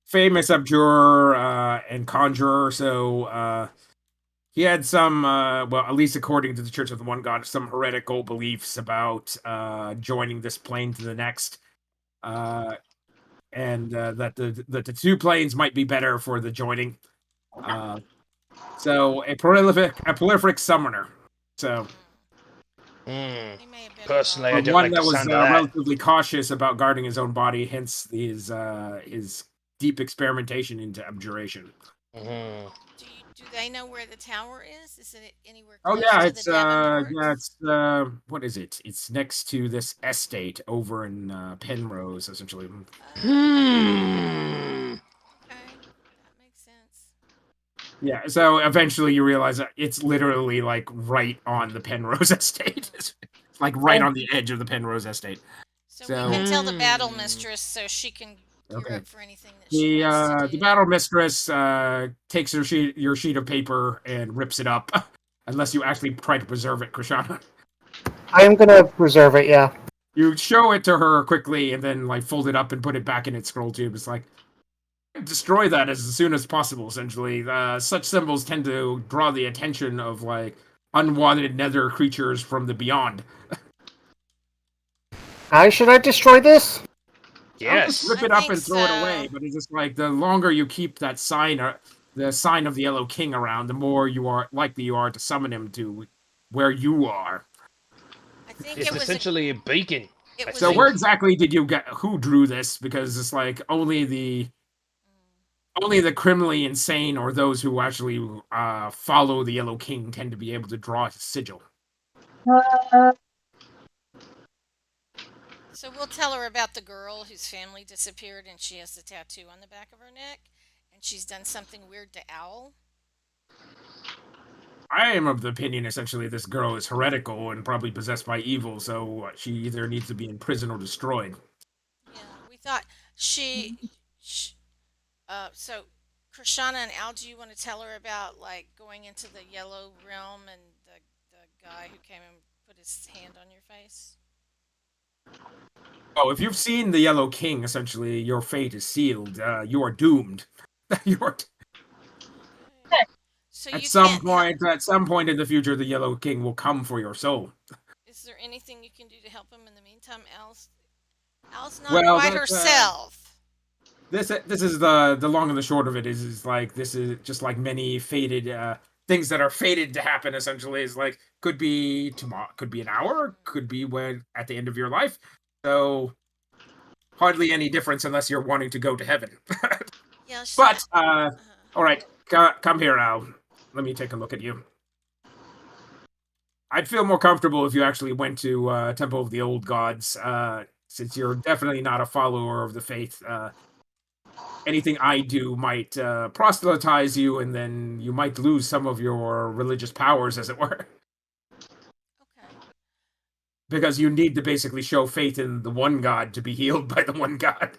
famous abjurer and conjurer. So he had some, well, at least according to the Church of the One God, some heretical beliefs about joining this plane to the next, and that the two planes might be better for the joining. So a prolific summoner. So Hmm. He may have been Personally, I involved. don't one like that the was sound of that. relatively cautious about guarding his own body, hence his deep experimentation into abjuration. Mhm. Do they know where the tower is? Is it anywhere Oh close yeah, to it's the Davenports? yeah, it's what is it? It's next to this estate over in Penrose, essentially. Hmm. Okay, that makes sense. Yeah, so eventually you realize that it's literally like right on the Penrose estate. It's like right on the edge of the Penrose estate. So So- we can tell the Battle Hmm. Mistress so she can gear Okay. up for anything that she wants to do. The battle mistress takes your sheet of paper and rips it up, unless you actually try to preserve it, Krishana. I am gonna preserve it. Yeah. You show it to her quickly and then like fold it up and put it back in its scroll tube. It's like destroy that as soon as possible. Essentially, such symbols tend to draw the attention of like unwanted nether creatures from the beyond. Should I destroy this? I'll just Yes. rip I it up think and throw it so. away. But it's just like the longer you keep that sign, the sign of the Yellow King around, the more you are likely you are to summon him to where you are. I think It's it was essentially a beacon. it was So a- where exactly did you get? Who drew this? Because it's like only the criminally insane or those who actually follow the Yellow King tend to be able to draw his sigil. So we'll tell her about the girl whose family disappeared and she has the tattoo on the back of her neck and she's done something weird to Owl. I am of the opinion, essentially, this girl is heretical and probably possessed by evil, so she either needs to be in prison or destroyed. Yeah, we thought so Krishana and Al, do you want to tell her about like going into the yellow realm and the guy who came and put his hand on your face? Oh, if you've seen the Yellow King, essentially, your fate is sealed. You are doomed. you are Okay. So at you some can't point. At some point in the future, the Yellow King will come for your soul. Is there anything you can do to help him in the meantime? Al's not Well, quite that's, herself. This is the long and the short of it is like this is just like many fated things that are fated to happen. Essentially, is like could be tomorrow, could be an hour, could be when at the end of your life. So hardly any difference unless you're wanting to go to heaven. Yeah, she's But not- all right, come here, Al. Let me take a look at you. I'd feel more comfortable if you actually went to Temple of the Old Gods, since you're definitely not a follower of the faith. Anything I do might proselytize you, and then you might lose some of your religious powers, as it were. Okay. Because you need to basically show faith in the one God to be healed by the one God.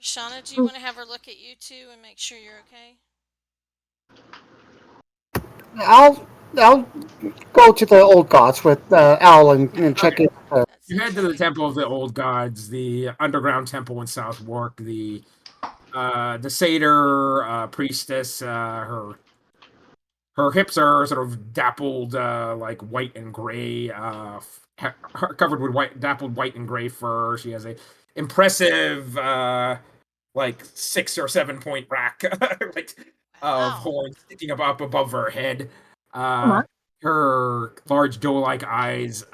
Krishana, do you want to have her look at you too and make sure you're okay? I'll go to the old gods with Al and check Okay. it. That You seems head to the like a Temple of the Old Gods, the underground temple in South Wark. The satyr priestess, her hips are sort of dappled like white and gray, covered with dappled white and gray fur. She has a impressive like 6 or 7 point rack like of wow. horns sticking up above her head. Come Uh, on. her large doe-like eyes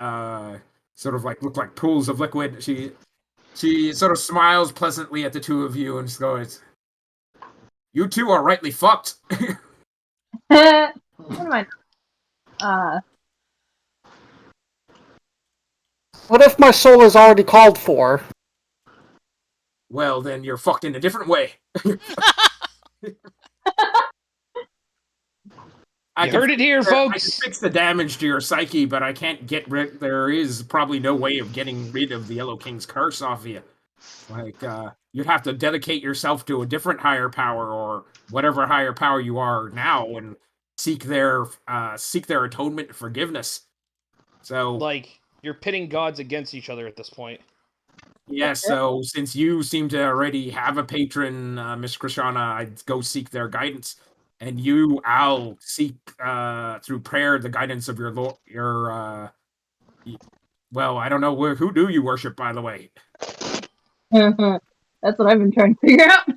sort of like look like pools of liquid. She sort of smiles pleasantly at the two of you and goes, "You two are rightly fucked." Never mind. Uh, What if my soul is already called for? Well, then you're fucked in a different way. You heard it here, I can folks. fix the damage to your psyche, but I can't get rid. There is probably no way of getting rid of the Yellow King's curse off you. Like you'd have to dedicate yourself to a different higher power or whatever higher power you are now, and seek their atonement and forgiveness. So Like, you're pitting gods against each other at this point. yes, so since you seem to already have a patron, Miss Krishana, I'd go seek their guidance. And you, Al, seek through prayer the guidance of your Lord. Well, I don't know who do you worship, by the way. that's what I've been trying to figure out.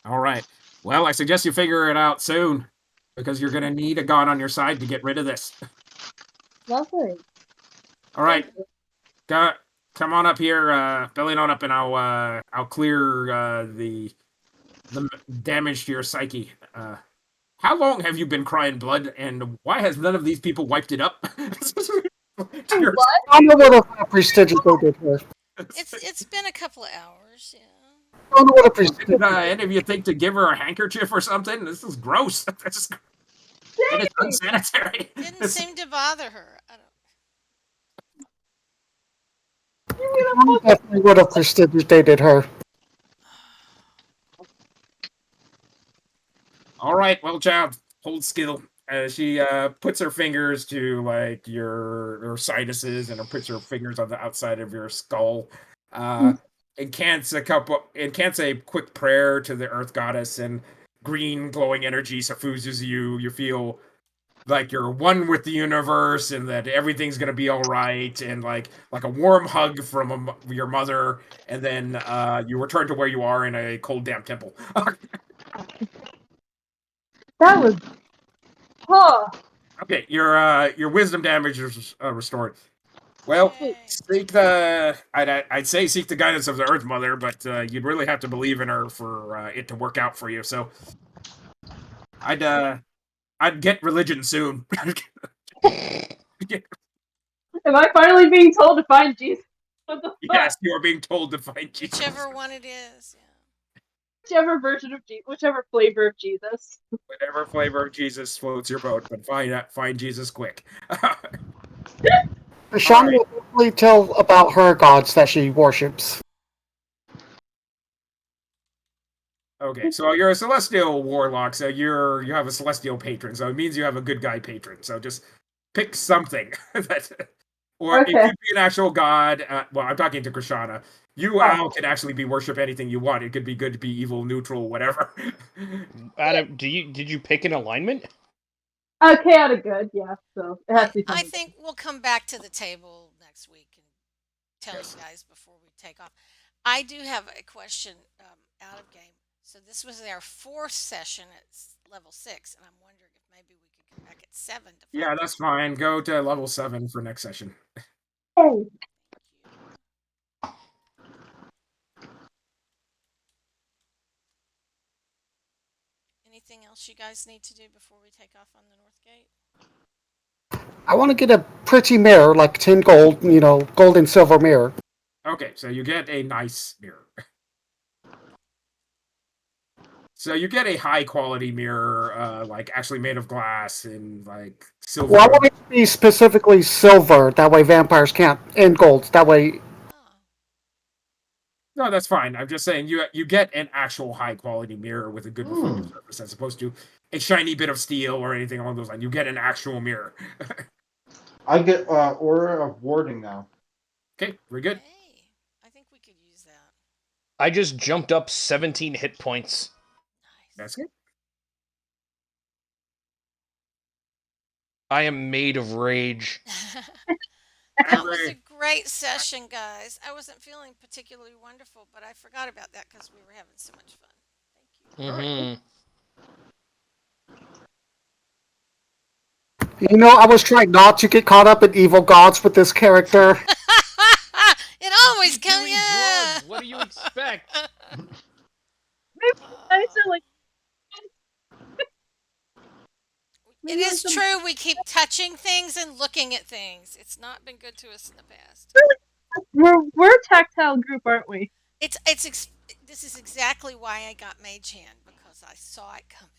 All right. Well, I suggest you figure it out soon, because you're gonna need a god on your side to get rid of this. Lovely. All right, come on up here, belly on up, and I'll clear the damage to your psyche. How long have you been crying blood, and why has none of these people wiped it up? I know what a prestigious they did here. It's been a couple of hours, yeah. I don't know what a prestigious. Did any of you think to give her a handkerchief or something? This is gross. It is unsanitary. Didn't seem to bother her. I don't. I definitely would have prestigious they did her. All right, well, child, hold still. She puts her fingers to like your sinuses and puts her fingers on the outside of your skull. It cants a quick prayer to the Earth Goddess, and green glowing energy suffuses you. You feel like you're one with the universe, and that everything's gonna be all right, and like a warm hug from your mother, and then you return to where you are in a cold, damp temple. That was. Oh, Okay, your wisdom damage is restored. Well, Yay. seek I'd say seek the guidance of the Earth Mother, but you'd really have to believe in her for it to work out for you. So, I'd get religion soon. am I finally being told to find Jesus? What the fuck? Yes, you are being told to find Jesus. Whichever one it is, yeah. Whichever version of Jesus, whichever flavor of Jesus. Whatever flavor of Jesus floats your boat, but find Jesus quick. Krishana will definitely tell about her gods that she worships. Okay, so you're a celestial warlock, so you have a celestial patron, so it means you have a good guy patron. So just pick something that, or it Okay. could be an actual god. Well, I'm talking to Krishana. You, Al, can actually be worship anything you want. It could be good to be evil, neutral, whatever. Adam, did you pick an alignment? Chaotic good, yeah. So it has to be I something. think we'll come back to the table next week and tell Yes. you guys before we take off. I do have a question out of game. So this was their 4th session at level 6, and I'm wondering if maybe we could come back at 7 to. Yeah, that's fine. Go to level 7 for next session. Hey. Anything else you guys need to do before we take off on the North Gate? I want to get a pretty mirror, like 10 gold, gold and silver mirror. Okay, so you get a nice mirror. So you get a high quality mirror, like actually made of glass and like silver. Well, I want it to be specifically silver. That way vampires can't, and gold. That way, Oh. No, that's fine. I'm just saying you get an actual high quality mirror with a good reflective surface as opposed to a shiny bit of steel or anything along those lines. You get an actual mirror. I get Aura of Warding now. Okay, very good. Hey, I think we could use that. I just jumped up 17 hit points. Nice. That's good. I am made of rage. That was a great session, guys. I wasn't feeling particularly wonderful, but I forgot about that because we were having so much fun. Thank you. Mm-hmm. You know, I was trying not to get caught up in evil gods with this character. It always comes, yeah. What do you expect? I said like It is true. We keep touching things and looking at things. It's not been good to us in the past. we're a tactile group, aren't we? This is exactly why I got Mage Hand, because I saw it coming.